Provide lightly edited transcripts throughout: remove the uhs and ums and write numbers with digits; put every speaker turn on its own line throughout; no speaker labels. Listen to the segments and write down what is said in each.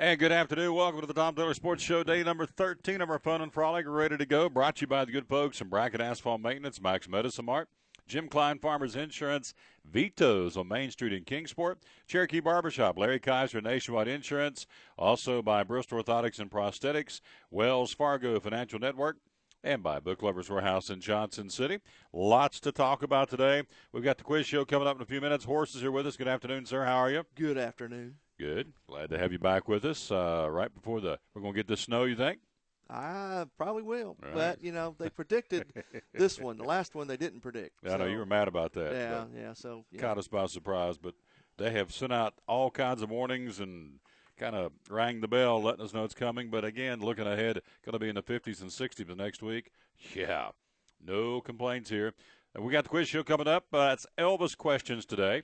And good afternoon. Welcome to the Tom Taylor Sports Show, day number 13 of our Fun and Frolic. We're ready to go. Brought to you by the good folks from Bracken Asphalt Maintenance, Max Medicine Mart, Jim Klein Farmers Insurance, Vito's on Main Street in Kingsport, Cherokee Barbershop, Larry Kaiser Nationwide Insurance, also by Bristol Orthotics and Prosthetics, Wells Fargo Financial Network, and by Book Lovers Warehouse in Johnson City. Lots to talk about today. We've got the quiz show coming up in a few minutes. Horse is here with us. Good afternoon, sir. How are you?
Good afternoon.
Good. Glad to have you back with us right before we're going to get the snow, you think?
I probably will.
Right.
But, they predicted this one. The last one they didn't predict.
I know you were mad about that.
Yeah. So
caught us by surprise. But they have sent out all kinds of warnings and kind of rang the bell letting us know it's coming. But, again, looking ahead, going to be in the 50s and 60s the next week. Yeah, no complaints here. We got the quiz show coming up. It's Elvis questions today.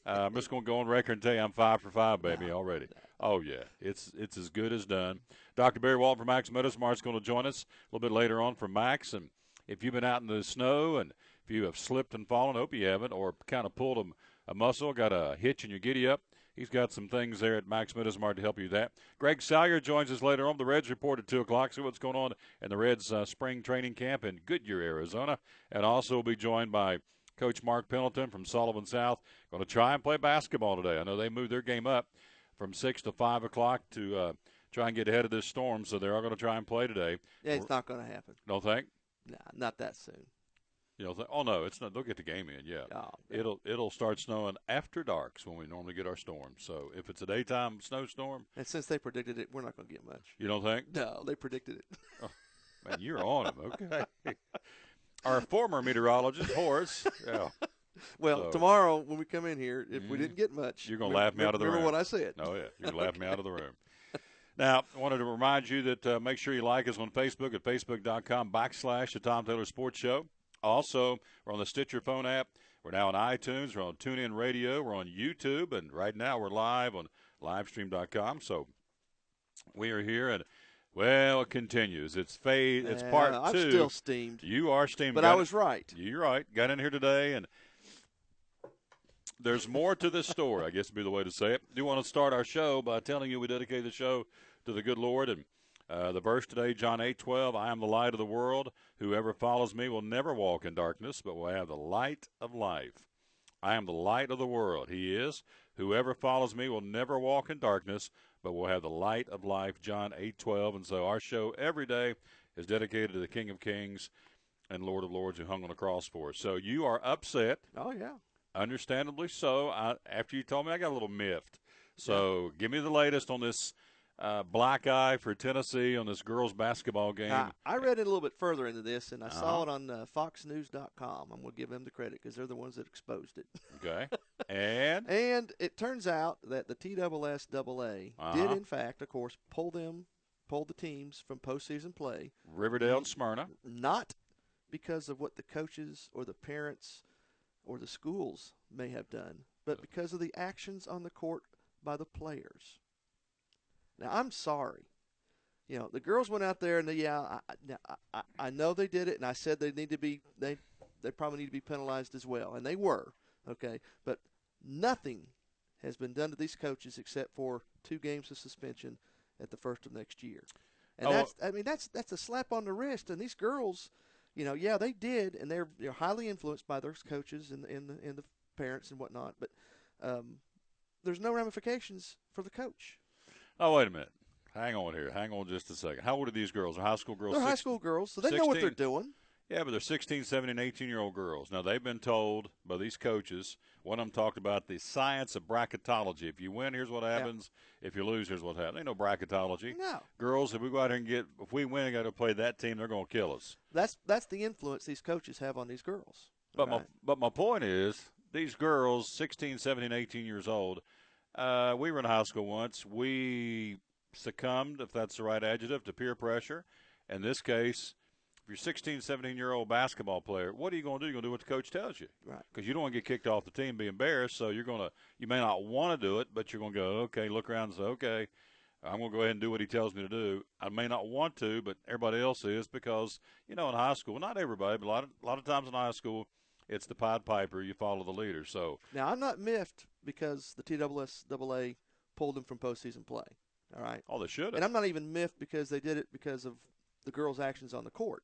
I'm just going to go on record and tell you I'm 5 for 5, baby, already. Oh, yeah, it's as good as done. Dr. Barry Walton from Max Medicine Mart's going to join us a little bit later on from Max. And if you've been out in the snow and if you have slipped and fallen, hope you haven't, or kind of pulled a muscle, got a hitch in your giddy-up, he's got some things there at Max Medicine Mart to help you with that. Greg Salyer joins us later on. The Reds report at 2 o'clock. See what's going on in the Reds spring training camp in Goodyear, Arizona. And also we'll be joined by Coach Mark Pendleton from Sullivan South. Going to try and play basketball today. I know they moved their game up from 6 to 5 o'clock to try and get ahead of this storm, so they are going to try and play today.
Yeah, it's not going to happen.
Don't think?
Nah, not that soon.
You know, oh no, it's not. They'll get the game in. Yeah, it'll start snowing after darks when we normally get our storms. So if it's a daytime snowstorm,
and since they predicted it, we're not going to get much.
You don't think?
No, they predicted it.
Oh, man, you're on them. Okay. Our former meteorologist, Horace. Yeah.
Well, tomorrow when we come in here, if we didn't get much,
you're going to laugh me out of the room.
Remember what I said?
Oh yeah, you're going to laugh me out of the room. Now, I wanted to remind you that make sure you like us on Facebook at facebook.com/the Tom Taylor Sports Show. Also, we're on the Stitcher phone app. We're now on iTunes. We're on Tunein Radio. We're on YouTube. And right now we're live on livestream.com. So we are here. And, well, it continues. It's It's part 2.
I'm still steamed.
You are steamed.
But I was right.
You're right. Got in here today. And there's more to this story, I guess would be the way to say it. I do want to start our show by telling you we dedicate the show to the good Lord. And the verse today, John 8:12, I am the light of the world. Whoever follows me will never walk in darkness, but will have the light of life. I am the light of the world. He is. Whoever follows me will never walk in darkness, but will have the light of life, John 8:12. And so our show every day is dedicated to the King of Kings and Lord of Lords who hung on the cross for us. So you are upset.
Oh, yeah.
Understandably so. After you told me, I got a little miffed. So give me the latest on this black eye for Tennessee on this girls' basketball game.
I read it a little bit further into this, and I saw it on foxnews.com. I'm going to give them the credit because they're the ones that exposed it.
Okay. And?
And it turns out that the TSSAA did, in fact, of course, pull the teams from postseason play.
Riverdale and Smyrna.
Not because of what the coaches or the parents or the schools may have done, but because of the actions on the court by the players. Now, I'm sorry. The girls went out there, and I know they did it, and I said they probably need to be penalized as well, and they were, okay? But nothing has been done to these coaches except for 2 games of suspension at the first of next year. And that's a slap on the wrist, and these girls, they did, and they're highly influenced by their coaches and the parents and whatnot, but there's no ramifications for the coach.
Oh, wait a minute. Hang on here. Hang on just a second. How old are these girls? They're high school girls?
They're high school girls, so they 16? Know what they're doing.
Yeah, but they're 16, 17, 18-year-old girls. Now, they've been told by these coaches, one of them talked about the science of bracketology. If you win, here's what happens. Yeah. If you lose, here's what happens. Ain't no bracketology.
No.
Girls, if we go out here and if we win and got to play that team, they're going to kill us.
That's the influence these coaches have on these girls.
But my point is, these girls, 16, 17, 18 years old, we were in high school once. We succumbed, if that's the right adjective, to peer pressure. In this case, if you're a 16, 17-year-old basketball player, what are you going to do? You're going to do what the coach tells you.
Right. Because
you don't want to get kicked off the team and be embarrassed, so you may not want to do it, but you're going to go, okay, look around and say, okay, I'm going to go ahead and do what he tells me to do. I may not want to, but everybody else is because, in high school, not everybody, but a lot of times in high school, it's the Pied Piper. You follow the leader. So
now, I'm not miffed because the TSSAA pulled them from postseason play. All right.
Oh, they should have.
And I'm not even miffed because they did it because of the girls' actions on the court,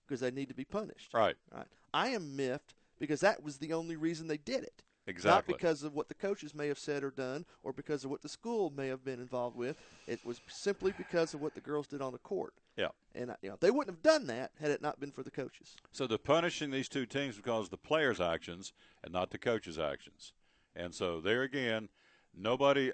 because they need to be punished.
Right.
All right. I am miffed because that was the only reason they did it.
Exactly.
Not because of what the coaches may have said or done, or because of what the school may have been involved with. It was simply because of what the girls did on the court.
Yeah.
And they wouldn't have done that had it not been for the coaches.
So they're punishing these two teams because of the players' actions and not the coaches' actions. And so there again, nobody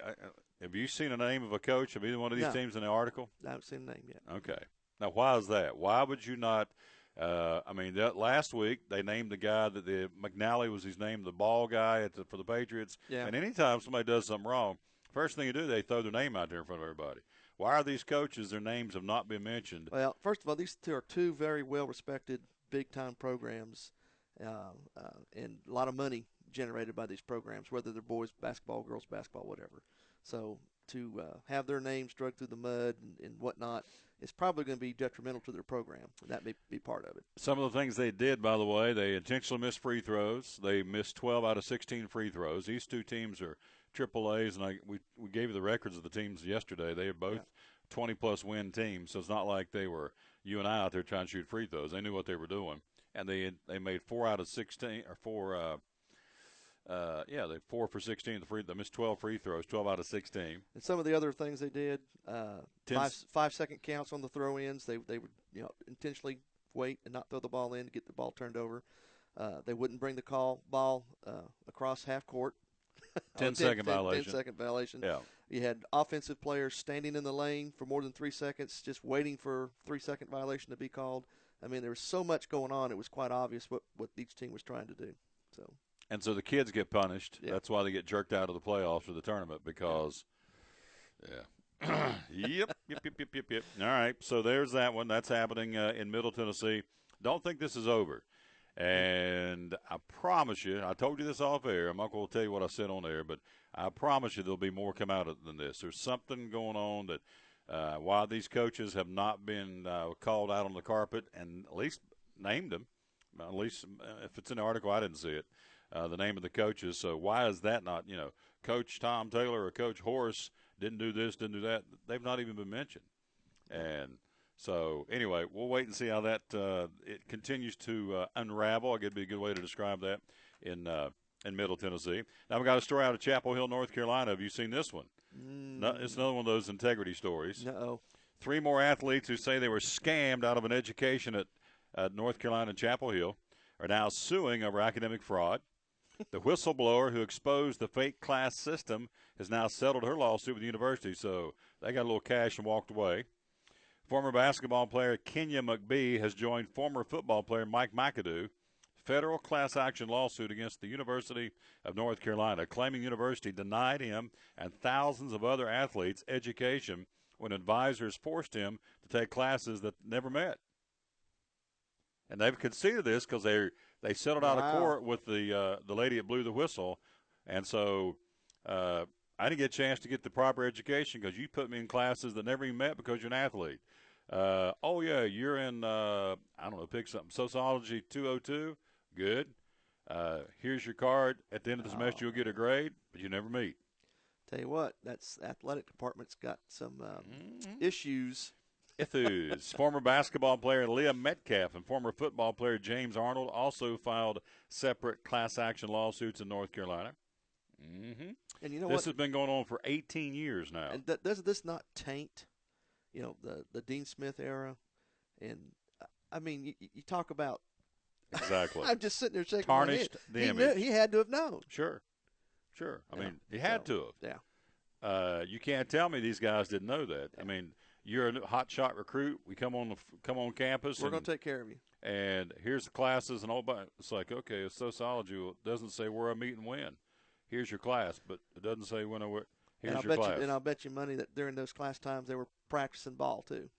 have you seen a name of a coach of either one of these teams in the article?
I haven't seen a name yet.
Okay. Now, why is that? Why would you not that last week they named the guy that McNally was his name, the ball guy for the Patriots.
Yeah.
And anytime somebody does something wrong, first thing you do, they throw their name out there in front of everybody. Why are these coaches, their names have not been mentioned?
Well, first of all, these two are two very well-respected, big-time programs, and a lot of money generated by these programs, whether they're boys basketball, girls basketball, whatever. So to have their names dragged through the mud and whatnot is probably going to be detrimental to their program. That may be part of it.
Some of the things they did, by the way, they intentionally missed free throws. They missed 12 out of 16 free throws. These two teams are triple A's, and we gave you the records of the teams yesterday. They are both 20-plus win teams, so it's not like they were you and I out there trying to shoot free throws. They knew what they were doing, and they made 4 out of 16 or 4. They 4 for 16. They missed 12 free throws, 12 out of 16.
And some of the other things they did, 5-second counts on the throw-ins. They would intentionally wait and not throw the ball in to get the ball turned over. They wouldn't bring the ball across half court.
10-second violation.
10-second violation.
Yeah.
You had offensive players standing in the lane for more than 3 seconds, just waiting for 3-second violation to be called. I mean, there was so much going on. It was quite obvious what each team was trying to do.
And so the kids get punished. Yeah. That's why they get jerked out of the playoffs or the tournament because, Yep. All right, so there's that one. That's happening in Middle Tennessee. Don't think this is over. And I promise you, I told you this off air. I'm not going to tell you what I said on air, but I promise you there'll be more come out than this. There's something going on that while these coaches have not been called out on the carpet and at least named them, at least if it's in the article, I didn't see it. The name of the coaches. So why is that not, Coach Tom Taylor or Coach Horace didn't do this, didn't do that? They've not even been mentioned. And so anyway, we'll wait and see how that it continues to unravel. I guess it'd be a good way to describe that in Middle Tennessee. Now we got a story out of Chapel Hill, North Carolina. Have you seen this one? No, it's another one of those integrity stories.
No.
3 more athletes who say they were scammed out of an education at North Carolina Chapel Hill are now suing over academic fraud. The whistleblower who exposed the fake class system has now settled her lawsuit with the university, so they got a little cash and walked away. Former basketball player Kenya McBee has joined former football player Mike McAdoo. Federal class action lawsuit against the University of North Carolina, claiming the university denied him and thousands of other athletes education when advisors forced him to take classes that never met. And they've conceded this because they settled out of court with the lady that blew the whistle. And so I didn't get a chance to get the proper education because you put me in classes that never even met because you're an athlete. You're in, pick something, Sociology 202. Good. Here's your card. At the end of the semester, you'll get a grade, but you never meet.
Tell you what, that's athletic department's got some issues.
Former basketball player Leah Metcalf and former football player James Arnold also filed separate class action lawsuits in North Carolina. Mm-hmm.
And you know
this has been going on for 18 years now.
And does this not taint, the Dean Smith era? And I mean, you talk about
exactly.
I'm just sitting there shaking
tarnished
my head.
the image.
He had to have known.
Sure. I mean, he had to have.
Yeah.
You can't tell me these guys didn't know that. Yeah. I mean, you're a hot shot recruit. We come on campus.
We're going to take care of you.
And here's the classes and all. But it's like, okay, it's sociology. Well, it doesn't say where I meet and when. Here's your class, but it doesn't say when or where. Here's your class.
And I'll bet you money that during those class times they were practicing ball too.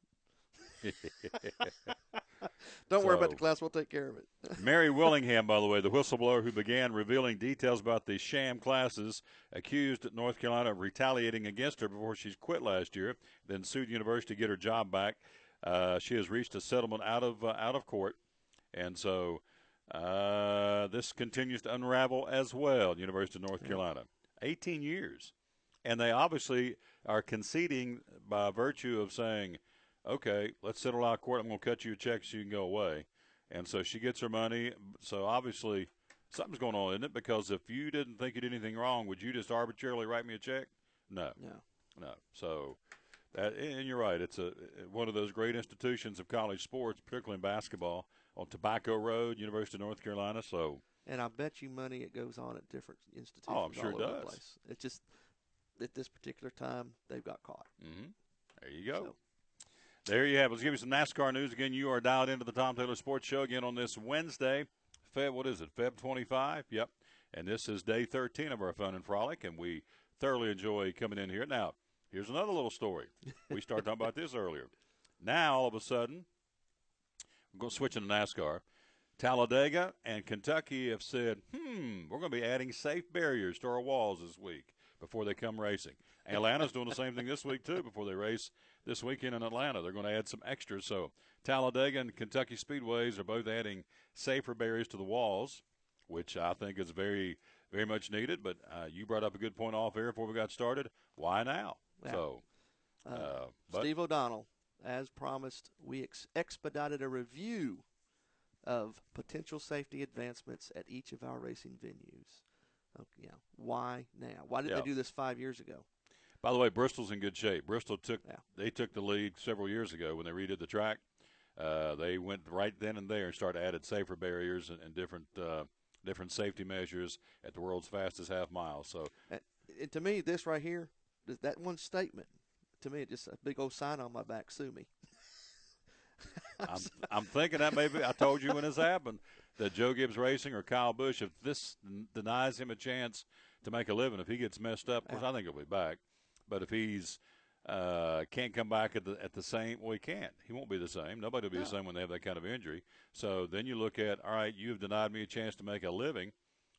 Don't worry about the class. We'll take care of it.
Mary Willingham, by the way, the whistleblower who began revealing details about the sham classes, accused North Carolina of retaliating against her before she quit last year, then sued the university to get her job back. She has reached a settlement out of court, and so this continues to unravel as well. University of North Carolina, 18 years. And they obviously are conceding by virtue of saying, okay, let's settle out of court. I'm going to cut you a check so you can go away. And so she gets her money. So obviously something's going on, isn't it? Because if you didn't think you did anything wrong, would you just arbitrarily write me a check? No. No. So, and you're right. It's one of those great institutions of college sports, particularly in basketball, on Tobacco Road, University of North Carolina. So,
and I bet you money it goes on at different institutions.
Oh, I'm sure
all
it
over
does.
The place. It's just at this particular time they've got caught.
Mm-hmm. There you go.
So.
There you have it. Let's give you some NASCAR news. Again, you are dialed into the Tom Taylor Sports Show again on this Wednesday, Feb 25? Yep. And this is day 13 of our Fun and Frolic, and we thoroughly enjoy coming in here. Now, here's another little story. We started talking about this earlier. Now, all of a sudden, we're going to switch into NASCAR. Talladega and Kentucky have said, we're going to be adding safe barriers to our walls this week before they come racing. Atlanta's doing the same thing this week, too, before they race this weekend in Atlanta. They're going to add some extras. So Talladega and Kentucky Speedways are both adding safer barriers to the walls, which I think is very, very much needed. But you brought up a good point off air before we got started. Why now?
Yeah.
So,
Steve O'Donnell, as promised, we expedited a review of potential safety advancements at each of our racing venues. Okay, yeah. Why now? Why didn't they do this 5 years ago?
By the way, Bristol's in good shape. Bristol took the lead several years ago when they redid the track. They went right then and there and started added safer barriers and different safety measures at the world's fastest half mile. So,
and to me, this right here, that one statement, to me, it's just a big old sign on my back. Sue me.
I'm thinking that maybe I told you when this happened that Joe Gibbs Racing or Kyle Busch, if this denies him a chance to make a living, if he gets messed up, of course I think he'll be back. But if he's can't come back at the same, well, he can't. He won't be the same. Nobody will be the same when they have that kind of injury. So then you look at, all right, you've denied me a chance to make a living.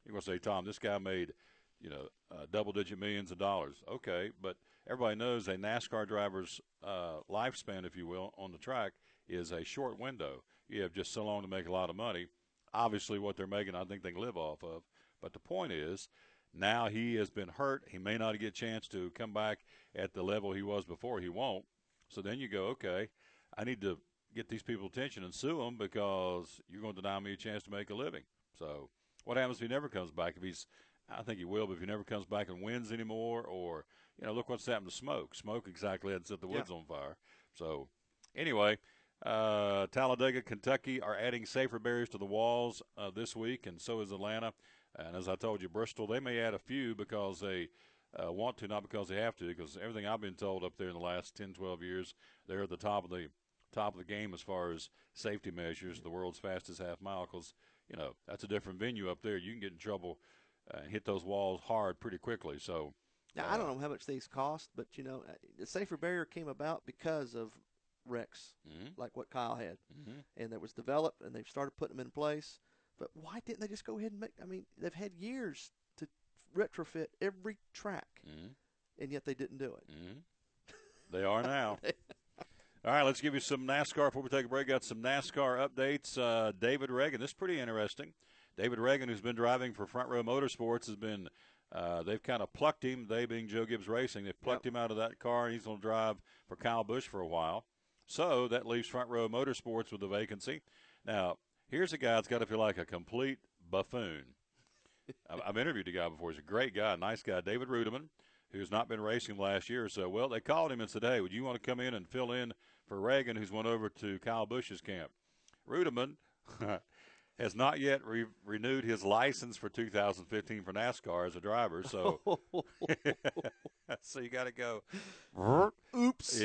You're going to say, Tom, this guy made, double-digit millions of dollars. Okay, but everybody knows a NASCAR driver's lifespan, if you will, on the track is a short window. You have just so long to make a lot of money. Obviously, what they're making, I think they can live off of. But the point is, now he has been hurt. He may not get a chance to come back at the level he was before. He won't. So then you go, okay, I need to get these people attention and sue them because you're going to deny me a chance to make a living. So what happens if he never comes back? I think he will, but if he never comes back and wins anymore, or, look what's happened to Smoke. Smoke exactly had set the woods on fire. So anyway, Talladega, Kentucky are adding safer barriers to the walls this week, and so is Atlanta. And as I told you, Bristol, they may add a few because they want to, not because they have to, because everything I've been told up there in the last 10, 12 years, they're at the top of the game as far as safety measures, the world's fastest half mile, because, that's a different venue up there. You can get in trouble and hit those walls hard pretty quickly. So
now, I don't know how much these cost, but, the safer barrier came about because of wrecks like what Kyle had. And that was developed, and they've started putting them in place. But why didn't they just go ahead and they've had years to retrofit every track, and yet they didn't do it.
They are now. All right, let's give you some NASCAR before we take a break. Got some NASCAR updates. David Reagan, this is pretty interesting. David Reagan, who's been driving for Front Row Motorsports, has been they've kind of plucked him, they being Joe Gibbs Racing. They've plucked him out of that car, and he's going to drive for Kyle Busch for a while. So that leaves Front Row Motorsports with a vacancy. Now, here's a guy that's got to feel like a complete buffoon. I've interviewed a guy before. He's a great guy, nice guy, David Rudiman, who's not been racing the last year or so. Well, they called him and said, hey, would you want to come in and fill in for Reagan, who's went over to Kyle Busch's camp? Rudiman has not yet renewed his license for 2015 for NASCAR as a driver. So, so you got to go.
Oops.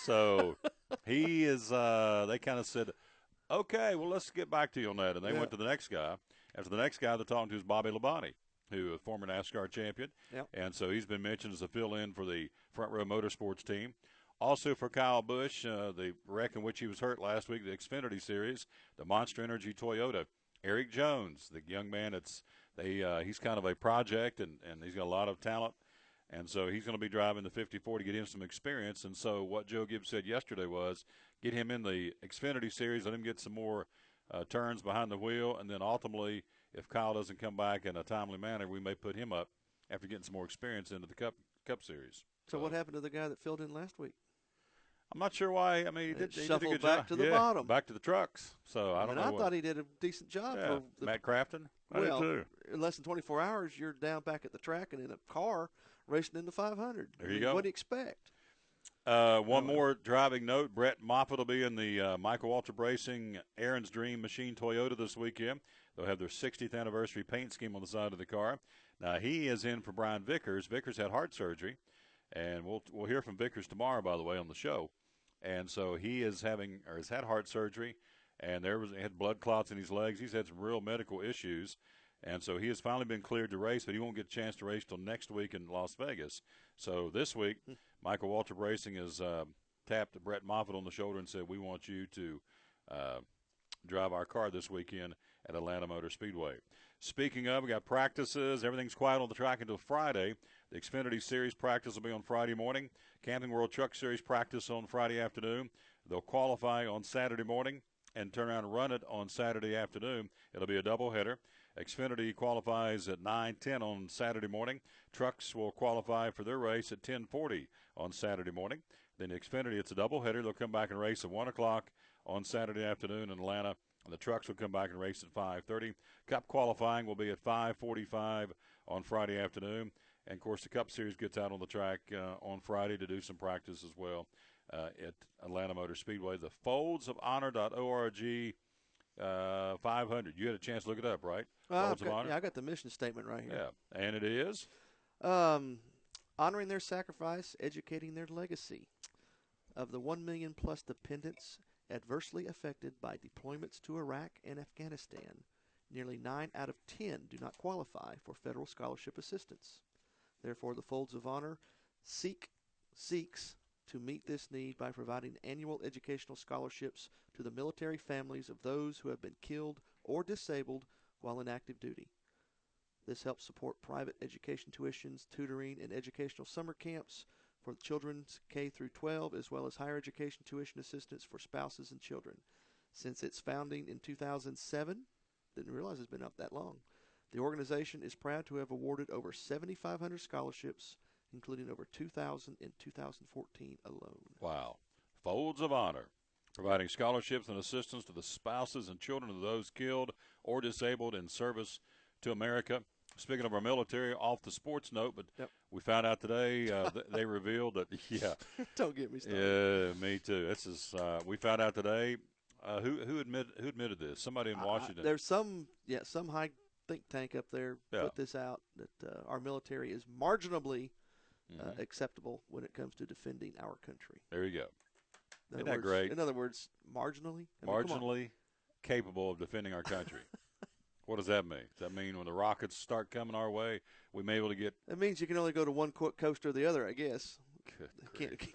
So he is. They kind of said, okay, well, let's get back to you on that. And they went to the next guy. After the next guy they're talking to is Bobby Labonte, who is a former NASCAR champion. And so he's been mentioned as a fill-in for the Front Row Motorsports team. Also for Kyle Busch, the wreck in which he was hurt last week, the Xfinity Series, the Monster Energy Toyota. Eric Jones, the young man, he's kind of a project, and he's got a lot of talent. And so he's going to be driving the 54 to get him some experience. And so what Joe Gibbs said yesterday was get him in the Xfinity Series, let him get some more turns behind the wheel, and then ultimately, if Kyle doesn't come back in a timely manner, we may put him up after getting some more experience into the Cup Cup Series.
So what happened to the guy that filled in last week?
I'm not sure why. I mean, he did a
Shuffled
good
back
job.
to the bottom.
Back to the trucks. So I don't know.
I thought he did a decent job.
Yeah,
for
Matt Crafton.
I did
too.
In less than 24 hours, you're down back at the track and in a car racing into 500.
There you go.
What do you expect?
One more driving note. Brett Moffitt will be in the Michael Waltrip Racing Aaron's Dream Machine Toyota this weekend. They'll have their 60th anniversary paint scheme on the side of the car. Now, he is in for Brian Vickers. Vickers had heart surgery, and we'll hear from Vickers tomorrow, by the way, on the show. And so he has had heart surgery, and he had blood clots in his legs. He's had some real medical issues, and so he has finally been cleared to race, but he won't get a chance to race till next week in Las Vegas. So this week, Michael Waltrip Racing has tapped Brett Moffitt on the shoulder and said, we want you to drive our car this weekend at Atlanta Motor Speedway. Speaking of, we got practices. Everything's quiet on the track until Friday. The Xfinity Series practice will be on Friday morning. Camping World Truck Series practice on Friday afternoon. They'll qualify on Saturday morning and turn around and run it on Saturday afternoon. It'll be a doubleheader. Xfinity qualifies at 9:10 on Saturday morning. Trucks will qualify for their race at 10:40 on Saturday morning. Then Xfinity, it's a doubleheader. They'll come back and race at 1 o'clock on Saturday afternoon in Atlanta. And the trucks will come back and race at 5:30. Cup qualifying will be at 5:45 on Friday afternoon. And, of course, the Cup Series gets out on the track on Friday to do some practice as well at Atlanta Motor Speedway. The foldsofhonor.org 500. You had a chance to look it up, right? Folds of Honor?
Yeah, I got the mission statement right here.
Yeah, and it is?
Honoring their sacrifice, educating their legacy. Of the 1 million-plus dependents adversely affected by deployments to Iraq and Afghanistan, nearly 9 out of 10 do not qualify for federal scholarship assistance. Therefore, the Folds of Honor seeks to meet this need by providing annual educational scholarships to the military families of those who have been killed or disabled while in active duty. This helps support private education tuitions, tutoring, and educational summer camps for children's K through 12, as well as higher education tuition assistance for spouses and children. Since its founding in 2007, didn't realize it's been up that long, the organization is proud to have awarded over 7,500 scholarships, including over 2,000 in 2014 alone.
Wow. Folds of Honor, providing scholarships and assistance to the spouses and children of those killed or disabled in service to America. Speaking of our military, off the sports note, but we found out today they revealed that,
Don't get me started.
Yeah, me too. This is we found out today. Who admitted this? Somebody in Washington.
There's some high think tank up there put this out that our military is marginally acceptable when it comes to defending our country.
There you go. Isn't that great?
In other words, marginally?
Marginally capable of defending our country. What does that mean? Does that mean when the rockets start coming our way, we may be able to get?
That means you can only go to one coast or the other, I guess.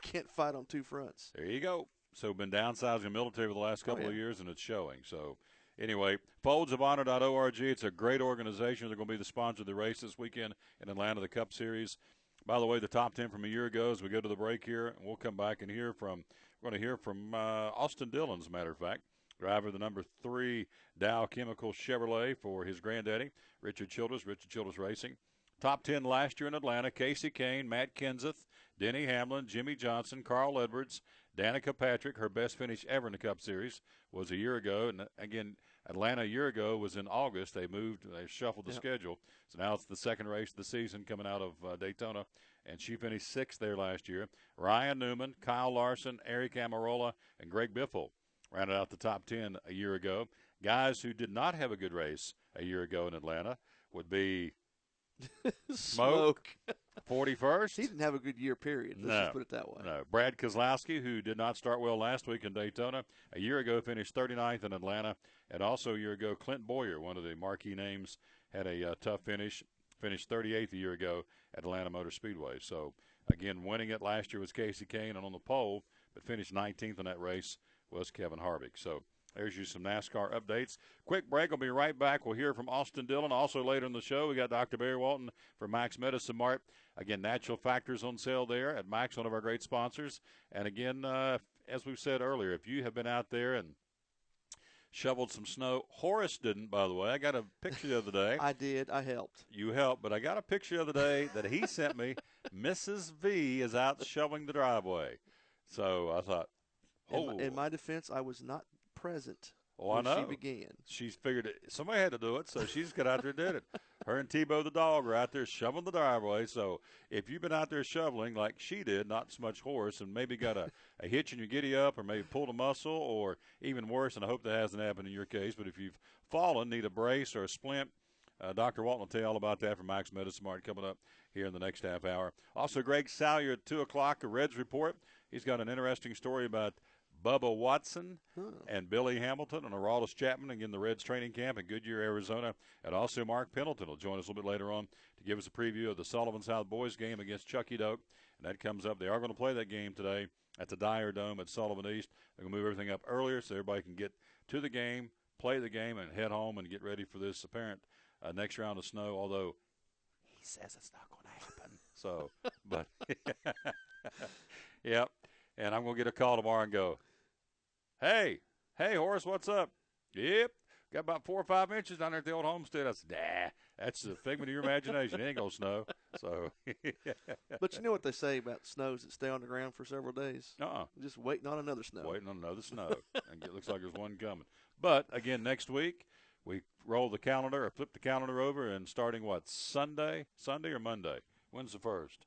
Can't fight on two fronts.
There you go. So been downsizing the military for the last couple of years, and it's showing. So anyway, foldsofhonor.org. It's a great organization. They're going to be the sponsor of the race this weekend in Atlanta, the Cup Series. By the way, the top 10 from a year ago as we go to the break here, and we'll come back and we're going to hear from Austin Dillon, as a matter of fact, driver of the number 3 Dow Chemical Chevrolet for his granddaddy, Richard Childress Racing. Top 10 last year in Atlanta: Casey Kane, Matt Kenseth, Denny Hamlin, Jimmy Johnson, Carl Edwards, Danica Patrick. Her best finish ever in the Cup Series was a year ago. And, again, Atlanta a year ago was in August. They shuffled the schedule. So now it's the second race of the season coming out of Daytona. And she finished 6th there last year. Ryan Newman, Kyle Larson, Eric Amarola, and Greg Biffle rounded out the top 10 a year ago. Guys who did not have a good race a year ago in Atlanta would be Smoke, 41st.
He didn't have a good year, period. Let's just put it that way.
No. Brad Keselowski, who did not start well last week in Daytona, a year ago finished 39th in Atlanta. And also a year ago, Clint Boyer, one of the marquee names, had a tough finish, finished 38th a year ago at Atlanta Motor Speedway. So, again, winning it last year was Casey Kane, and on the pole, but finished 19th in that race was Kevin Harvick. So there's you some NASCAR updates. Quick break. We'll be right back. We'll hear from Austin Dillon. Also later in the show, we got Dr. Barry Walton from Max Medicine Mart. Again, Natural Factors on sale there at Max, one of our great sponsors. And again, as we've said earlier, if you have been out there and shoveled some snow. Horace didn't, by the way. I got a picture the other day.
I did. I helped.
You helped, but I got a picture the other day that he sent me. Mrs. V is out shoveling the driveway. So I thought,
In my defense, I was not present
I
when
know.
she began.
She's figured somebody had to do it, so she just got out there and did it. Her and Tebow the dog are out there shoveling the driveway. So if you've been out there shoveling like she did, not so much Horace, and maybe got a hitch in your giddy up or maybe pulled a muscle or even worse, and I hope that hasn't happened in your case, but if you've fallen, need a brace or a splint, Dr. Walton will tell you all about that from Max Medicine Mart coming up here in the next half hour. Also, Greg Salyer at 2 o'clock, a Reds report. He's got an interesting story about Bubba Watson and Billy Hamilton and Aroldis Chapman, again, the Reds training camp in Goodyear, Arizona. And also Mark Pendleton will join us a little bit later on to give us a preview of the Sullivan South boys game against Chucky Doak. And that comes up. They are going to play that game today at the Dyer Dome at Sullivan East. They're going to move everything up earlier so everybody can get to the game, play the game, and head home and get ready for this apparent next round of snow, although he says it's not going to happen. So, but, yep. And I'm going to get a call tomorrow and go, Hey, Horace, what's up? Yep, got about 4 or 5 inches down there at the old homestead. I said, nah, that's a figment of your imagination. It ain't going to snow. So,
But you know what they say about snows that stay on the ground for several days? Just waiting on another snow.
Waiting on another snow. And it looks like there's one coming. But, again, next week, we roll the calendar or flip the calendar over and starting what, Sunday or Monday? When's the first?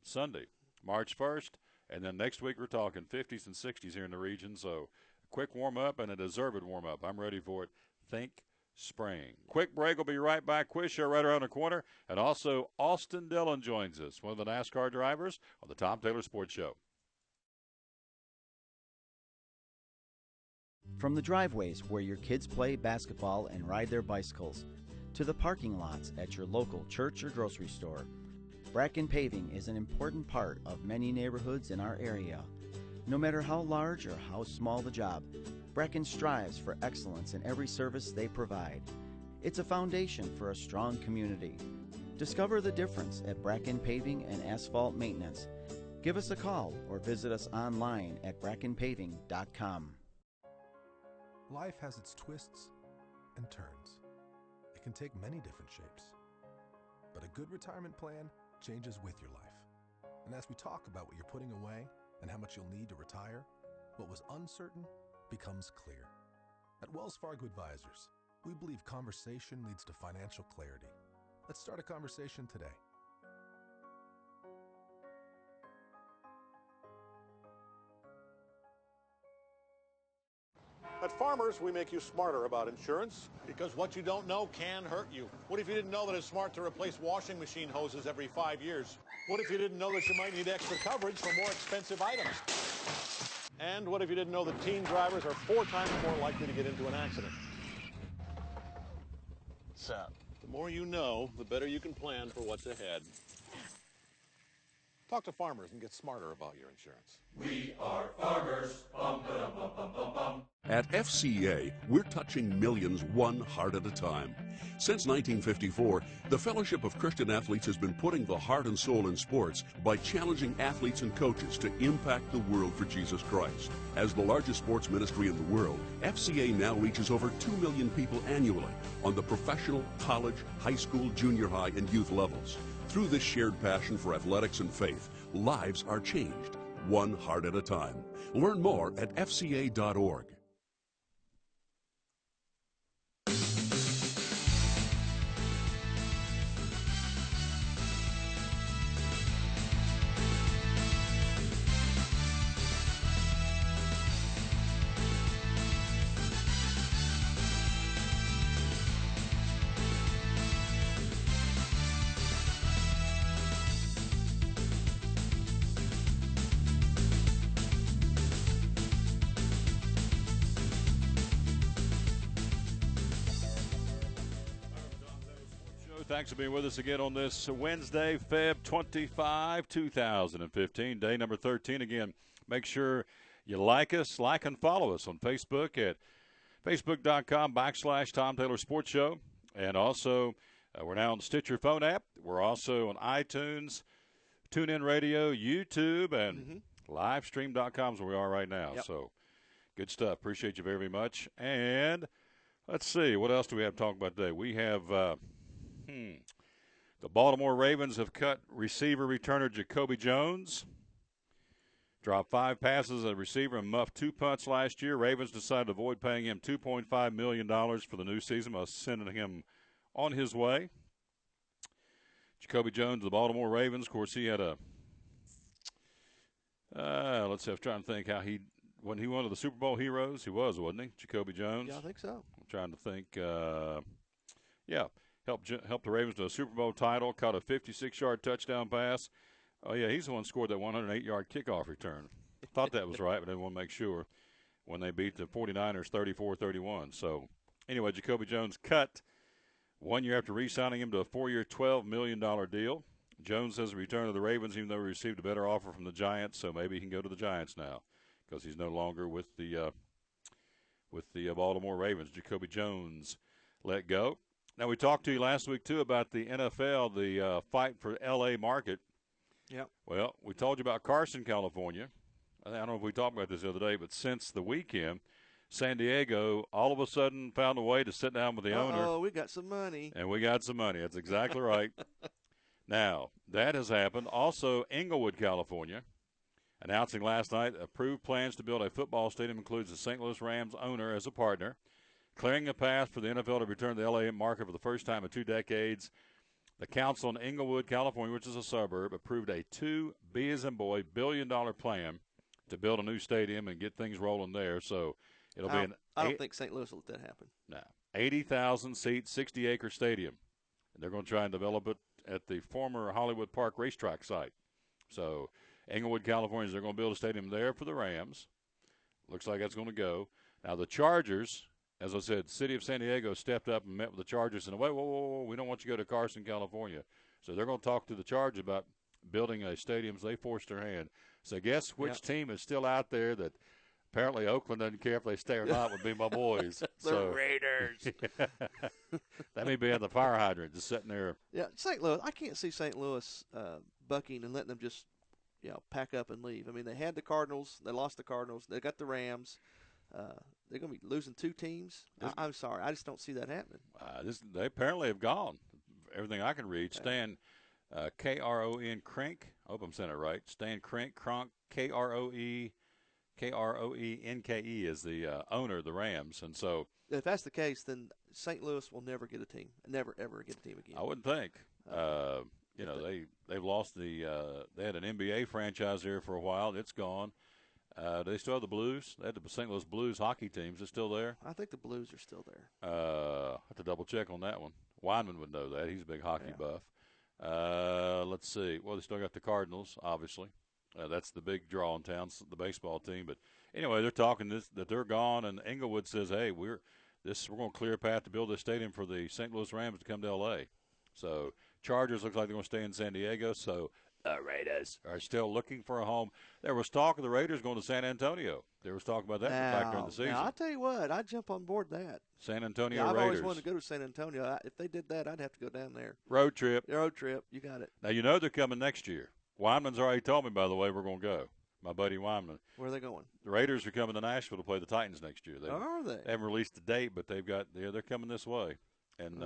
Sunday, March 1st. And then next week we're talking 50s and 60s here in the region. So a quick warm-up and a deserved warm-up. I'm ready for it. Think spring. Quick break. We'll be right back. Quiz show right around the corner. And also Austin Dillon joins us, one of the NASCAR drivers on the Tom Taylor Sports Show.
From the driveways where your kids play basketball and ride their bicycles, to the parking lots at your local church or grocery store, Bracken Paving is an important part of many neighborhoods in our area. No matter how large or how small the job, Bracken strives for excellence in every service they provide. It's a foundation for a strong community. Discover the difference at Bracken Paving and Asphalt Maintenance. Give us a call or visit us online at brackenpaving.com.
Life has its twists and turns. It can take many different shapes. But a good retirement plan changes with your life. And as we talk about what you're putting away and how much you'll need to retire, what was uncertain becomes clear. At Wells Fargo Advisors, we believe conversation leads to financial clarity. Let's start a conversation today.
At Farmers, we make you smarter about insurance.
Because what you don't know can hurt you. What if you didn't know that it's smart to replace washing machine hoses every 5 years?
What if you didn't know that you might need extra coverage for more expensive items? And what if you didn't know that teen drivers are 4 times more likely to get into an accident?
So,
The more you know, the better you can plan for what's ahead. Talk to Farmers and get smarter about your insurance.
We are farmers. Bum, ba-dum, bum, bum, bum, bum.
At FCA, we're touching millions one heart at a time. Since 1954, the Fellowship of Christian Athletes has been putting the heart and soul in sports by challenging athletes and coaches to impact the world for Jesus Christ. As the largest sports ministry in the world, FCA now reaches over 2 million people annually on the professional, college, high school, junior high, and youth levels. Through this shared passion for athletics and faith, lives are changed, one heart at a time. Learn more at fca.org.
Thanks for being with us again on this Wednesday, Feb 25, 2015, day number 13. Again, make sure you like us, like and follow us on Facebook at facebook.com/Tom Taylor Sports Show. And also, we're now on the Stitcher phone app. We're also on iTunes, Tunein Radio, YouTube, and livestream.com is where we are right now.
Yep.
So Good stuff. Appreciate you very, very much. And let's see, what else do we have to talk about today? We have the Baltimore Ravens have cut receiver returner Jacoby Jones. Dropped 5 passes as a receiver and muffed 2 punts last year. Ravens decided to avoid paying him $2.5 million for the new season by sending him on his way. Jacoby Jones, the Baltimore Ravens, of course, he had a let's see, I was trying to think how when he won the Super Bowl heroes, he was, wasn't he, Jacoby Jones?
Yeah, I think so.
I'm trying to think. Helped the Ravens to a Super Bowl title, caught a 56-yard touchdown pass. Oh, yeah, he's the one who scored that 108-yard kickoff return. Thought that was right, but didn't want to make sure when they beat the 49ers 34-31. So, anyway, Jacoby Jones cut 1 year after re-signing him to a 4-year, $12 million deal. Jones has returned to the Ravens, even though he received a better offer from the Giants, so maybe he can go to the Giants now because he's no longer with the Baltimore Ravens. Jacoby Jones let go. Now, we talked to you last week, too, about the NFL, the fight for L.A. market.
Yeah.
Well, we told you about Carson, California. I don't know if we talked about this the other day, but since the weekend, San Diego all of a sudden found a way to sit down with the owner.
Oh, we got some money.
And we got some money. That's exactly right. Now, that has happened. Also, Inglewood, California, announcing last night approved plans to build a football stadium includes the St. Louis Rams owner as a partner, clearing a path for the NFL to return to the L.A. market for the first time in 2 decades. The council in Inglewood, California, which is a suburb, approved a $2 billion plan to build a new stadium and get things rolling there. So it'll be
I don't think St. Louis will let that happen.
No, 80,000-seat, 60-acre stadium. And they're going to try and develop it at the former Hollywood Park racetrack site. So Inglewood, California, they're going to build a stadium there for the Rams. Looks like that's going to go. Now the Chargers, as I said, the city of San Diego stepped up and met with the Chargers and said, whoa, we don't want you to go to Carson, California. So they're going to talk to the Chargers about building a stadium. So they forced their hand. So guess which team is still out there that apparently Oakland doesn't care if they stay or not would be my boys.
The Raiders.
That may be at the fire hydrant, just sitting there.
Yeah, St. Louis. I can't see St. Louis bucking and letting them just, pack up and leave. I mean, they had the Cardinals. They lost the Cardinals. They got the Rams. They're going to be losing 2 teams. I'm sorry. I just don't see that happening.
They apparently have gone. Everything I can read. Stan, K-R-O-N, Krink. I hope I'm saying it right. Stan Kronk, K-R-O-E-N-K-E is the owner of the Rams. And so
if that's the case, then St. Louis will never get a team. Never, ever get a team again.
I wouldn't think. They've lost they had an NBA franchise there for a while. It's gone. Do they still have the Blues? They had the St. Louis Blues hockey team. Is it still there?
I think the Blues are still there.
I have to double-check on that one. Wienmann would know that. He's a big hockey buff. Let's see. Well, they still got the Cardinals, obviously. That's the big draw in town, the baseball team. But anyway, they're talking that they're gone, and Inglewood says, hey, we're going to clear a path to build this stadium for the St. Louis Rams to come to L.A. So Chargers looks like they're going to stay in San Diego. So the Raiders are still looking for a home. There was talk of the Raiders going to San Antonio. There was talk about that back during the season.
Now, I'll tell you what, I'd jump on board that.
San Antonio
I've
Raiders.
always wanted to go to San Antonio. If they did that, I'd have to go down there.
Road trip.
Road trip. You got it.
Now, they're coming next year. Wienmann's already told me, by the way, we're going to go. My buddy Wienmann.
Where are they going?
The Raiders are coming to Nashville to play the Titans next year.
Are they?
They haven't released the date, but they're coming this way. And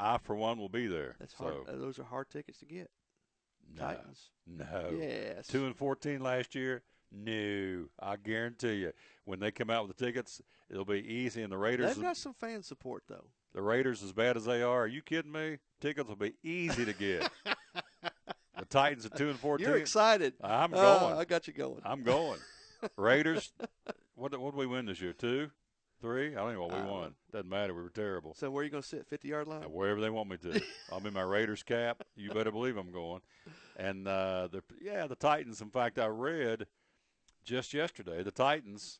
I, for one, will be there.
That's hard. Those are hard tickets to get.
No,
Titans.
No.
Yes.
2-14 last year. No, I guarantee you. When they come out with the tickets, it'll be easy. And the Raiders.
They've got some fan support, though.
The Raiders, as bad as they are you kidding me? Tickets will be easy to get. The Titans at 2-14.
You're excited.
I'm going.
I got you going.
I'm going. Raiders. What did we win this year? 2, 3? I don't know what we won. Doesn't matter. We were terrible.
So where are you going to sit? 50-yard line?
Wherever they want me to. I'll be in my Raiders cap. You better believe I'm going. And the Titans. In fact, I read just yesterday the Titans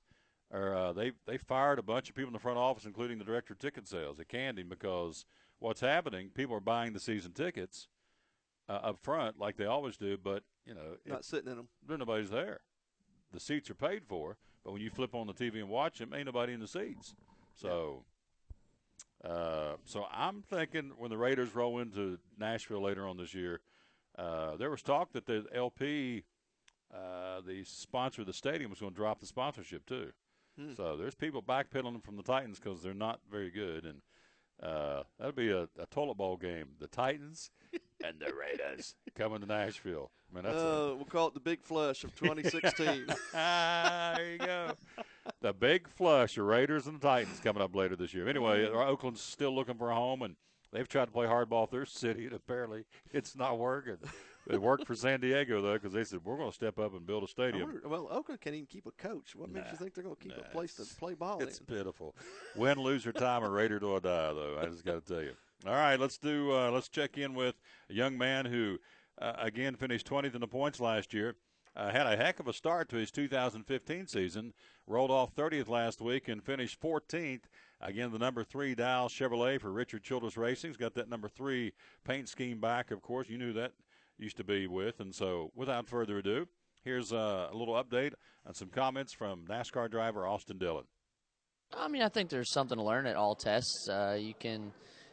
are they fired a bunch of people in the front office, including the director of ticket sales at Candy, because what's happening? People are buying the season tickets up front like they always do, but
not sitting in them.
Nobody's there. The seats are paid for, but when you flip on the TV and watch them, ain't nobody in the seats. So, so I'm thinking when the Raiders roll into Nashville later on this year, there was talk that the LP the sponsor of the stadium was going to drop the sponsorship too. So there's people backpedaling from the Titans because they're not very good, and that'll be a toilet bowl game. The Titans and the Raiders coming to Nashville. I mean, that's
we'll call it the Big Flush of 2016.
there you go. The Big Flush, the Raiders and the Titans coming up later this year. Anyway, Oakland's still looking for a home, and they've tried to play hardball with their city, and apparently it's not working. It worked for San Diego, though, because they said, we're going to step up and build a stadium.
Well, Oakland can't even keep a coach. What makes you think they're going to keep a place to play ball
It's
in?
pitiful. Win, lose, or time, a Raider to a die, though. I just got to tell you. All right, let's check in with a young man who, again, finished 20th in the points last year. Had a heck of a start to his 2015 season. Rolled off 30th last week and finished 14th. Again, the number 3 Dow Chevrolet for Richard Childress Racing's got that number 3 paint scheme back, of course. You knew that used to be with. And so without further ado, here's a little update on some comments from NASCAR driver Austin Dillon.
I mean, I think there's something to learn at all tests. You can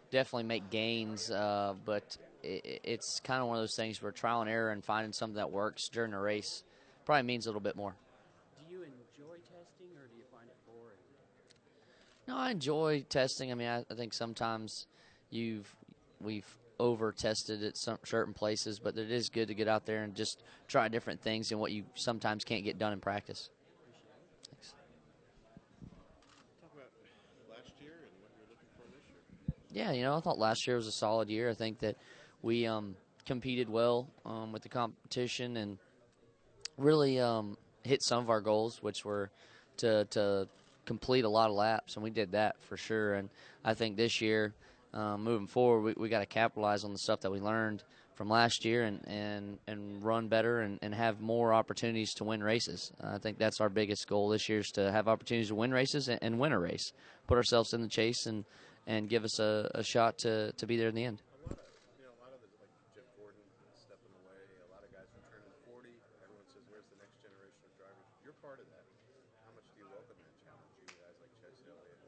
definitely make gains, but it's kind of one of those things where trial and error and finding something that works during a race probably means a little bit more.
Do you enjoy testing, or do you find it boring?
No, I enjoy testing. I mean, I think sometimes we've over-tested at some certain places, but it is good to get out there and just try different things and what you sometimes can't get done in practice. Thanks.
Talk about last year and what you're looking for this year.
Yeah, I thought last year was a solid year. I think that we competed well with the competition and really hit some of our goals, which were to complete a lot of laps, and we did that for sure. And I think this year, moving forward, we got to capitalize on the stuff that we learned from last year and run better and have more opportunities to win races. I think that's our biggest goal this year, is to have opportunities to win races and win a race, put ourselves in the chase and give us a shot to be there in the end.
A lot of like Jeff Gordon stepping away, a lot of guys are turning 40. Everyone says, where's the next generation of drivers? You're part of that. How much do you welcome that challenge, you guys like Chase Elliott?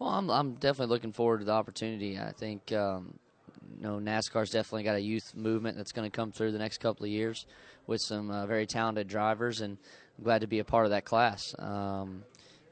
Well, I'm definitely looking forward to the opportunity. I think NASCAR's definitely got a youth movement that's going to come through the next couple of years with some very talented drivers, and I'm glad to be a part of that class.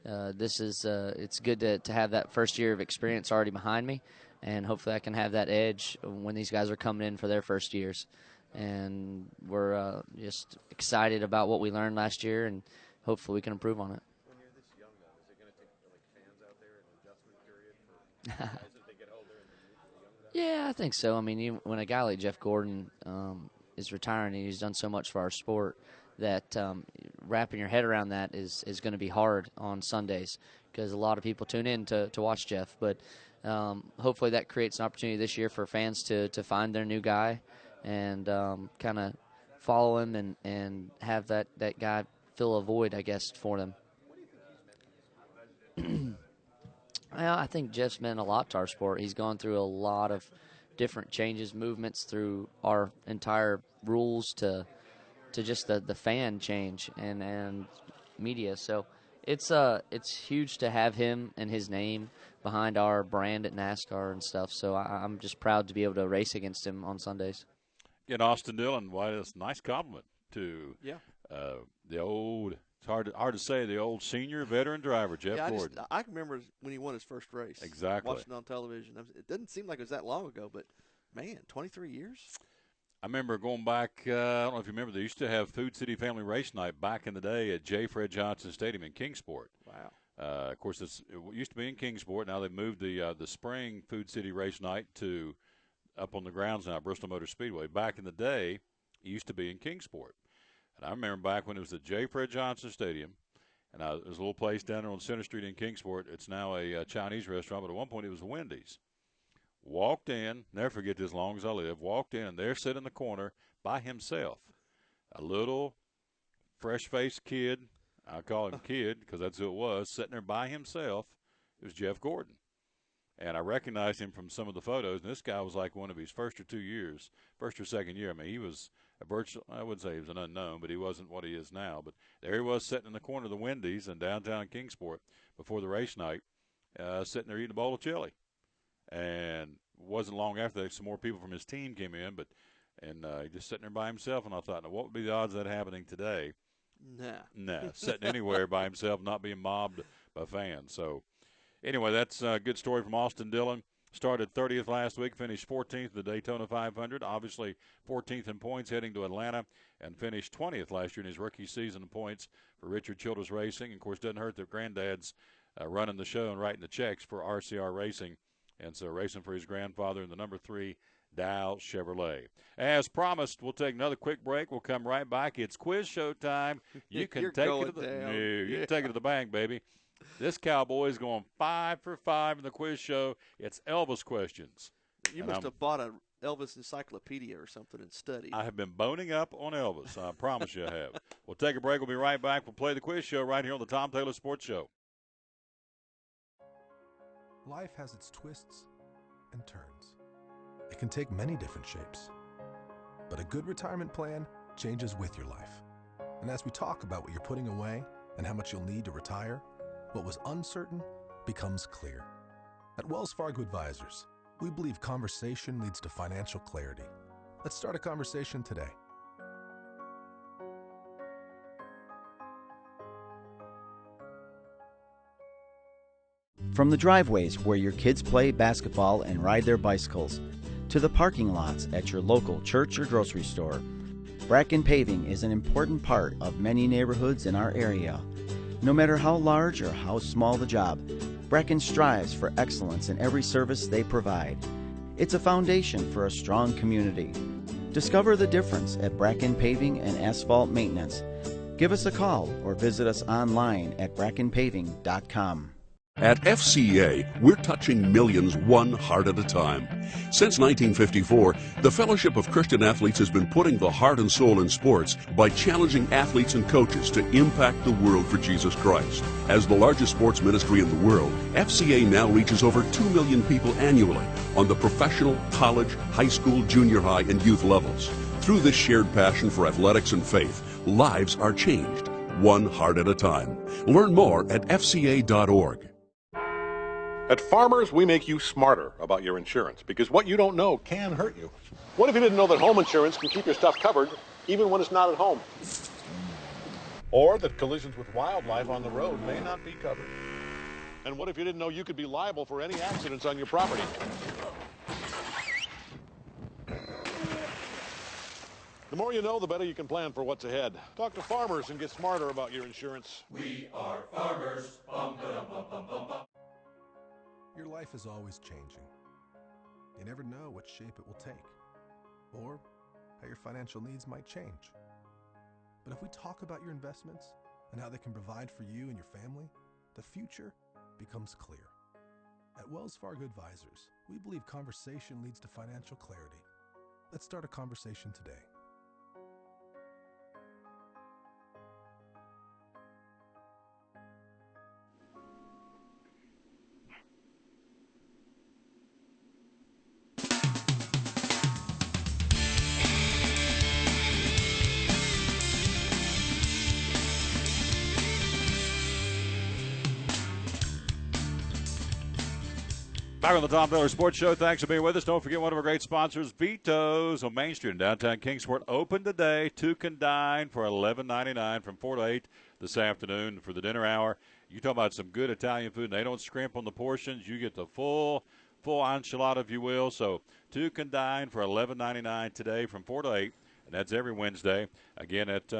It's good to have that first year of experience already behind me, and hopefully I can have that edge when these guys are coming in for their first years. And we're just excited about what we learned last year, and hopefully we can improve on it.
When you're this young, though, is it going to take fans out there an adjustment period for guys as they get older and the young guys?
Yeah, I think so. I mean, when a guy like Jeff Gordon is retiring, and he's done so much for our sport, that wrapping your head around that is going to be hard on Sundays, because a lot of people tune in to watch Jeff. But hopefully that creates an opportunity this year for fans to find their new guy and kind of follow him and have that guy fill a void, I guess, for them. Well, I think Jeff's meant a lot to our sport. He's gone through a lot of different changes, movements through our entire rules to just the fan change and media. So it's huge to have him and his name behind our brand at NASCAR and stuff. So I'm just proud to be able to race against him on Sundays.
Again, Austin Dillon, why that's a nice compliment to the old, it's hard to say, the old senior veteran driver, Jeff Gordon.
I can remember when he won his first race.
Exactly.
Watching on television. It doesn't seem like it was that long ago, but, man, 23 years?
I remember going back, I don't know if you remember, they used to have Food City Family Race Night back in the day at J. Fred Johnson Stadium in Kingsport.
Wow.
Of course, it used to be in Kingsport. Now they've moved the spring Food City Race Night to up on the grounds now at Bristol Motor Speedway. Back in the day, it used to be in Kingsport. And I remember back when it was at J. Fred Johnson Stadium, and there's a little place down there on Center Street in Kingsport. It's now a Chinese restaurant, but at one point it was a Wendy's. Walked in, never forget this as long as I live, walked in, and there sitting in the corner by himself, a little fresh-faced kid. I call him kid because that's who it was, sitting there by himself. It was Jeff Gordon. And I recognized him from some of the photos, and this guy was like one of his first or second year. I mean, he was a virtual, I wouldn't say he was an unknown, but he wasn't what he is now. But there he was sitting in the corner of the Wendy's in downtown Kingsport before the race night, sitting there eating a bowl of chili. And it wasn't long after that, some more people from his team came in, but And just sitting there by himself, and I thought, now, what would be the odds of that happening today? Nah, sitting anywhere by himself, not being mobbed by fans. So, anyway, that's a good story from Austin Dillon. Started 30th last week, finished 14th at the Daytona 500. Obviously, 14th in points heading to Atlanta, and finished 20th last year in his rookie season in points for Richard Childress Racing. Of course, doesn't hurt that granddad's running the show and writing the checks for RCR Racing. And so racing for his grandfather in the number 3 Dow Chevrolet. As promised, we'll take another quick break. We'll come right back. It's quiz show time. You can take it to you can take it to the bank, baby. This cowboy's going 5 for 5 in the quiz show. It's Elvis questions.
You must have bought a Elvis encyclopedia or something and studied.
I have been boning up on Elvis. I promise you I have. We'll take a break. We'll be right back. We'll play the quiz show right here on the Tom Taylor Sports Show.
Life has its twists and turns. It can take many different shapes. But a good retirement plan changes with your life. And as we talk about what you're putting away and how much you'll need to retire, what was uncertain becomes clear. At Wells Fargo Advisors, we believe conversation leads to financial clarity. Let's start a conversation today.
From the driveways where your kids play basketball and ride their bicycles, to the parking lots at your local church or grocery store, Bracken Paving is an important part of many neighborhoods in our area. No matter how large or how small the job, Bracken strives for excellence in every service they provide. It's a foundation for a strong community. Discover the difference at Bracken Paving and Asphalt Maintenance. Give us a call or visit us online at brackenpaving.com.
At FCA, we're touching millions one heart at a time. Since 1954, the Fellowship of Christian Athletes has been putting the heart and soul in sports by challenging athletes and coaches to impact the world for Jesus Christ. As the largest sports ministry in the world, FCA now reaches over 2 million people annually on the professional, college, high school, junior high, and youth levels. Through this shared passion for athletics and faith, lives are changed, one heart at a time. Learn more at fca.org.
At Farmers, we make you smarter about your insurance because what you don't know can hurt you. What if you didn't know that home insurance can keep your stuff covered even when it's not at home? Or that collisions with wildlife on the road may not be covered? And what if you didn't know you could be liable for any accidents on your property? The more you know, the better you can plan for what's ahead. Talk to Farmers and get smarter about your insurance.
We are farmers. Bum, ba-dum, bum, bum, bum, bum.
Your life is always changing. You never know what shape it will take, or how your financial needs might change. But if we talk about your investments and how they can provide for you and your family, the future becomes clear. At Wells Fargo Advisors, we believe conversation leads to financial clarity. Let's start a conversation today.
Back on the Tom Taylor Sports Show. Thanks for being with us. Don't forget one of our great sponsors, Vito's on Main Street in downtown Kingsport. Open today. 2 can dine for $11.99 from 4 to 8 this afternoon for the dinner hour. You talk about some good Italian food, and they don't scrimp on the portions. You get the full enchilada, if you will. So 2 can dine for $11.99 today from 4 to 8, and that's every Wednesday. Again, at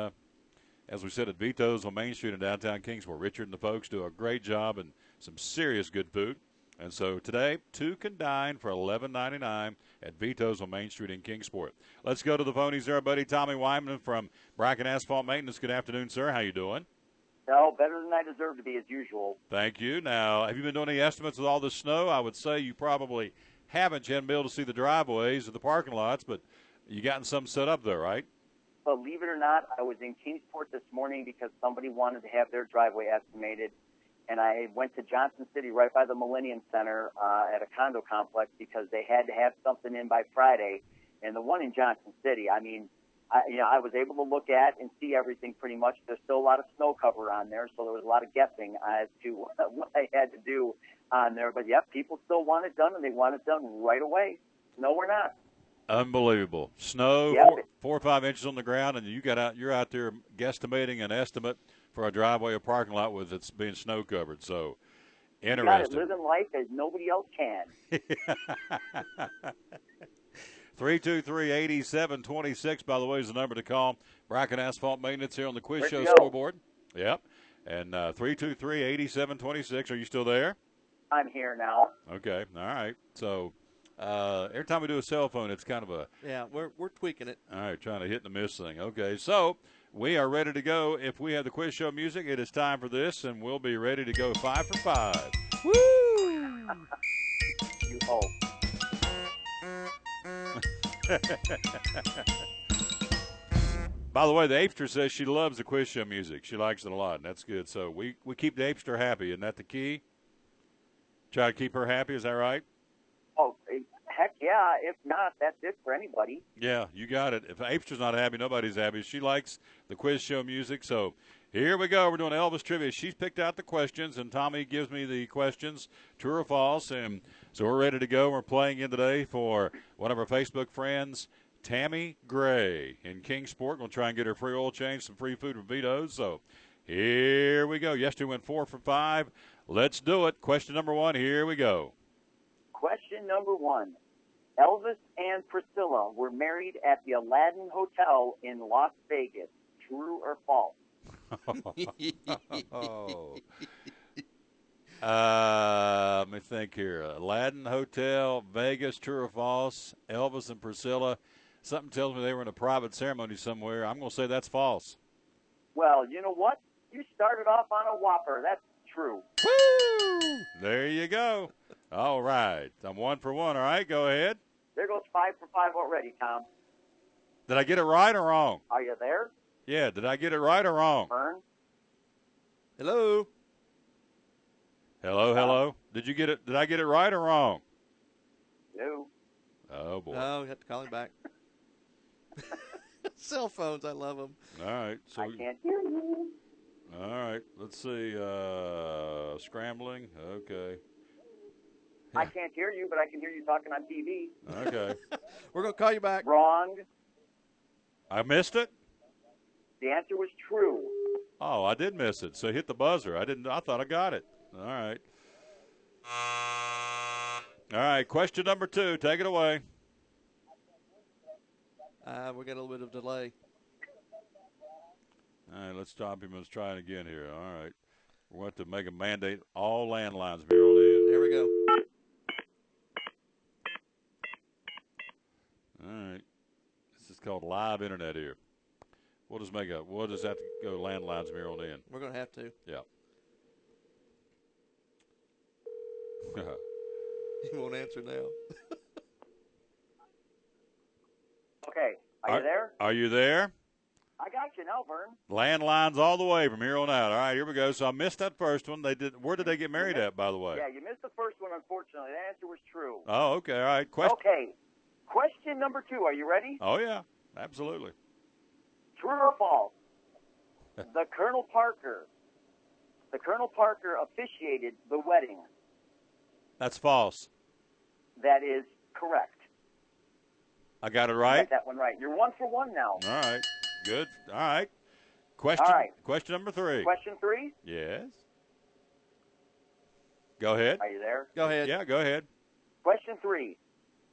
as we said, at Vito's on Main Street in downtown Kingsport. Richard and the folks do a great job and some serious good food. And so today, 2 can dine for $11.99 at Vito's on Main Street in Kingsport. Let's go to the phonies there, buddy. Tommy Wienmann from Bracken Asphalt Maintenance. Good afternoon, sir. How you doing?
No, better than I deserve to be as usual.
Thank you. Now, have you been doing any estimates with all this snow? I would say you probably haven't. You haven't been able to see the driveways or the parking lots, but you gotten some set up there, right?
Believe it or not, I was in Kingsport this morning because somebody wanted to have their driveway estimated. And I went to Johnson City right by the Millennium Center at a condo complex because they had to have something in by Friday. And the one in Johnson City, I mean, I was able to look at and see everything pretty much. There's still a lot of snow cover on there, so there was a lot of guessing as to what I had to do on there. But, yeah, people still want it done, and they want it done right away. No, we're not.
Unbelievable. Snow,
Yep.
4 or 5 inches on the ground, and you're out there guesstimating an estimate for a driveway or parking lot with it's being snow covered. So
You got it,
interesting.
living life as nobody else can.
323-8726, by the way, is the number to call. Bracken Asphalt Maintenance here on the Quiz
Where'd
Show
you go?
scoreboard. Yep. And 323-8726. Are you still there?
I'm here now.
Okay. All right. So every time we do a cell phone, it's kind of a
Yeah, we're tweaking it.
all right, trying to hit and miss thing. Okay, so we are ready to go. If we have the quiz show music, it is time for this, and we'll be ready to go 5 for 5. Woo!
You hope.
By the way, the Apester says she loves the quiz show music. She likes it a lot, and that's good. So we keep the Apester happy. Isn't that the key? Try to keep her happy. Is that right?
Oh, heck yeah. If not, that's it for anybody.
Yeah, you got it. If Apester's not happy, nobody's happy. She likes the quiz show music. So here we go. We're doing Elvis trivia. She's picked out the questions, and Tommy gives me the questions, true or false. And so we're ready to go. We're playing in today for one of our Facebook friends, Tammy Gray in Kingsport. We'll try and get her free oil change, some free food from Vito's. So here we go. Yesterday went 4 for 5. Let's do it. Question number 1. Here we go.
Question number 1. Elvis and Priscilla were married at the Aladdin Hotel in Las Vegas. True or false?
Let me think here. Aladdin Hotel, Vegas, true or false? Elvis and Priscilla. Something tells me they were in a private ceremony somewhere. I'm going to say that's false.
Well, you know what? You started off on a whopper. That's true.
Woo! There you go. All right. I'm 1 for 1. All right, go ahead.
There goes 5 for 5 already, Tom.
Did I get it right or wrong?
Are you there?
Yeah, did I get it right or wrong?
Vern?
Hello.
Hello, hello. Did you get it? Did I get it right or wrong?
No.
Oh, boy.
Oh, we have to call him back. Cell phones, I love them.
All right. So
I can't hear you.
all right. Let's see. Scrambling. Okay.
I can't hear you, but I can hear you talking on TV.
Okay.
We're going to call you back.
Wrong.
I missed it?
The answer was true.
Oh, I did miss it. So hit the buzzer. I thought I got it. All right. All right. Question number 2. Take it away.
We got a little bit of delay.
All right. Let's stop him. Let's try it again here. All right. We're going to make a mandate all landlines be rolled in.
There we go.
All right. This is called live internet here. We'll just have to go landlines be rolled in.
We're going to have to.
Yeah.
He won't answer now.
Okay. Are you there?
Are you there?
I got you now, Vern.
Landlines all the way from here on out. All right, here we go. So I missed that first one. Where did they get married at, by the way?
Yeah, you missed the first one, unfortunately. The answer was true.
Oh, okay. All right.
Okay. Question number 2. Are you ready?
Oh, yeah. Absolutely.
True or false? The Colonel Parker officiated the wedding.
That's false.
That is correct.
I got it
You
right?
got that one right. You're 1 for 1 now.
All right. Good. All right. Question number 3.
Question 3?
Yes. Go ahead.
Are you there?
Go ahead.
Yeah, go ahead.
Question 3.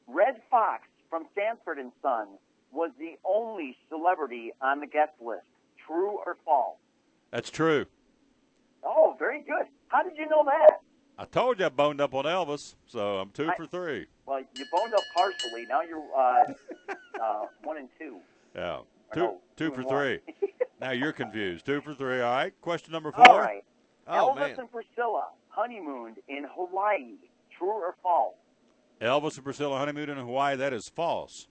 Red Fox from Sanford & Son was the only celebrity on the guest list. True or false?
That's true.
Oh, very good. How did you know that?
I told you I boned up on Elvis, so I'm 2 for 3.
Well, you boned up partially. Now you're 1 and 2.
Yeah.
No,
2
2
for
and
3. Now you're confused. 2 for 3. All right. Question number 4.
All right.
Oh,
Elvis
man.
and Priscilla honeymooned in Hawaii. True or false?
Elvis and Priscilla honeymooned in Hawaii. That is false.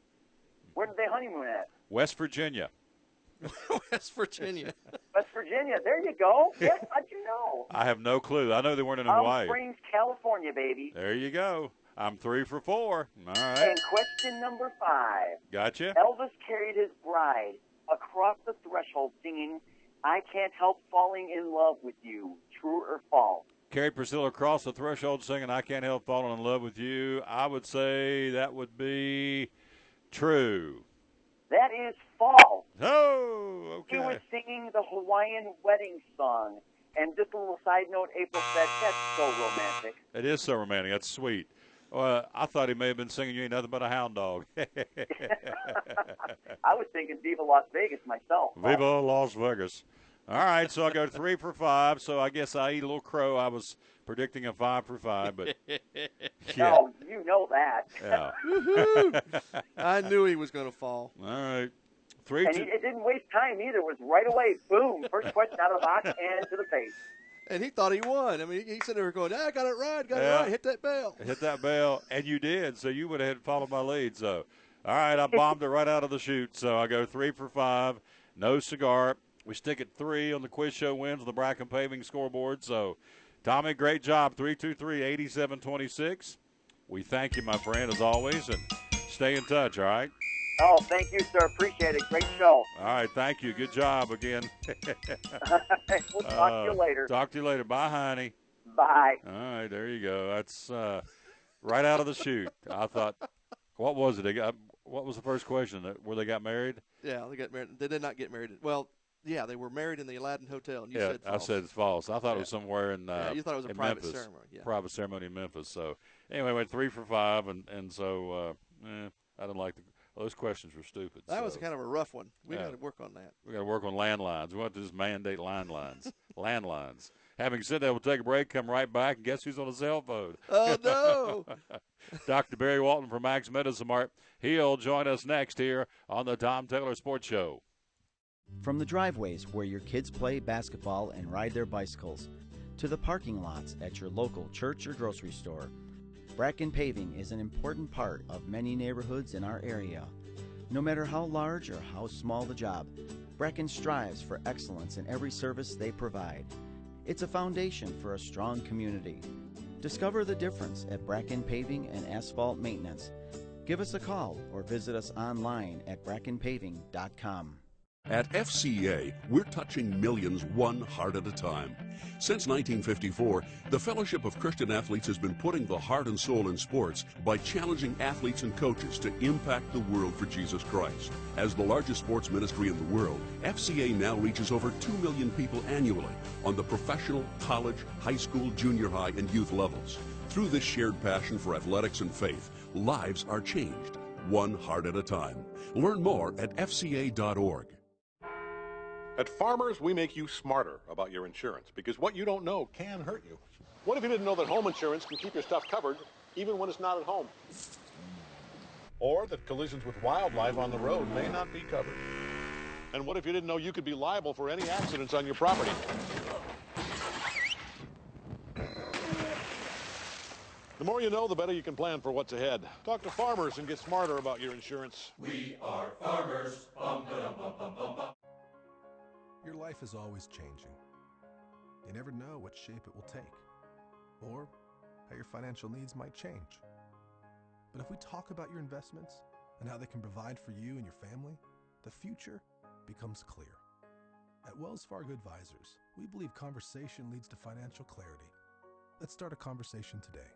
Where did they honeymoon at?
West Virginia.
West Virginia.
West Virginia. There you go. Yes, how'd you know?
I have no clue. I know they weren't in Hawaii.
Springs, California, baby.
There you go. I'm 3 for 4. All right.
And question number 5.
Gotcha.
Elvis carried his bride across the threshold singing, I Can't Help Falling in Love with You. True or false?
Carried Priscilla across the threshold singing I Can't Help Falling in Love with You. I would say that would be True.
That is false.
Oh, okay.
He was singing the Hawaiian wedding song. And just a little side note, April said, that's so romantic.
It is so romantic. That's sweet. I thought he may have been singing "You Ain't Nothing But a Hound Dog."
I was thinking Viva Las Vegas myself.
Viva Las Vegas. All right, so I go 3 for 5. So I guess I eat a little crow. I was predicting a 5 for 5, but yeah.
Oh, you know that.
Yeah.
I knew he was going to fall.
All right.
It didn't waste time either. It was right away. Boom. First question out of the box and to the face.
And he thought he won. I mean, he's sitting there going, I got it right, got it right. Hit that bell.
Hit that bell, and you did. So you went ahead and followed my lead. So, all right, I bombed it right out of the chute. So I go 3 for 5. No cigar. We stick at 3 on the quiz show wins on the Bracken Paving scoreboard. So, Tommy, great job. 323-8726. We thank you, my friend, as always, and stay in touch, all right?
Oh, thank you, sir. Appreciate it. Great show.
All right, thank you. Good job again.
We'll talk to you later.
Talk to you later. Bye, honey.
Bye.
All right, there you go. That's right out of the chute. I thought, what was it? What was the first question? Where they got married?
Yeah, they got married. They did not get married. Well, yeah, they were married in the Aladdin Hotel. And you said false.
I said it's false. I thought it was somewhere in
you thought it was a private
Memphis.
ceremony. Yeah.
Private ceremony in Memphis. So, anyway, went 3 for 5, and so I didn't like those questions were stupid.
That was kind of a rough one. We got to work on that.
We got to work on landlines. We want to just mandate landlines. Landlines. Having said that, we'll take a break, come right back, and guess who's on the cell phone?
Oh, no.
Dr. Barry Walton from Max Medicine Mart. He'll join us next here on the Tom Taylor Sports Show.
From the driveways where your kids play basketball and ride their bicycles, to the parking lots at your local church or grocery store, Bracken Paving is an important part of many neighborhoods in our area. No matter how large or how small the job, Bracken strives for excellence in every service they provide. It's a foundation for a strong community. Discover the difference at Bracken Paving and Asphalt Maintenance. Give us a call or visit us online at brackenpaving.com.
At FCA, we're touching millions one heart at a time. Since 1954, the Fellowship of Christian Athletes has been putting the heart and soul in sports by challenging athletes and coaches to impact the world for Jesus Christ. As the largest sports ministry in the world, FCA now reaches over 2 million people annually on the professional, college, high school, junior high, and youth levels. Through this shared passion for athletics and faith, lives are changed, one heart at a time. Learn more at fca.org.
At Farmers, we make you smarter about your insurance because what you don't know can hurt you. What if you didn't know that home insurance can keep your stuff covered even when it's not at home? Or that collisions with wildlife on the road may not be covered? And what if you didn't know you could be liable for any accidents on your property? The more you know, the better you can plan for what's ahead. Talk to Farmers and get smarter about your insurance.
We are farmers. Bum, ba-dum, bum, bum, bum, bum.
Your life is always changing. You never know what shape it will take, or how your financial needs might change. But if we talk about your investments and how they can provide for you and your family, the future becomes clear. At Wells Fargo Advisors, we believe conversation leads to financial clarity. Let's start a conversation today.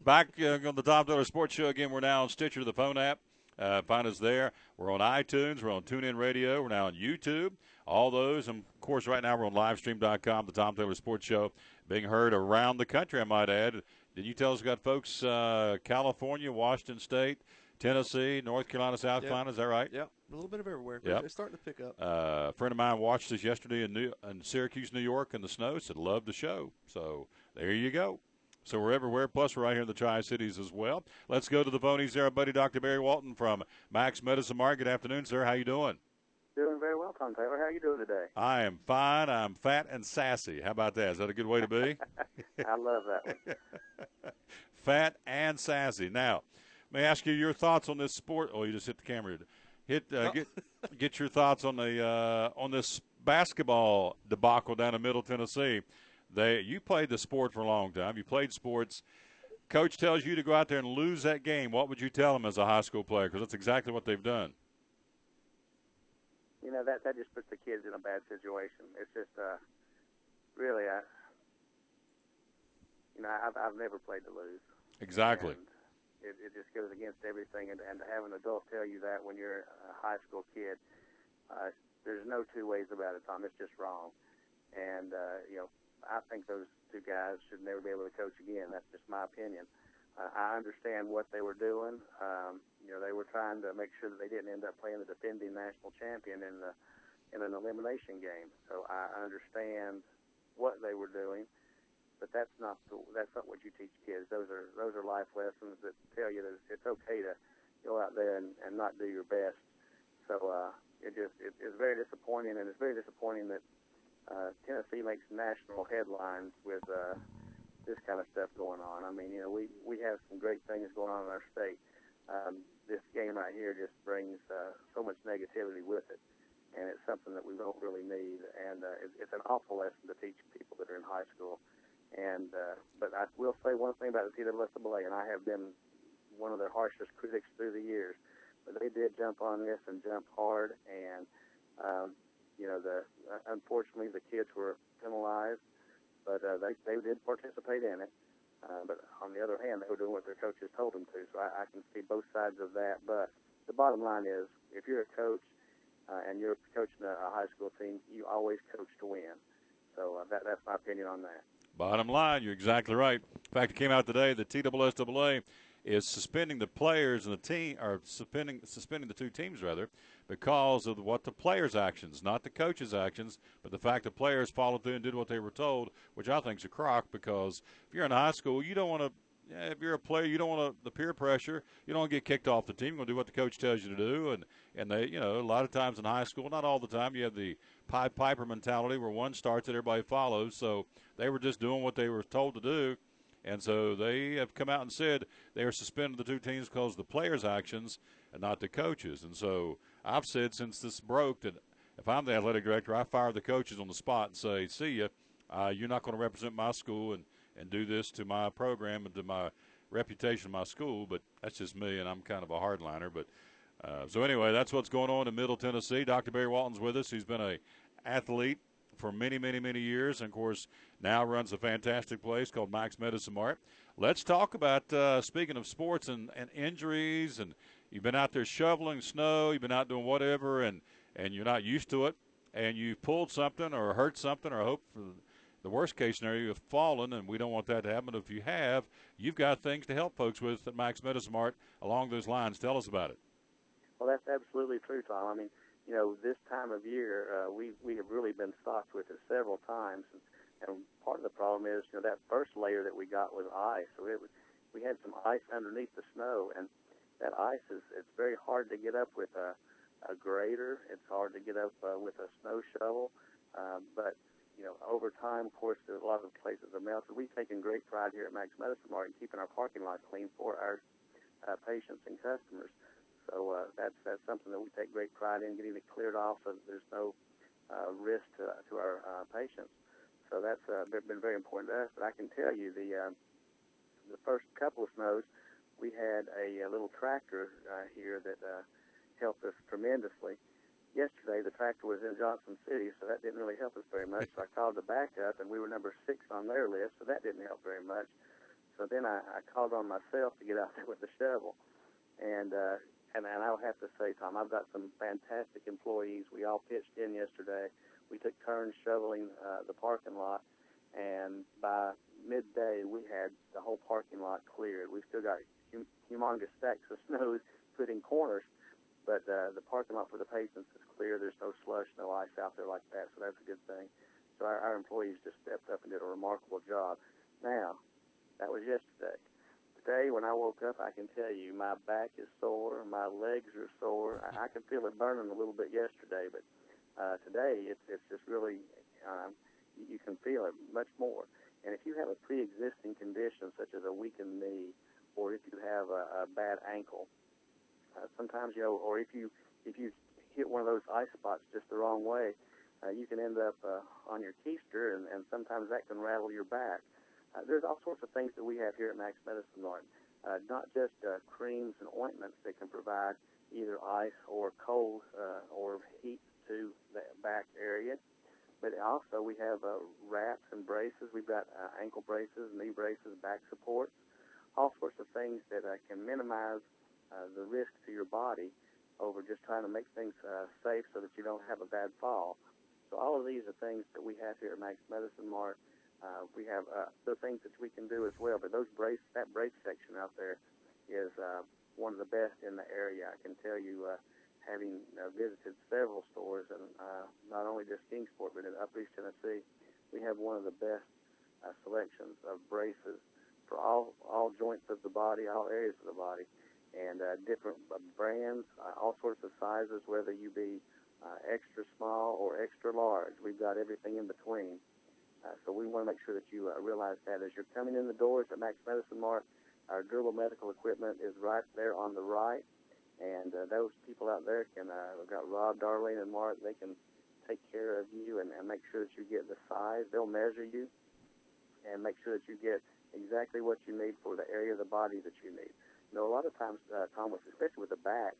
Back on the Tom Taylor Sports Show again. We're now on Stitcher, the phone app. Find us there. We're on iTunes. We're on Tunein Radio. We're now on YouTube. All those. And, of course, right now we're on livestream.com, the Tom Taylor Sports Show, being heard around the country, I might add. Did you tell us we got folks California, Washington State, Tennessee, North Carolina, South Carolina? Is that right?
Yep. A little bit of everywhere.
Yep.
They're starting to pick up.
A friend of mine watched us yesterday in Syracuse, New York, in the snow. Said, loved the show. So there you go. So we're everywhere, plus we're right here in the Tri-Cities as well. Let's go to the phonies there, buddy. Dr. Barry Walton from Max Medicine Mart. Good afternoon, sir. How you doing?
Doing very well, Tom Taylor. How are you doing today?
I am fine. I'm fat and sassy. How about that? Is that a good way to be?
I love that one.
Fat and sassy. Now, may I ask you your thoughts on this sport? Oh, you just hit the camera. Get your thoughts on this basketball debacle down in Middle Tennessee. You played the sport for a long time. You played sports. Coach tells you to go out there and lose that game. What would you tell them as a high school player? Because that's exactly what they've done.
You know, that just puts the kids in a bad situation. It's just really, I've never played to lose.
Exactly.
And it just goes against everything. And to have an adult tell you that when you're a high school kid, there's no two ways about it, Tom. It's just wrong. And, I think those two guys should never be able to coach again. That's just my opinion. I understand what they were doing. They were trying to make sure that they didn't end up playing the defending national champion in an elimination game. So I understand what they were doing, but that's not what you teach kids. Those are life lessons that tell you that it's okay to go out there and not do your best. So it's very disappointing, and it's very disappointing that Tennessee makes national headlines with this kind of stuff going on. I mean, we have some great things going on in our state. This game right here just brings so much negativity with it, and it's something that we don't really need. And it's an awful lesson to teach people that are in high school. And but I will say one thing about the TWSAA, and I have been one of their harshest critics through the years, but they did jump on this and jump hard. And unfortunately the kids were penalized, but they did participate in it. But on the other hand, they were doing what their coaches told them to. So I can see both sides of that. But the bottom line is, if you're a coach and you're coaching a high school team, you always coach to win. So that's my opinion on that.
Bottom line, you're exactly right. In fact, it came out today that TWSAA is suspending the players and the team, or suspending the two teams rather, because of what the players' actions, not the coaches' actions, but the fact that players followed through and did what they were told, which I think is a crock. Because if you're in high school, you don't want to. If you're a player, you don't want the peer pressure. You don't want to get kicked off the team. You're going to do what the coach tells you to do. And they, a lot of times in high school, not all the time, you have the Pied Piper mentality where one starts and everybody follows. So they were just doing what they were told to do. And so they have come out and said they are suspending the two teams because of the players' actions and not the coaches. And so I've said since this broke that if I'm the athletic director, I fire the coaches on the spot and say, see ya, you're not going to represent my school and do this to my program and to my reputation of my school. But that's just me, and I'm kind of a hardliner. But so anyway, that's what's going on in Middle Tennessee. Dr. Barry Walton's with us. He's been an athlete for many, many, many years, and, of course, now runs a fantastic place called Max Medicine Mart. Let's talk about, speaking of sports and injuries, and you've been out there shoveling snow, you've been out doing whatever, and you're not used to it, and you've pulled something or hurt something or hope for the worst-case scenario, you've fallen, and we don't want that to happen. If you have, you've got things to help folks with at Max Medicine Mart along those lines. Tell us about it.
Well, that's absolutely true, Tom. I mean, this time of year, we have really been stocked with it several times. And part of the problem is, that first layer that we got was ice. So we had some ice underneath the snow, and that ice it's very hard to get up with a grader. It's hard to get up with a snow shovel. But over time, of course, a lot of places are melted. We've taken great pride here at Max Medicine Mart in keeping our parking lot clean for our patients and customers. So that's something that we take great pride in, getting it cleared off so that there's no risk to our patients. So that's been very important to us. But I can tell you the first couple of snows, we had a little tractor here that helped us tremendously. Yesterday, the tractor was in Johnson City, so that didn't really help us very much. So I called the backup, and we were number 6 on their list, so that didn't help very much. So then I called on myself to get out there with the shovel. And I'll have to say, Tom, I've got some fantastic employees. We all pitched in yesterday. We took turns shoveling the parking lot, and by midday, we had the whole parking lot cleared. We've still got humongous stacks of snow put in corners, but the parking lot for the patients is clear. There's no slush, no ice out there like that, so that's a good thing. So our employees just stepped up and did a remarkable job. Now, that was yesterday. Today, when I woke up, I can tell you my back is sore, my legs are sore. I could feel it burning a little bit yesterday, but today it's just really, you can feel it much more. And if you have a pre-existing condition such as a weakened knee, or if you have a bad ankle, sometimes, or if you hit one of those ice spots just the wrong way, you can end up on your keister, and sometimes that can rattle your back. There's all sorts of things that we have here at Max Medicine Mart, not just creams and ointments that can provide either ice or cold or heat to the back area, but also we have wraps and braces. We've got ankle braces, knee braces, back supports, all sorts of things that can minimize the risk to your body over just trying to make things safe so that you don't have a bad fall. So all of these are things that we have here at Max Medicine Mart. We have other things that we can do as well, but that brace section out there is one of the best in the area. I can tell you, having visited several stores, and not only just Kingsport, but in Upper East Tennessee, we have one of the best selections of braces for all joints of the body, all areas of the body, and different brands, all sorts of sizes, whether you be extra small or extra large. We've got everything in between. So we want to make sure that you realize that as you're coming in the doors at Max Medicine Mart, our durable medical equipment is right there on the right. And those people out there we've got Rob, Darlene, and Mart. They can take care of you and make sure that you get the size. They'll measure you and make sure that you get exactly what you need for the area of the body that you need. You know, a lot of times, Tom, especially with the back,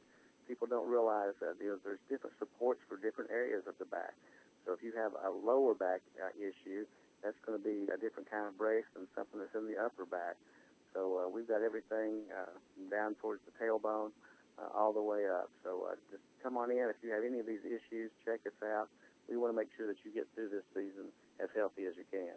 people don't realize that there's different supports for different areas of the back. So if you have a lower back issue, that's going to be a different kind of brace than something that's in the upper back. So we've got everything down towards the tailbone all the way up. So just come on in. If you have any of these issues, check us out. We want to make sure that you get through this season as healthy as you can.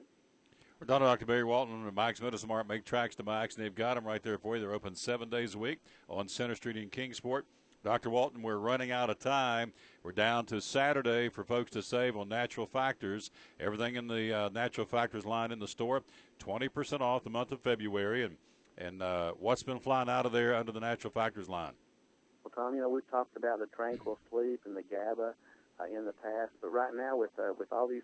We're done, Dr. Barry Walton and Max Medicine Mart. Make tracks to Max, and they've got them right there for you. They're open 7 days a week on Center Street in Kingsport. Dr. Walton, we're running out of time. We're down to Saturday for folks to save on Natural Factors. Everything in the Natural Factors line in the store, 20% off the month of February. And what's been flying out of there under the Natural Factors line?
Well, Tom, we've talked about the Tranquil Sleep and the GABA in the past, but right now with all these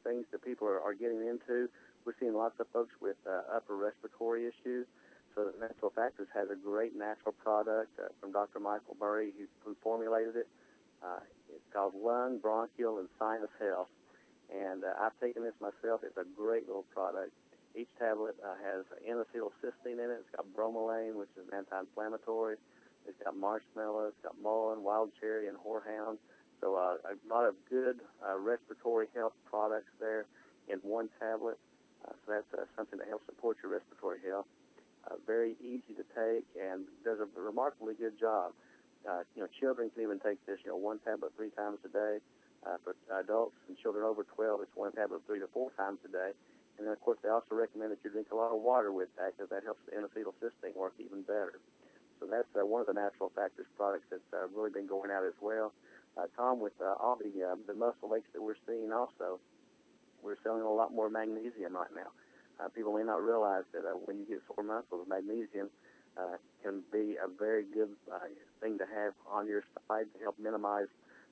things that people are getting into, we're seeing lots of folks with upper respiratory issues. So Natural Factors has a great natural product from Dr. Michael Murray, who formulated it. It's called Lung, Bronchial, and Sinus Health. And I've taken this myself. It's a great little product. Each tablet has N-acetylcysteine in it. It's got bromelain, which is an anti-inflammatory. It's got marshmallow. It's got mullein, wild cherry, and horehound. So a lot of good respiratory health products there in one tablet. So that's something that helps support your respiratory health. Very easy to take and does a remarkably good job. Children can even take this, one tablet 3 times a day. For adults and children over 12, it's one tablet 3 to 4 times a day. And then, of course, they also recommend that you drink a lot of water with that because that helps the N-acetylcysteine work even better. So that's one of the Natural Factors products that's really been going out as well. Tom, with all the muscle aches that we're seeing also, we're selling a lot more magnesium right now. People may not realize that when you get sore muscles, magnesium can be a very good thing to have on your side to help minimize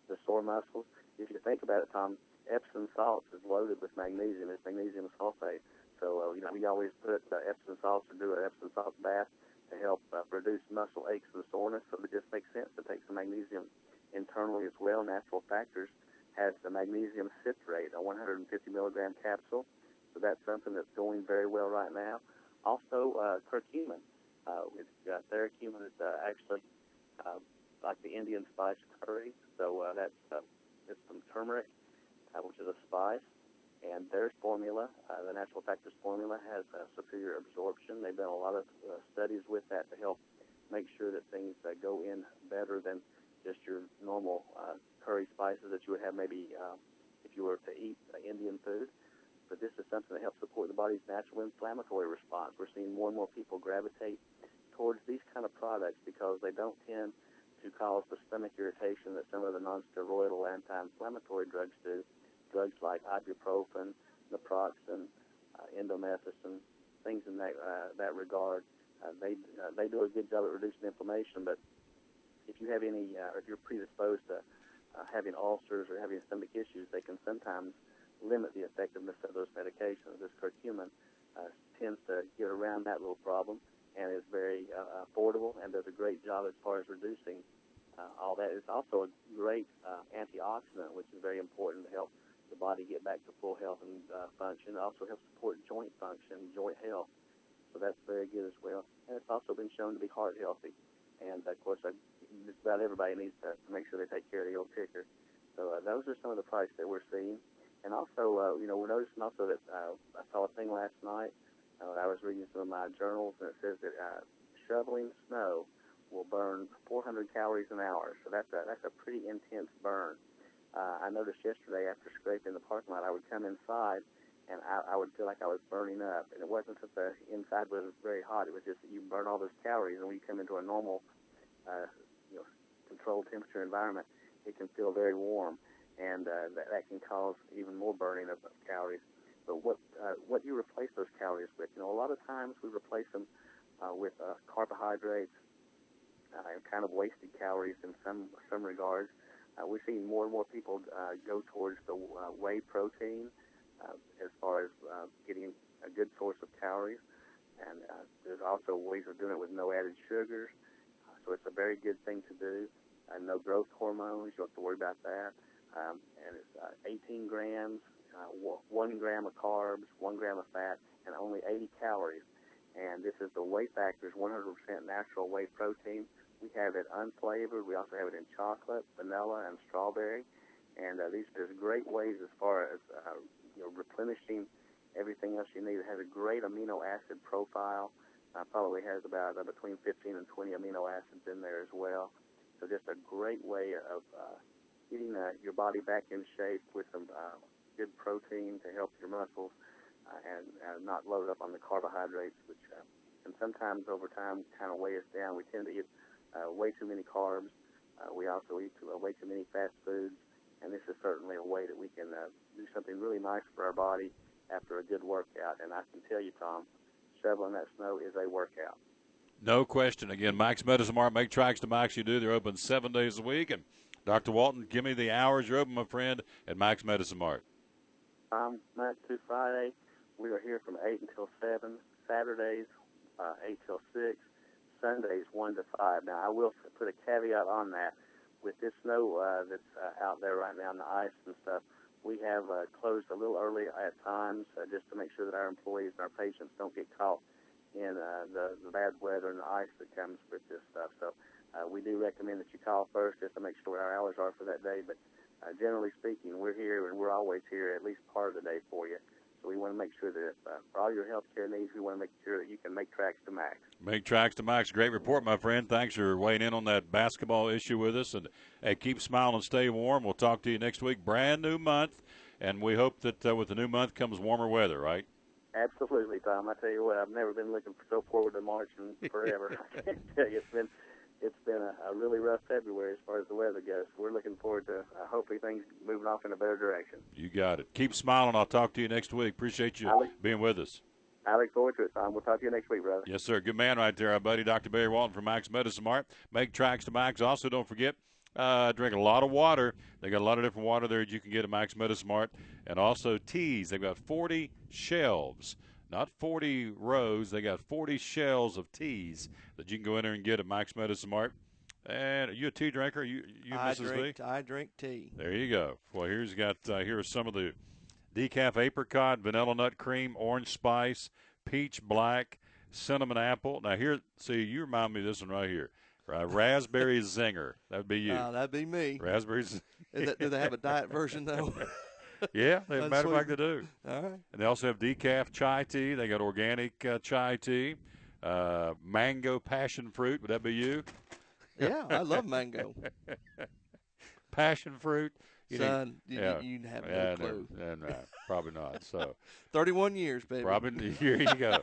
the sore muscles. If you think about it, Tom, Epsom salts is loaded with magnesium. It's magnesium sulfate. So, we always put Epsom salts or do an Epsom salt bath to help reduce muscle aches and soreness. So it just makes sense to take some magnesium internally as well. Natural Factors has the magnesium citrate, a 150 milligram capsule. So that's something that's going very well right now. Also, curcumin. It's got curcumin. It's actually like the Indian spice curry. So it's some turmeric, which is a spice. And their formula, the Natural Factors formula, has superior absorption. They've done a lot of studies with that to help make sure that things go in better than just your normal curry spices that you would have maybe if you were to eat Indian food. But this is something that helps support the body's natural inflammatory response. We're seeing more and more people gravitate towards these kind of products because they don't tend to cause the stomach irritation that some of the non-steroidal anti-inflammatory drugs do. Drugs like ibuprofen, naproxen, indomethacin, things in that regard. They do a good job at reducing inflammation, but if you have any, or if you're predisposed to having ulcers or having stomach issues, they can sometimes limit the effectiveness of those medications. This curcumin tends to get around that little problem and is very affordable and does a great job as far as reducing all that. It's also a great antioxidant, which is very important to help the body get back to full health and function. It also helps support joint function, joint health. So that's very good as well. And it's also been shown to be heart healthy. And, of course, just about everybody needs to make sure they take care of the old ticker. So those are some of the prices that we're seeing. And also, we're noticing also that I saw a thing last night. I was reading some of my journals, and it says that shoveling snow will burn 400 calories an hour. So that's a pretty intense burn. I noticed yesterday after scraping the parking lot, I would come inside, and I would feel like I was burning up. And it wasn't that the inside was very hot. It was just that you burn all those calories, and when you come into a normal, controlled temperature environment, it can feel very warm, and that can cause even more burning of calories. But what do you replace those calories with? A lot of times we replace them with carbohydrates and kind of wasted calories in some regards. We're seeing more and more people go towards the whey protein as far as getting a good source of calories. And there's also ways of doing it with no added sugars. So it's a very good thing to do. No growth hormones. You don't have to worry about that. And it's 18 grams, 1 gram of carbs, 1 gram of fat, and only 80 calories. And this is the whey factors, 100% natural whey protein. We have it unflavored. We also have it in chocolate, vanilla, and strawberry. And these are just great ways as far as replenishing everything else you need. It has a great amino acid profile. Probably has about between 15 and 20 amino acids in there as well. So just a great way of getting your body back in shape with some good protein to help your muscles and not load up on the carbohydrates, which can sometimes over time kind of weigh us down. We tend to eat way too many carbs. We also eat way too many fast foods, and this is certainly a way that we can do something really nice for our body after a good workout. And I can tell you, Tom, shoveling that snow is a workout.
No question. Again, Max Medicine Mart, make tracks to Max you do. They're open 7 days a week. And Dr. Walton, give me the hours you're open, my friend, at Max Medicine Mart.
Monday through Friday, we are here from 8 until 7. Saturdays, 8 till 6. Sundays, 1 to 5. Now, I will put a caveat on that. With this snow that's out there right now and the ice and stuff, we have closed a little early at times just to make sure that our employees and our patients don't get caught in the bad weather and the ice that comes with this stuff. So we do recommend that you call first just to make sure what our hours are for that day. But generally speaking, we're here and we're always here at least part of the day for you. So we want to make sure that for all your health care needs, we want to make sure that you can make tracks to Max.
Make tracks to Max. Great report, my friend. Thanks for weighing in on that basketball issue with us. And hey, keep smiling and stay warm. We'll talk to you next week. Brand new month. And we hope that with the new month comes warmer weather, right?
Absolutely, Tom. I tell you what, I've never been looking so forward to March in forever. I can't tell you, it's been a really rough February as far as the weather goes. We're looking forward to hopefully things moving off in a better direction.
You got it. Keep smiling. I'll talk to you next week. Appreciate you being with us.
I look forward to it, Tom. We'll talk to you next week, brother.
Yes, sir. Good man right there, our buddy, Dr. Barry Walton from Max Medicine Mart. Make tracks to Max. Also, don't forget, drink a lot of water. They got a lot of different water there that you can get at Max Medicine Mart. And also teas. They've got 40 shelves. Not 40 rows. They got 40 shelves of teas that you can go in there and get at Max Medicine Mart. And are you a tea drinker? You Mrs. V?
I drink tea.
There you go. Well, here are some of the decaf apricot, vanilla nut cream, orange spice, peach black, cinnamon apple. Now here, see, you remind me of this one right here. Raspberry zinger. That would be you.
That'd be me.
Raspberry.
Do they have a diet version though?
Yeah, as a matter of fact, they do.
All right.
And they also have decaf chai tea. They got organic chai tea, mango passion fruit. Would that be you?
Yeah, I love mango.
Passion fruit.
You have no clue.
No, probably not. So
31 years, baby.
Probably, here you go.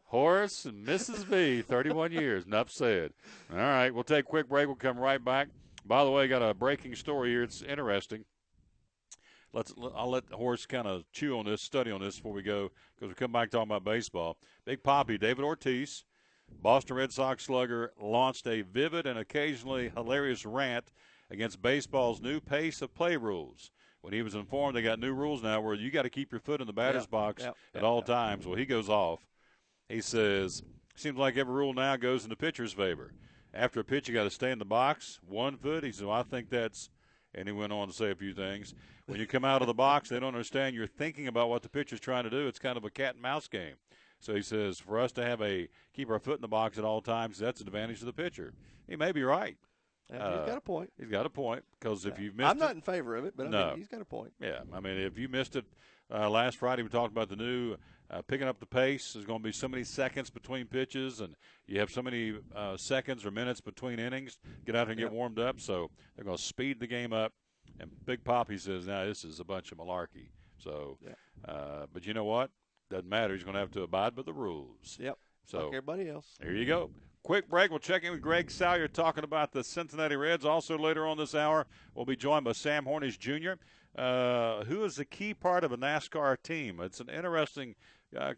Horace and Mrs. V, 31 years. Enough said. All right, we'll take a quick break. We'll come right back. By the way, got a breaking story here. It's interesting. I'll let Horace kind of chew on this, study on this before we go, because we come back talking about baseball. Big Papi, David Ortiz, Boston Red Sox slugger, launched a vivid and occasionally hilarious rant against baseball's new pace of play rules. When he was informed they got new rules now where you got to keep your foot in the batter's box at all times. Well, he goes off. He says, seems like every rule now goes in the pitcher's favor. After a pitch, you got to stay in the box, 1 foot. He said, well, I think that's And he went on to say a few things. When you come out of the box, they don't understand you're thinking about what the pitcher's trying to do. It's kind of a cat and mouse game. So he says, for us to keep our foot in the box at all times, that's an advantage to the pitcher. He may be right.
He's got a point.
He's got a point, because if you've missed
I'm not in favor of it, but I mean, he's got a point.
Yeah, I mean, if you missed it last Friday, we talked about the new picking up the pace. There's going to be so many seconds between pitches, and you have so many seconds or minutes between innings. Get out there and get warmed up. So they're going to speed the game up. And Big Poppy says, now this is a bunch of malarkey. So, but you know what? Doesn't matter. He's going to have to abide by the rules.
Yep.
So
like everybody else.
There you go. Quick break. We'll check in with Greg Salyer talking about the Cincinnati Reds. Also later on this hour, we'll be joined by Sam Hornish Jr., who is a key part of a NASCAR team. It's an interesting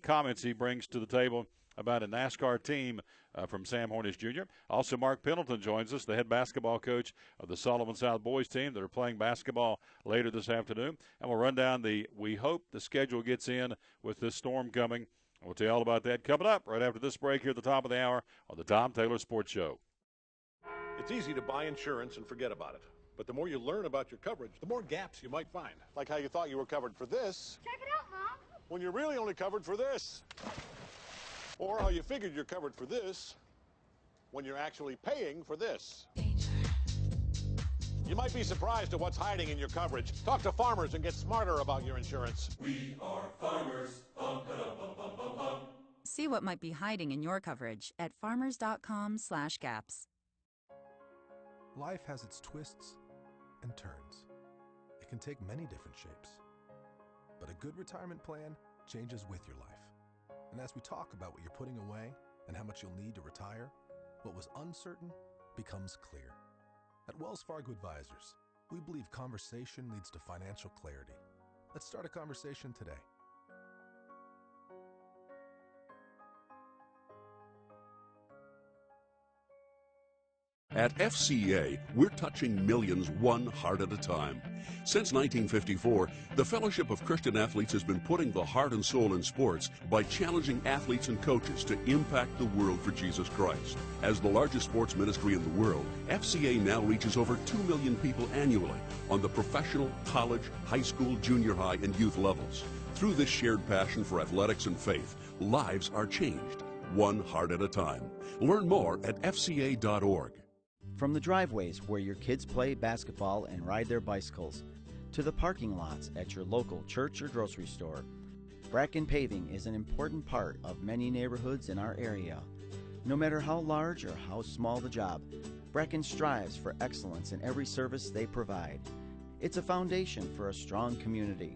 comments he brings to the table about a NASCAR team from Sam Hornish Jr. Also, Mark Pendleton joins us, the head basketball coach of the Sullivan South boys team that are playing basketball later this afternoon. And we'll run down we hope the schedule gets in with this storm coming. We'll tell you all about that coming up right after this break here at the top of the hour on the Tom Taylor Sports Show.
It's easy to buy insurance and forget about it. But the more you learn about your coverage, the more gaps you might find. Like how you thought you were covered for this.
Check it out, Mom.
When you're really only covered for this. Or how you figured you're covered for this when you're actually paying for this. You might be surprised at what's hiding in your coverage. Talk to Farmers and get smarter about your insurance.
We are farmers. Bum, ba-dum, bum, bum, bum, bum.
See what might be hiding in your coverage at farmers.com/gaps.
Life has its twists and turns. It can take many different shapes. But a good retirement plan changes with your life. And as we talk about what you're putting away and how much you'll need to retire, what was uncertain becomes clear. At Wells Fargo Advisors, we believe conversation leads to financial clarity. Let's start a conversation today.
At FCA, we're touching millions one heart at a time. Since 1954, the Fellowship of Christian Athletes has been putting the heart and soul in sports by challenging athletes and coaches to impact the world for Jesus Christ. As the largest sports ministry in the world, FCA now reaches over 2 million people annually on the professional, college, high school, junior high, and youth levels. Through this shared passion for athletics and faith, lives are changed, one heart at a time. Learn more at fca.org.
From the driveways where your kids play basketball and ride their bicycles, to the parking lots at your local church or grocery store, Bracken Paving is an important part of many neighborhoods in our area. No matter how large or how small the job, Bracken strives for excellence in every service they provide. It's a foundation for a strong community.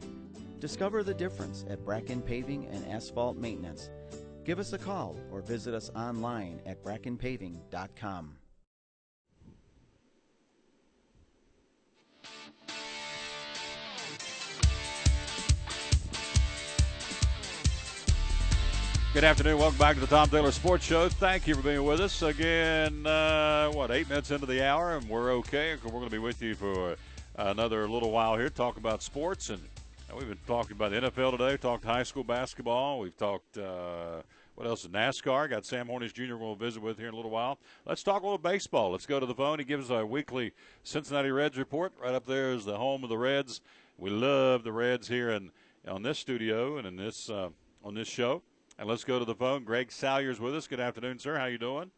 Discover the difference at Bracken Paving and Asphalt Maintenance. Give us a call or visit us online at brackenpaving.com.
Good afternoon. Welcome back to the Tom Taylor Sports Show. Thank you for being with us. Again, 8 minutes into the hour, and we're okay. We're going to be with you for another little while here, talk about sports. And we've been talking about the NFL today. We've talked high school basketball. We've talked, what else, NASCAR. Got Sam Hornish Jr. we'll visit with here in a little while. Let's talk a little baseball. Let's go to the phone. He gives us our weekly Cincinnati Reds report. Right up there is the home of the Reds. We love the Reds here on this studio and in this on this show. And let's go to the phone. Greg Salyer's with us. Good afternoon, sir. How you doing?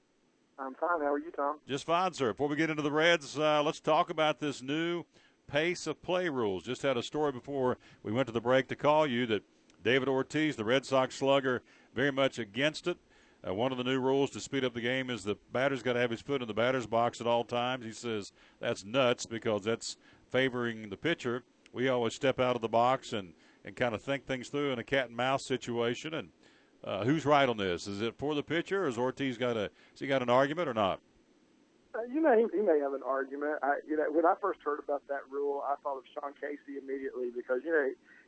I'm fine. How are you, Tom?
Just fine, sir. Before we get into the Reds, let's talk about this new pace of play rules. Just had a story before we went to the break to call you that David Ortiz, the Red Sox slugger, very much against it. One of the new rules to speed up the game is the batter's got to have his foot in the batter's box at all times. He says that's nuts because that's favoring the pitcher. We always step out of the box and kind of think things through in a cat and mouse situation. And who's right on this? Is it for the pitcher, or has Ortiz got an argument or not?
He may have an argument. When I first heard about that rule, I thought of Sean Casey immediately because,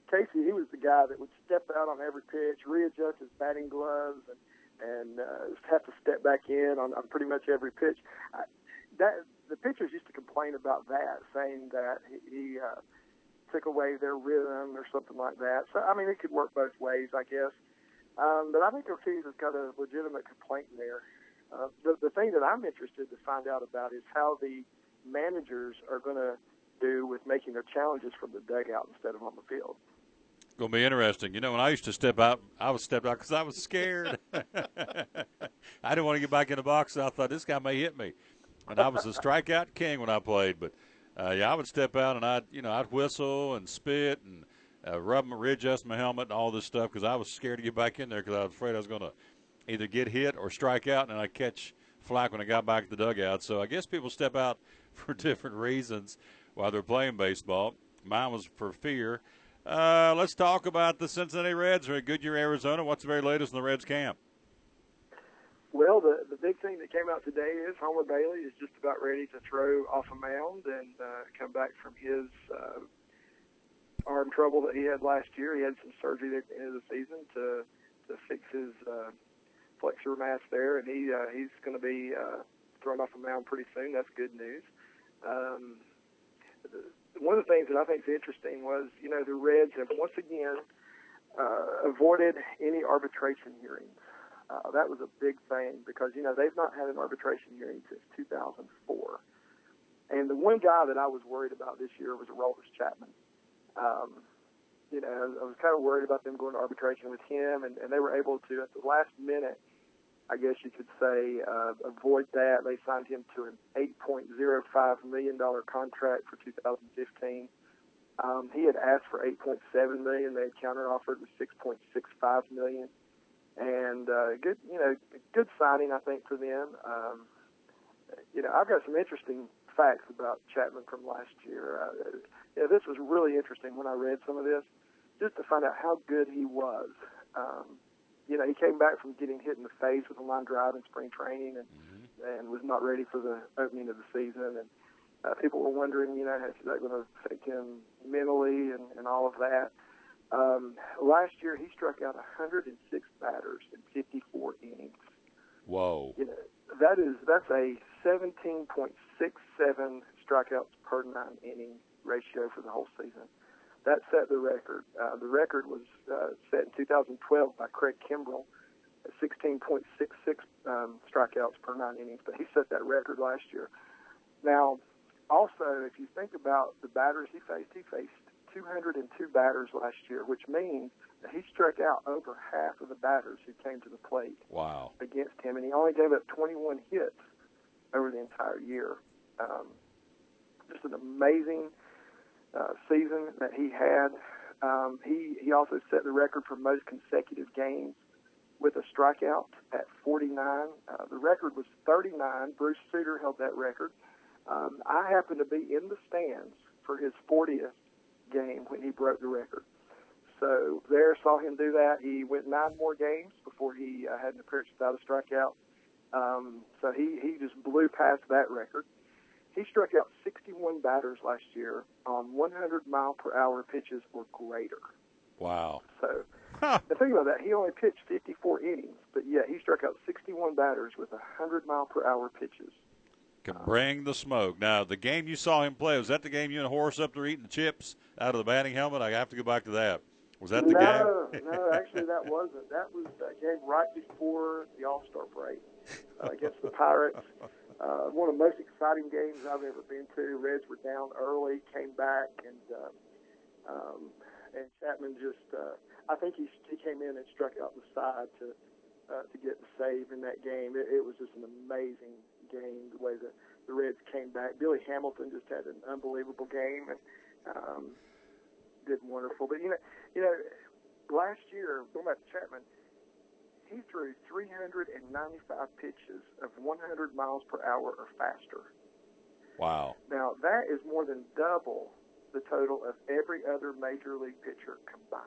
Casey, he was the guy that would step out on every pitch, readjust his batting gloves, and have to step back in on pretty much every pitch. The pitchers used to complain about that, saying that he took away their rhythm or something like that. So, it could work both ways, I guess. But I think Ortiz has got a legitimate complaint there. The thing that I'm interested to find out about is how the managers are going to do with making their challenges from the dugout instead of on the field.
Going to be interesting. You know, when I used to step out, I was stepped out because I was scared. I didn't want to get back in the box. I thought, this guy may hit me. And I was the strikeout king when I played. But, yeah, I would step out and I'd whistle and spit and readjust my helmet and all this stuff because I was scared to get back in there because I was afraid I was going to either get hit or strike out, and I'd catch flack when I got back to the dugout. So I guess people step out for different reasons while they're playing baseball. Mine was for fear. Let's talk about the Cincinnati Reds. They're at Goodyear, Arizona. What's the very latest in the Reds camp?
Well, the big thing that came out today is Homer Bailey is just about ready to throw off a mound and come back from his arm trouble that he had last year. He had some surgery at the end of the season to fix his flexor mass there, and he's going to be thrown off a mound pretty soon. That's good news. One of the things that I think is interesting was, the Reds have once again avoided any arbitration hearings. That was a big thing because, they've not had an arbitration hearing since 2004. And the one guy that I was worried about this year was Aroldis Chapman. I was kind of worried about them going to arbitration with him, and they were able to, at the last minute, I guess you could say, avoid that. They signed him to an $8.05 million contract for 2015. He had asked for $8.7 million. They had counteroffered with $6.65 million. And good signing, I think, for them. I've got some interesting facts about Chapman from last year. This was really interesting when I read some of this, just to find out how good he was. He came back from getting hit in the face with a line drive in spring training and was not ready for the opening of the season. And people were wondering, is that going to affect him mentally and all of that. Last year, he struck out 106 batters in 54 innings.
Whoa.
That's a 17.67 strikeouts per 9 inning ratio for the whole season. That set the record. The record was set in 2012 by Craig Kimbrell at 16.66 strikeouts per 9 innings, but he set that record last year. Now, also, if you think about the batters he faced 202 batters last year, which means that he struck out over half of the batters who came to the plate against him, and he only gave up 21 hits over the entire year. Just an amazing season that he had. He also set the record for most consecutive games with a strikeout at 49. The record was 39. Bruce Sutter held that record. I happened to be in the stands for his 40th game when he broke the record. So there, saw him do that. He went 9 more games before he had an appearance without a strikeout. So he just blew past that record. He struck out 61 batters last year on 100-mile-per-hour pitches or greater.
Wow.
So the thing about that, he only pitched 54 innings, but yet he struck out 61 batters with 100-mile-per-hour pitches.
Can bring the smoke. Now, the game you saw him play, was that the game you and Horace up there eating the chips out of the batting helmet? I have to go back to that. Was that the game?
No, actually that wasn't. That was a game right before the All-Star break against the Pirates. One of the most exciting games I've ever been to. Reds were down early, came back, and Chapman just I think he came in and struck out the side to get the save in that game. It was just an amazing game, the way the Reds came back. Billy Hamilton just had an unbelievable game and did wonderful. But, last year, going back to Chapman, he threw 395 pitches of 100 miles per hour or faster.
Wow.
Now, that is more than double the total of every other major league pitcher combined.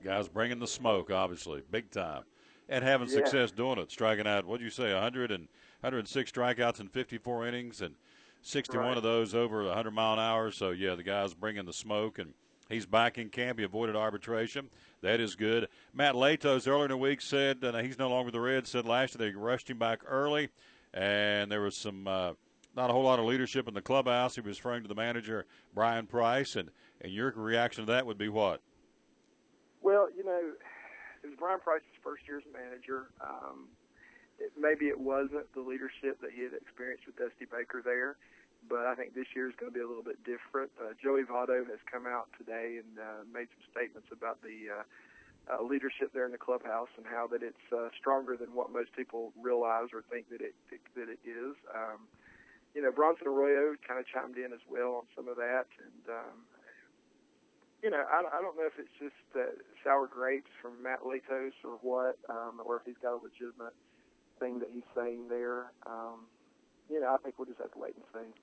Guys bringing the smoke, obviously, big time. And having success doing it, striking out, what did you say, 106 strikeouts in 54 innings, and 61 of those over 100 mile an hour. So, yeah, the guy's bringing the smoke, and he's back in camp. He avoided arbitration. That is good. Matt Latos earlier in the week said he's no longer with the Reds, said last year they rushed him back early, and there was some not a whole lot of leadership in the clubhouse. He was referring to the manager, Brian Price, and your reaction to that would be what?
Well, it was Brian Price's first year as manager. Maybe it wasn't the leadership that he had experienced with Dusty Baker there. but I think this year is going to be a little bit different. Joey Votto has come out today and made some statements about the leadership there in the clubhouse and how that it's stronger than what most people realize or think that it is. Bronson Arroyo kind of chimed in as well on some of that, and I don't know if it's just sour grapes from Matt Litos or what, or if he's got a legitimate thing that he's saying there. I think we'll just have to wait and see.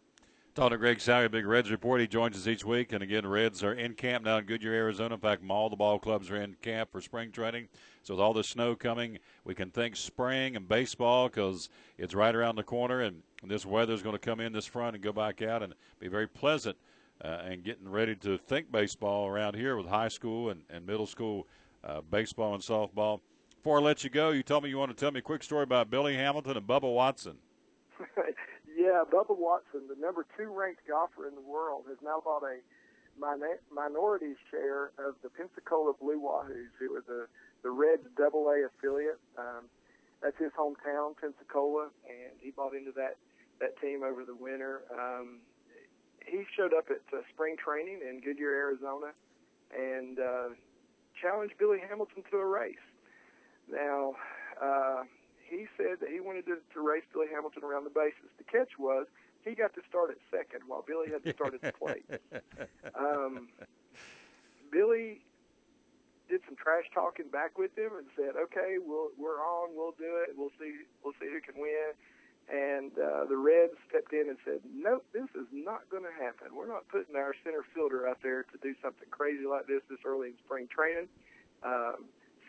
Talking to Greg Salyer, Big Reds Report. He joins us each week. And, again, Reds are in camp now in Goodyear, Arizona. In fact, all the ball clubs are in camp for spring training. So with all the snow coming, we can think spring and baseball because it's right around the corner. And this weather is going to come in this front and go back out and be very pleasant and getting ready to think baseball around here with high school and middle school baseball and softball. Before I let you go, you told me you want to tell me a quick story about Billy Hamilton and Bubba Watson.
Yeah, Bubba Watson, the number 2 ranked golfer in the world, has now bought a minority share of the Pensacola Blue Wahoos, who are the Reds AA affiliate. That's his hometown, Pensacola, and he bought into that team over the winter. He showed up at spring training in Goodyear, Arizona, and challenged Billy Hamilton to a race. Now, he said that he wanted to race Billy Hamilton around the bases. The catch was he got to start at second while Billy had to start at the plate. Billy did some trash talking back with him and said, "Okay, we're on. We'll do it. We'll see who can win." And the Reds stepped in and said, "Nope, this is not going to happen. We're not putting our center fielder out there to do something crazy like this early in spring training."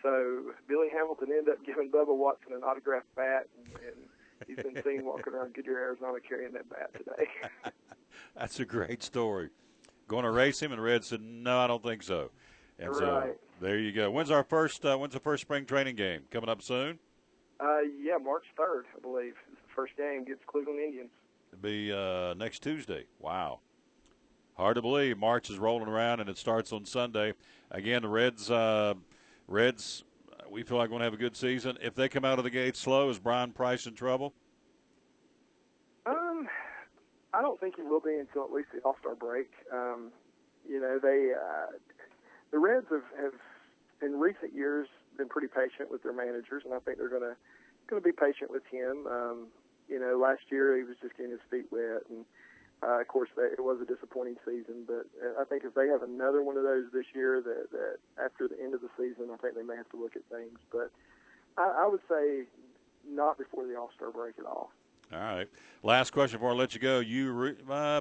So Billy Hamilton ended up giving Bubba Watson an autographed bat, and he's been seen walking around Goodyear, Arizona, carrying that bat today.
That's a great story. Going to race him, and Red said, "No, I don't think so." And
right.
So there you go. When's the first spring training game? Coming up soon?
Yeah, March 3rd, I believe. It's the first game against Cleveland Indians.
It'll be next Tuesday. Wow. Hard to believe. March is rolling around, and it starts on Sunday. Again, the Reds, we feel like we're going to have a good season. If they come out of the gate slow, is Brian Price in trouble?
I don't think he will be until at least the All-Star break. The Reds have in recent years been pretty patient with their managers, and I think they're going to be patient with him. Last year he was just getting his feet wet, and of course it was a disappointing season. But I think if they have another one of those this year, that after the end of the season, I think they may have to look at things. But I would say not before the All-Star break at all.
All right. Last question before I let you go. You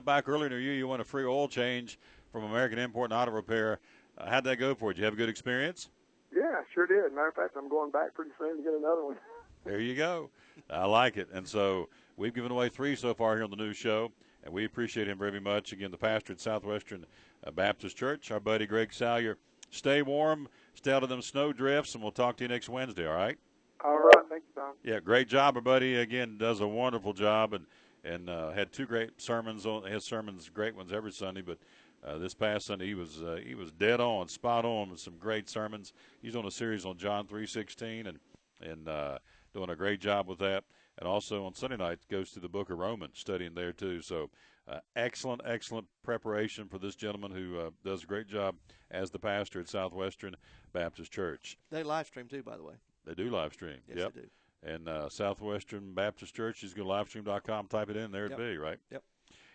back earlier in the year, you won a free oil change from American Import and Auto Repair. How'd that go for you? Did you have a good experience?
Yeah, sure did. Matter of fact, I'm going back pretty soon to get another one.
There you go. I like it. And so we've given away 3 so far here on the new show, and we appreciate him very much. Again, the pastor at Southwestern Baptist Church, our buddy Greg Salyer. Stay warm, stay out of them snow drifts, and we'll talk to you next Wednesday, all right?
All right. Thank you, Tom.
Yeah, great job, our buddy. Again, does a wonderful job and had 2 great sermons on his sermons, great ones every Sunday, but this past Sunday he was dead on, spot on with some great sermons. He's on a series on John 3:16 and doing a great job with that. And also on Sunday night goes through the book of Romans, studying there too. So excellent preparation for this gentleman who does a great job as the pastor at Southwestern Baptist Church.
They live stream too, by the way.
They do live stream.
Yes,
yep.
they do.
And Southwestern Baptist Church, you go to livestream.com, type it in, there it'd be, right?
Yep.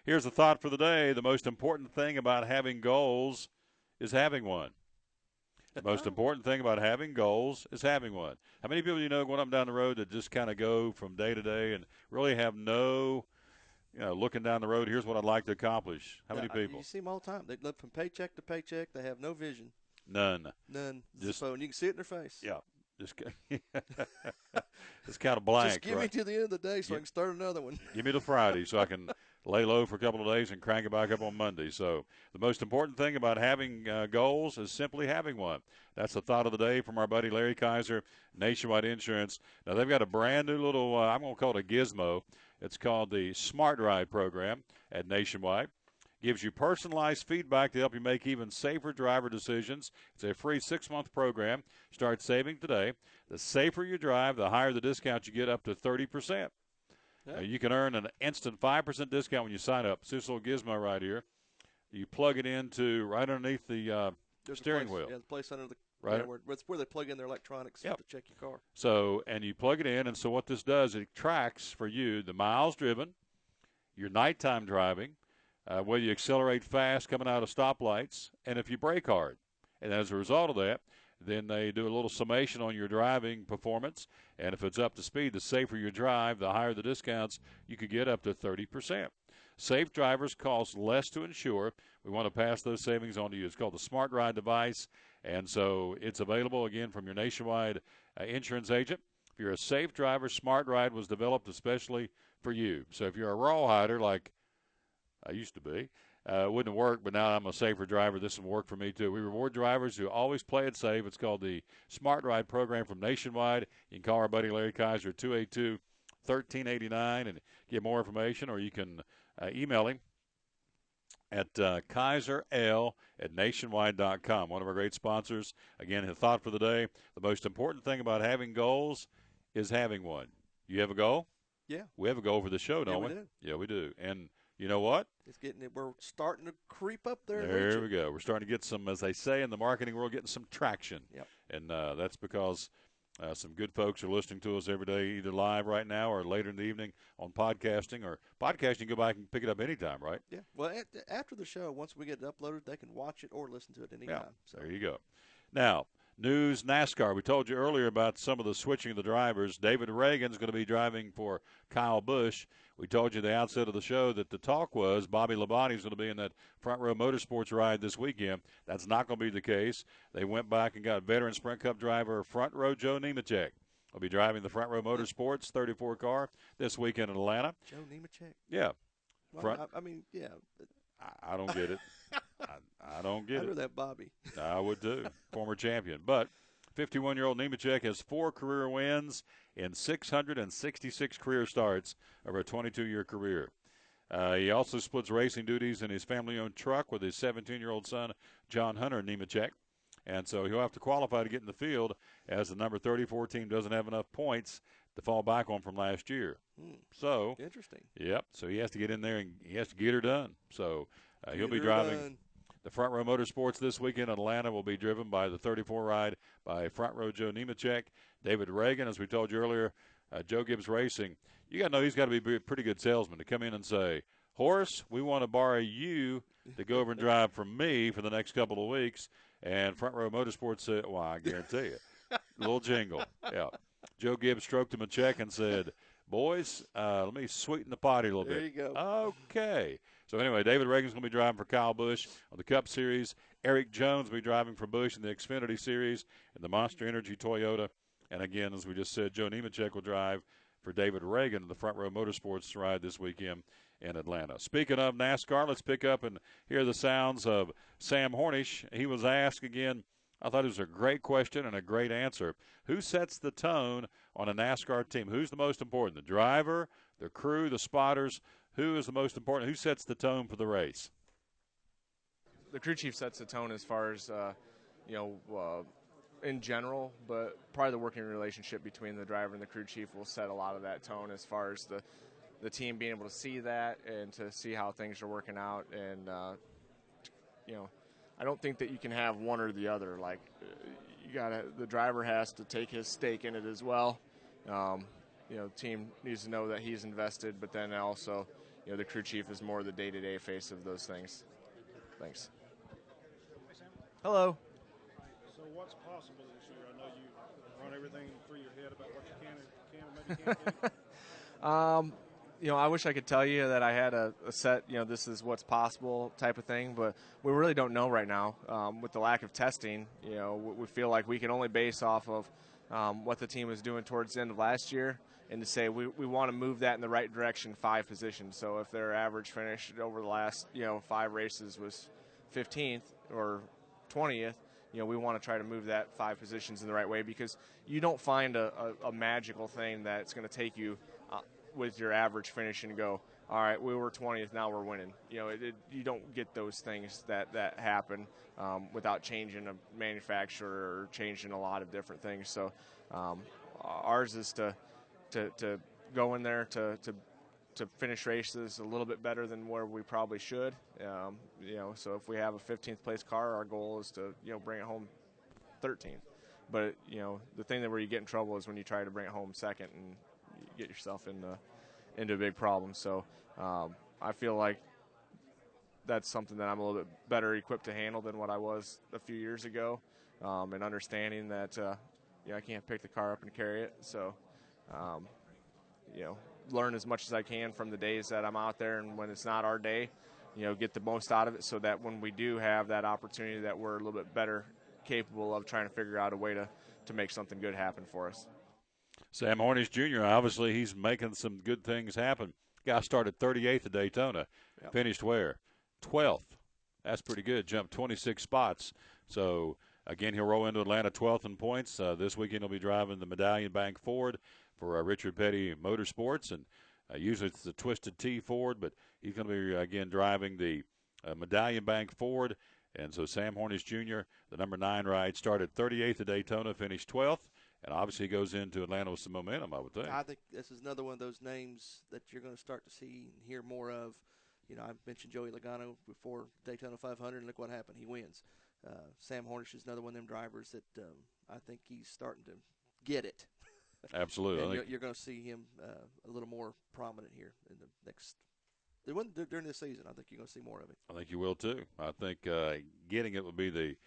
Here's the thought for the day. The most important thing about having goals is having one. The most important thing about having goals is having one. How many people do you know going up and down the road that just kind of go from day to day and really have no, looking down the road, here's what I'd like to accomplish? How many people?
You see them all the time. They live from paycheck to paycheck. They have no vision.
None.
Just so, and you can see it in their face.
Yeah. Just it's kind of blank.
Just give me to the end of the day so I can start another one.
Give me the Friday so I can lay low for a couple of days and crank it back up on Monday. So the most important thing about having goals is simply having one. That's the thought of the day from our buddy Larry Kaiser, Nationwide Insurance. Now, they've got a brand new little, I'm going to call it a gizmo. It's called the Smart Ride program at Nationwide. Gives you personalized feedback to help you make even safer driver decisions. It's a free 6-month program. Start saving today. The safer you drive, the higher the discount you get, up to 30%.
Yeah.
You can earn an instant 5% discount when you sign up. See this little gizmo right here. You plug it into right underneath the steering wheel.
Yeah, the place under the
right.
Yeah, it's where they plug in their electronics to check your car.
So, and you plug it in, and so what this does, it tracks for you the miles driven, your nighttime driving, whether you accelerate fast coming out of stoplights, and if you brake hard. And as a result of that, then they do a little summation on your driving performance, and if it's up to speed, the safer you drive, the higher the discounts, you could get up to 30%. Safe drivers cost less to insure. We want to pass those savings on to you. It's called the Smart Ride device, and so it's available, again, from your nationwide insurance agent. If you're a safe driver, Smart Ride was developed especially for you. So if you're a raw hider like I used to be, it wouldn't work, but now I'm a safer driver. This will work for me, too. We reward drivers who always play it safe. It's called the Smart Ride program from Nationwide. You can call our buddy Larry Kaiser at 282-1389 and get more information, or you can email him at kaiserl@nationwide.com. One of our great sponsors. Again, a thought for the day. The most important thing about having goals is having one. You have a goal?
Yeah.
We have a goal for the show, don't
we?
Do. Yeah, we do. And you know what?
We're starting to creep up there.
There we go. We're starting to get some, as they say in the marketing world, getting some traction.
Yep.
And that's because some good folks are listening to us every day, either live right now or later in the evening on podcasting. Or podcasting, you can go back and pick it up anytime, right?
Yeah. Well, after the show, once we get it uploaded, they can watch it or listen to it anytime.
Yeah.
So.
There you go. Now, news NASCAR. We told you earlier about some of the switching of the drivers. David Reagan's going to be driving for Kyle Busch. We told you at the outset of the show that the talk was Bobby Labonte's going to be in that Front Row Motorsports ride this weekend. That's not going to be the case. They went back and got veteran Sprint Cup driver Front Row Joe Nemechek. Will be driving the Front Row Motorsports 34 car this weekend in Atlanta.
Joe Nemechek?
Yeah.
Well, I mean, yeah.
I don't get it. I don't get it.
I know that Bobby.
I would too. Former champion. But 51-year-old Nemechek has 4 career wins in 666 career starts over a 22-year career. He also splits racing duties in his family-owned truck with his 17-year-old son, John Hunter Nemechek. And so he'll have to qualify to get in the field as the number 34 team doesn't have enough points to fall back on from last year. So
interesting.
Yep. So he has to get in there and he has to get her done. So he'll be driving. The Front Row Motorsports this weekend in Atlanta will be driven by the 34 ride by Front Row Joe Nemechek. David Reagan, as we told you earlier, Joe Gibbs Racing. You got to know he's got to be a pretty good salesman to come in and say, Horace, we want to borrow you to go over and drive for me for the next couple of weeks. And Front Row Motorsports said, well, I guarantee you. Little jingle. Yeah. Joe Gibbs stroked him a check and said, boys, let me sweeten the potty a little bit.
There you go.
Okay. So anyway, David Reagan's going to be driving for Kyle Busch on the Cup Series. Eric Jones will be driving for Busch in the Xfinity Series and the Monster Energy Toyota. And again, as we just said, Joe Nemechek will drive for David Reagan in the Front Row Motorsports ride this weekend in Atlanta. Speaking of NASCAR, let's pick up and hear the sounds of Sam Hornish. He was asked again, I thought it was a great question and a great answer. Who sets the tone on a NASCAR team? Who's the most important? The driver, the crew, the spotters? Who is the most important? Who sets the tone for the race?
The crew chief sets the tone as far as, in general, but probably the working relationship between the driver and the crew chief will set a lot of that tone as far as the team being able to see that and to see how things are working out. And, I don't think that you can have one or the other. Like, the driver has to take his stake in it as well. The team needs to know that he's invested, but then also, the crew chief is more the day-to-day face of those things. Thanks. Hello.
So what's possible this year? I know you run everything through your head about what you can and maybe can't do.
I wish I could tell you that I had a set, this is what's possible type of thing, but we really don't know right now. With the lack of testing, we feel like we can only base off of what the team was doing towards the end of last year, and to say we want to move that in the right direction 5 positions. So if their average finish over the last 5 races was 15th or 20th, we want to try to move that 5 positions in the right way, because you don't find a magical thing that's going to take you with your average finish and go, all right, we were 20th, now we're winning. You don't get those things that happen without changing a manufacturer or changing a lot of different things. So ours is to go in there to to finish races a little bit better than where we probably should. So if we have a 15th place car, our goal is to bring it home 13th. But the thing that where you get in trouble is when you try to bring it home second and you get yourself into a big problem. So I feel like that's something that I'm a little bit better equipped to handle than what I was a few years ago, and understanding that I can't pick the car up and carry it. So learn as much as I can from the days that I'm out there, and when it's not our day, get the most out of it, so that when we do have that opportunity, that we're a little bit better capable of trying to figure out a way to make something good happen for us.
Sam Hornish Jr., obviously he's making some good things happen. Guy started 38th at Daytona. Yep. Finished where? 12th. That's pretty good. Jumped 26 spots. So, again, he'll roll into Atlanta 12th in points. This weekend he'll be driving the Medallion Bank Ford for Richard Petty Motorsports. And usually it's the Twisted T Ford, but he's going to be, again, driving the Medallion Bank Ford. And so Sam Hornish Jr., the number 9 ride, started 38th at Daytona, finished 12th. And obviously goes into Atlanta with some momentum, I would think.
I think this is another one of those names that you're going to start to see and hear more of. I mentioned Joey Logano before Daytona 500, and look what happened. He wins. Sam Hornish is another one of them drivers that I think he's starting to get it.
Absolutely.
And you're going to see him a little more prominent here in the next during this season. I think you're going to see more of it.
I think you will, too. I think getting it would be the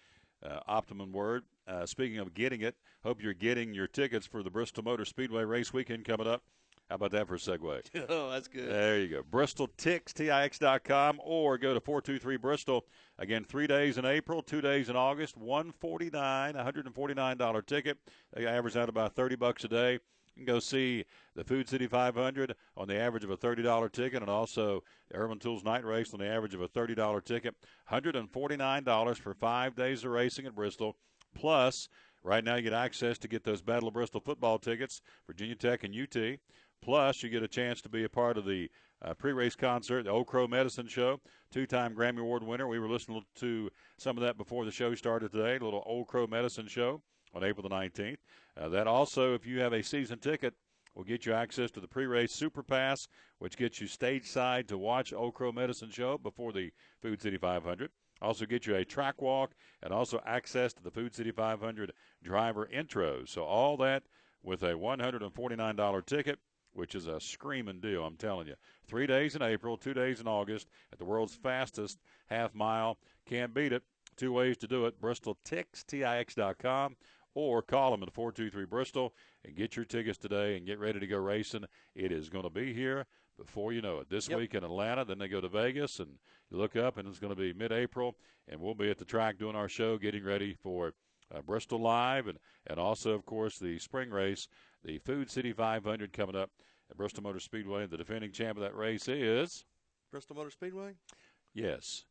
optimum word. Speaking of getting it, hope you're getting your tickets for the Bristol Motor Speedway race weekend coming up. How about that for a segue?
Oh, that's good.
There you go. BristolTix.com or go to 423 Bristol. Again, 3 days in April, 2 days in August, $149 ticket. They average out about $30 a day. You can go see the Food City 500 on the average of a $30 ticket, and also the Urban Tools Night Race on the average of a $30 ticket. $149 for 5 days of racing at Bristol. Plus, right now you get access to get those Battle of Bristol football tickets, Virginia Tech and UT. Plus, you get a chance to be a part of the pre-race concert, the Old Crow Medicine Show, 2-time Grammy Award winner. We were listening to some of that before the show started today, a little Old Crow Medicine Show on April the 19th. That also, if you have a season ticket, will get you access to the pre-race Super Pass, which gets you stage side to watch Old Crow Medicine Show before the Food City 500. Also get you a track walk and also access to the Food City 500 driver intros. So all that with a $149 ticket, which is a screaming deal, I'm telling you. 3 days in April, 2 days in August at the world's fastest half mile. Can't beat it. 2 ways to do it. BristolTix.com or call them at 423-BRISTOL and get your tickets today and get ready to go racing. It is going to be here before you know it. This week in Atlanta, then they go to Vegas, and you look up, and it's going to be mid-April, and we'll be at the track doing our show, getting ready for Bristol Live, and also, of course, the spring race, the Food City 500 coming up at Bristol Motor Speedway. The defending champ of that race is?
Bristol Motor Speedway?
Yes.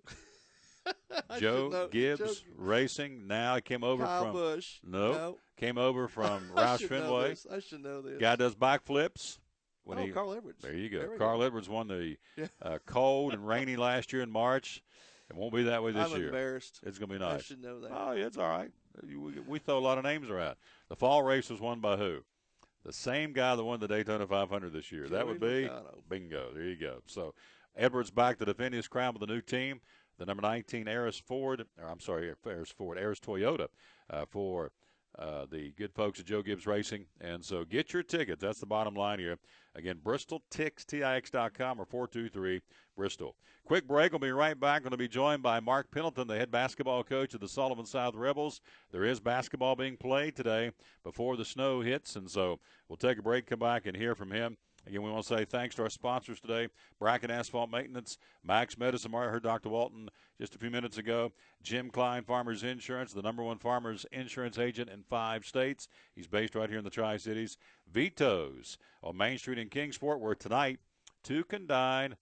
Joe Gibbs Racing. Now he came over
Kyle
from
Busch.
No, came over from Roush Fenway.
I should know this.
Guy does bike flips.
Carl Edwards.
There you go. Carl Edwards won the cold and rainy last year in March. It won't be that way this year.
I'm embarrassed.
It's going to be nice.
I should know that.
Oh, yeah, it's all right. We throw a lot of names around. The fall race was won by who? The same guy that won the Daytona 500 this year. That would be bingo. There you go. So Edwards back to defend his crown with a new team. The number 19 Aris Toyota for the good folks at Joe Gibbs Racing. And so get your tickets. That's the bottom line here. Again, BristolTix.com or 423 Bristol. Quick break. We'll be right back. Going to be joined by Mark Pendleton, the head basketball coach of the Sullivan South Rebels. There is basketball being played today before the snow hits. And so we'll take a break, come back, and hear from him. Again, we want to say thanks to our sponsors today, Bracken Asphalt Maintenance, Max Medicine. Mart heard Dr. Walton just a few minutes ago. Jim Klein, Farmers Insurance, the #1 Farmers Insurance agent in 5 states. He's based right here in the Tri-Cities. Vito's on Main Street in Kingsport, where tonight 2 can dine.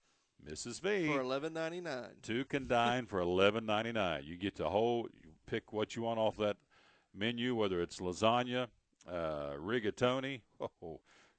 Mrs. V.
For $11.99.
2 can dine for $11.99. You get you pick what you want off that menu, whether it's lasagna, rigatoni,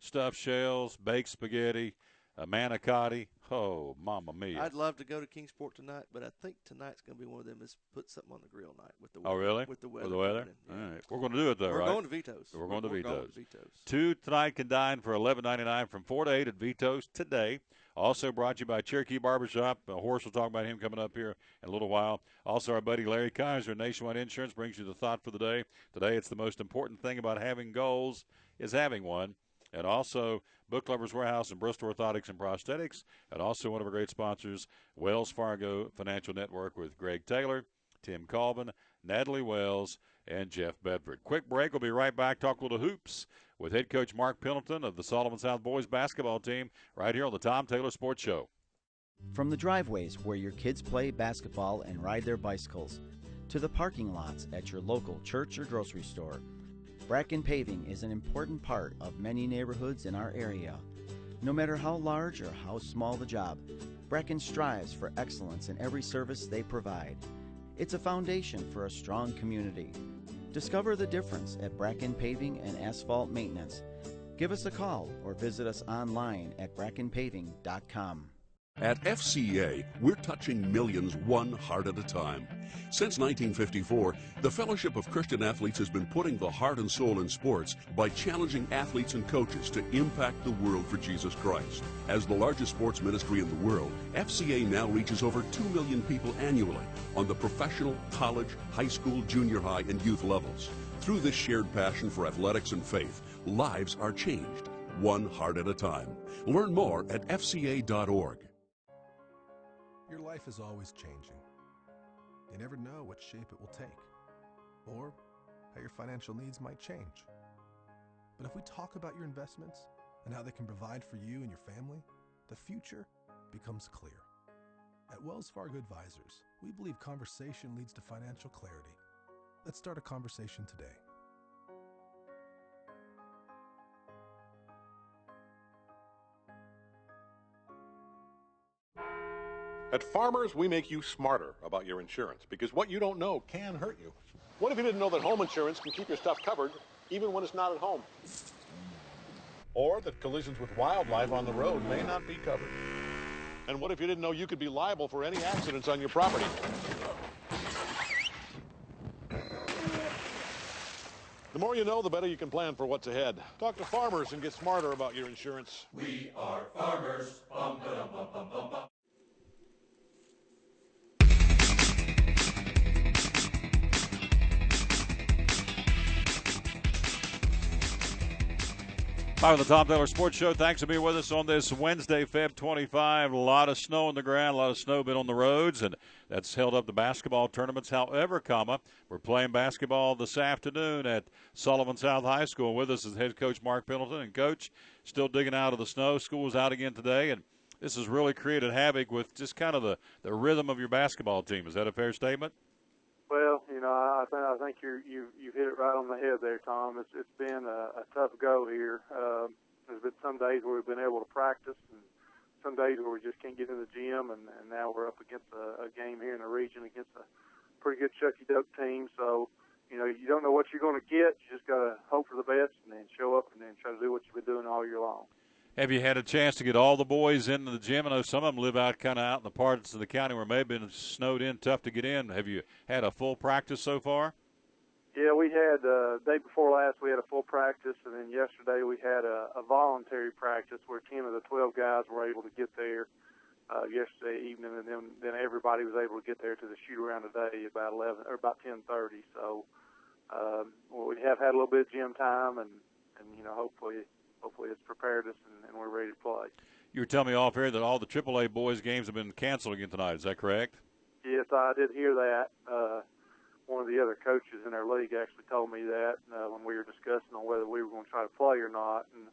stuffed shells, baked spaghetti, a manicotti. Oh, mamma mia.
I'd love to go to Kingsport tonight, but I think tonight's going to be one of them is put something on the grill night with the weather.
Oh, really?
With the weather.
With the weather?
Yeah.
All right. We're going to do it, though,
We're
right?
going to Vito's.
We're going to Vito's.
Vito's.
2 tonight can dine for $11.99 from 4 to 8 at Vito's today. Also brought to you by Cherokee Barbershop. Horace will talk about him coming up here in a little while. Also, our buddy Larry Kaiser, Nationwide Insurance, brings you the thought for the day. Today, it's the most important thing about having goals is having one. And also, Book Lovers Warehouse and Bristol Orthotics and Prosthetics. And also one of our great sponsors, Wells Fargo Financial Network with Greg Taylor, Tim Colvin, Natalie Wells, and Jeff Bedford. Quick break. We'll be right back. Talk a little hoops with head coach Mark Pendleton of the Sullivan South boys basketball team right here on the Tom Taylor Sports Show.
From the driveways where your kids play basketball and ride their bicycles, to the parking lots at your local church or grocery store, Bracken Paving is an important part of many neighborhoods in our area. No matter how large or how small the job, Bracken strives for excellence in every service they provide. It's a foundation for a strong community. Discover the difference at Bracken Paving and Asphalt Maintenance. Give us a call or visit us online at brackenpaving.com.
At FCA, we're touching millions one heart at a time. Since 1954, the Fellowship of Christian Athletes has been putting the heart and soul in sports by challenging athletes and coaches to impact the world for Jesus Christ. As the largest sports ministry in the world, FCA now reaches over 2 million people annually on the professional, college, high school, junior high, and youth levels. Through this shared passion for athletics and faith, lives are changed, one heart at a time. Learn more at fca.org.
Your life is always changing. You never know what shape it will take, or how your financial needs might change. But if we talk about your investments and how they can provide for you and your family, the future becomes clear. At Wells Fargo Advisors, we believe conversation leads to financial clarity. Let's start a conversation today.
At Farmers, we make you smarter about your insurance because what you don't know can hurt you. What if you didn't know that home insurance can keep your stuff covered even when it's not at home? Or that collisions with wildlife on the road may not be covered? And what if you didn't know you could be liable for any accidents on your property? The more you know, the better you can plan for what's ahead. Talk to Farmers and get smarter about your insurance.
We are farmers. Bum, ba-dum, bum, bum, bum, bum.
Hi, on the Tom Taylor Sports Show. Thanks for being with us on this Wednesday, Feb 25. A lot of snow on the ground, a lot of snow been on the roads, and that's held up the basketball tournaments. However, we're playing basketball this afternoon at Sullivan South High School. With us is head coach Mark Pendleton. And, Coach, still digging out of the snow. School's out again today, and this has really created havoc with just kind of the rhythm of your basketball team. Is that a fair statement?
Well, I think you've hit it right on the head there, Tom. It's been a tough go here. There's been some days where we've been able to practice, and some days where we just can't get in the gym. And now we're up against a game here in the region against a pretty good Chucky Duck team. So, you don't know what you're going to get. You just got to hope for the best and then show up and then try to do what you've been doing all year long.
Have you had a chance to get all the boys into the gym? I know some of them live out in the parts of the county where it may have been snowed in, tough to get in. Have you had a full practice so far?
Yeah, we had day before last we had a full practice, and then yesterday we had a voluntary practice where 10 of the 12 guys were able to get there yesterday evening, and then everybody was able to get there to the shoot around today about 10:30. So we have had a little bit of gym time, and hopefully it's prepared us and we're ready to play.
You were telling me off air that all the AAA boys games have been canceled again tonight. Is that correct?
Yes, I did hear that. One of the other coaches in our league actually told me that when we were discussing on whether we were going to try to play or not. And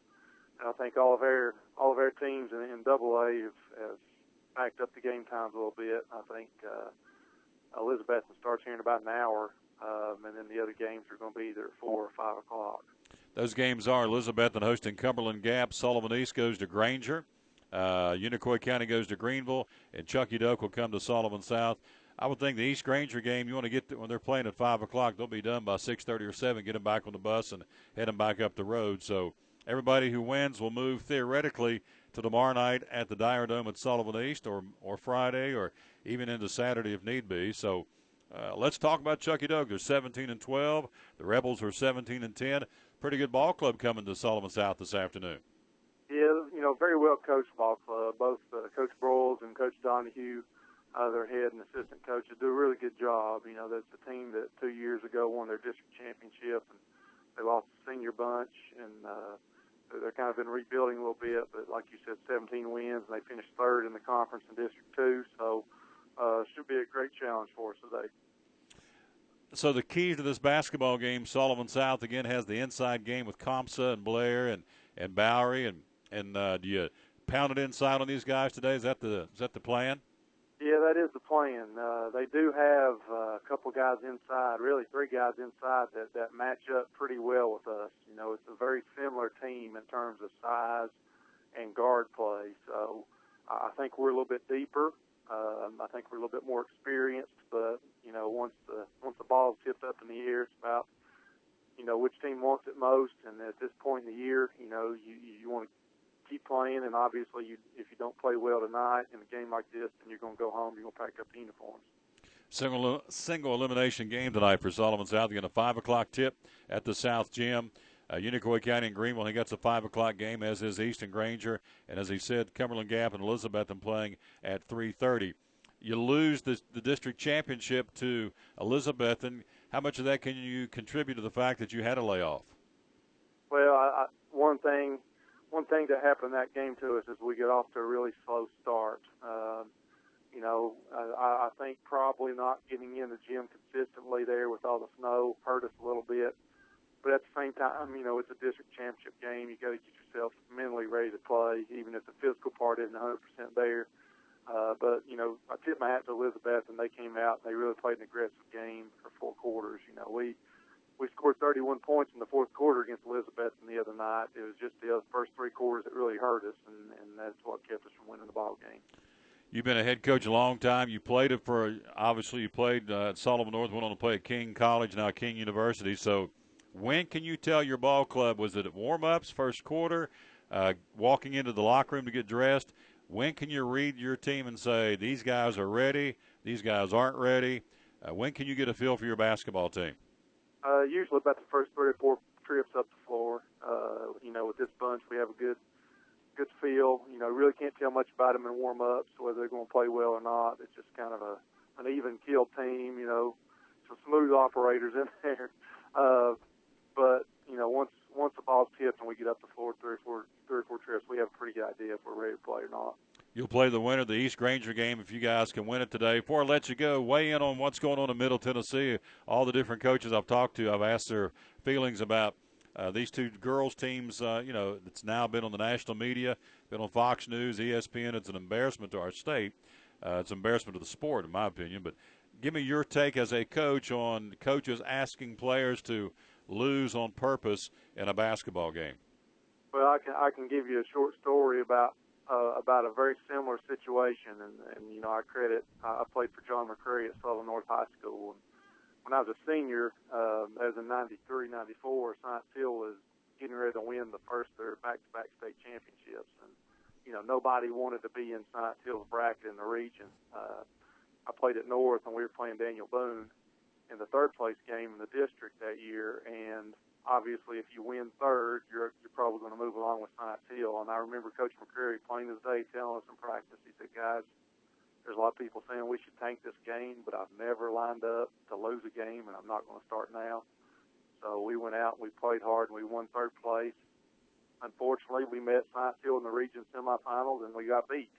I think all of our teams in AA have backed up the game times a little bit. I think Elizabethton starts here in about an hour, and then the other games are going to be either at 4 or 5 o'clock.
Those games are Elizabethton hosting Cumberland Gap. Sullivan East goes to Granger. Unicoi County goes to Greenville. And Chucky Duck will come to Sullivan South. I would think the East Granger game, you want to get when they're playing at 5 o'clock, they'll be done by 6:30 or 7. Get them back on the bus and head them back up the road. So everybody who wins will move theoretically to tomorrow night at the Dyer Dome at Sullivan East, or Friday, or even into Saturday if need be. So let's talk about Chucky Doak. They're 17-12. The Rebels are 17-10. Pretty good ball club coming to Sullivan South this afternoon.
Yeah, very well coached ball club. Both Coach Broyles and Coach Donahue, their head and assistant coaches, do a really good job. That's the team that 2 years ago won their district championship, and they lost the senior bunch, and they're kind of been rebuilding a little bit. But like you said, 17 wins, and they finished third in the conference in District 2. So should be a great challenge for us today.
So the key to this basketball game, Sullivan South again has the inside game with Comsa and Blair and Bowery, and do you pound it inside on these guys today? Is that the plan?
Yeah, that is the plan. They do have a couple guys inside, really 3 guys inside that match up pretty well with us. It's a very similar team in terms of size and guard play. So I think we're a little bit deeper. I think we're a little bit more experienced. But once the ball's tipped up in the air, it's about which team wants it most. And at this point in the year, you want to keep playing, and obviously if you don't play well tonight in a game like this, then you're going to go home, you're going to pack up the uniforms.
Single elimination game tonight for Sullivan South. Again, a 5 o'clock tip at the South Gym. Unicoi County and Greenville, he gets a 5 o'clock game, as is East and Granger. And as he said, Cumberland Gap and Elizabethton playing at 3:30. You lose the district championship to Elizabethton. How much of that can you contribute to the fact that you had a layoff?
Well, one thing that happened in that game to us is we get off to a really slow start. I think probably not getting in the gym consistently there with all the snow hurt us a little bit. But at the same time, it's a district championship game. You got to get yourself mentally ready to play, even if the physical part isn't 100% there. But I tipped my hat to Elizabeth, and they came out and they really played an aggressive game for 4 quarters. We scored 31 points in the 4th quarter against Elizabeth the other night. It was just the first 3 quarters that really hurt us, and that's what kept us from winning the ball game.
You've been a head coach a long time. You played obviously you played at Sullivan North, went on to play at King College, now King University. So when can you tell your ball club, was it at warm-ups, first quarter, walking into the locker room to get dressed? When can you read your team and say, these guys are ready, these guys aren't ready? When can you get a feel for your basketball team?
Usually about the first 3 or 4 trips up the floor. With this bunch, we have a good feel. Really can't tell much about them in warm-ups, whether they're going to play well or not. It's just kind of an even-keeled team, some smooth operators in there. But once the ball's tipped and we get up the floor 3 or 4 trips, we have a pretty good idea if we're ready to play or not.
You'll play the winner of the East Granger game if you guys can win it today. Before I let you go, weigh in on what's going on in Middle Tennessee. All the different coaches I've talked to, I've asked their feelings about these 2 girls' teams. It's now been on the national media, been on Fox News, ESPN. It's an embarrassment to our state. It's an embarrassment to the sport, in my opinion. But give me your take as a coach on coaches asking players to lose on purpose in a basketball game.
Well, I can give you a short story about a very similar situation, and I played for John McCrary at Sullivan North High School. And when I was a senior, as in 93, 94, Science Hill was getting ready to win the first of their back-to-back state championships, and nobody wanted to be in Science Hill's bracket in the region. I played at North, and we were playing Daniel Boone in the 3rd place game in the district that year, and obviously, if you win 3rd, you're probably going to move along with Science Hill. And I remember Coach McCreary plain as day telling us in practice, he said, guys, there's a lot of people saying we should tank this game, but I've never lined up to lose a game, and I'm not going to start now. So we went out and we played hard, and we won 3rd place. Unfortunately, we met Science Hill in the region semifinals, and we got beat.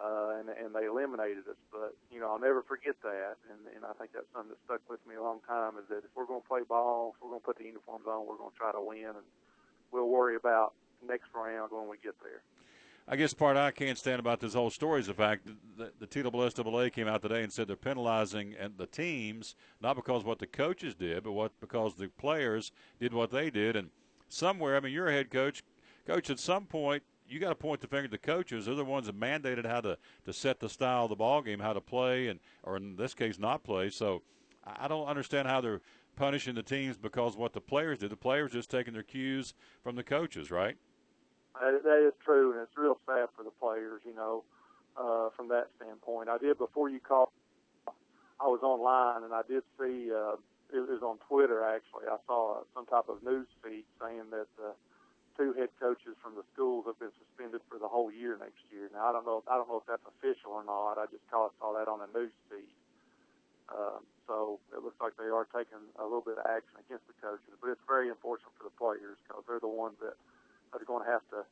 And they eliminated us. But, I'll never forget that. And I think that's something that stuck with me a long time, is that if we're going to play ball, if we're going to put the uniforms on, we're going to try to win. And we'll worry about next round when we get there.
I guess part I can't stand about this whole story is the fact that the TSSAA came out today and said they're penalizing the teams, not because of what the coaches did, but because the players did what they did. And somewhere, you're a head coach. Coach, at some point, you got to point the finger at the coaches. They're the ones that mandated how to set the style of the ball game, how to play, or in this case, not play. So I don't understand how they're punishing the teams because of what the players did. The players just taking their cues from the coaches, right?
That is true, and it's real sad for the players, from that standpoint. I did, before you called, I was online, and I did see, it was on Twitter, actually. I saw some type of news feed saying that 2 head coaches from the schools have been suspended for the whole year next year. Now, I don't know if that's official or not. I just saw that on a news feed. So it looks like they are taking a little bit of action against the coaches, but it's very unfortunate for the players because they're the ones that are going to have to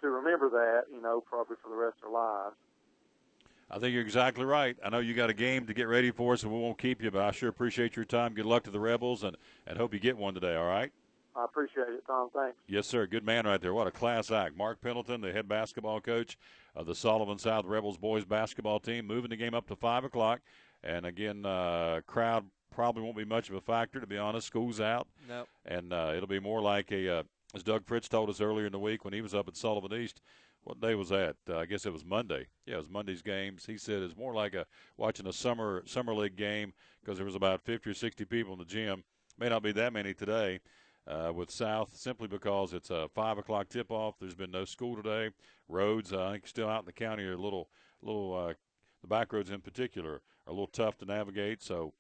remember that, probably for the rest of their lives.
I think you're exactly right. I know you got a game to get ready for, so we won't keep you, but I sure appreciate your time. Good luck to the Rebels, and hope you get one today, all right?
I appreciate it, Tom. Thanks.
Yes, sir. Good man right there. What a class act. Mark Pendleton, the head basketball coach of the Sullivan South Rebels boys basketball team, moving the game up to 5 o'clock. And, again, crowd probably won't be much of a factor, to be honest. School's out.
Nope.
And it'll be more like as Doug Fritz told us earlier in the week when he was up at Sullivan East. What day was that? I guess it was Monday. Yeah, it was Monday's games. He said it's more like watching a summer league game because there was about 50 or 60 people in the gym. May not be that many today. With South, simply because it's a 5 o'clock tip-off. There's been no school today. Roads, I think, still out in the county are a little. The back roads in particular are a little tough to navigate. So,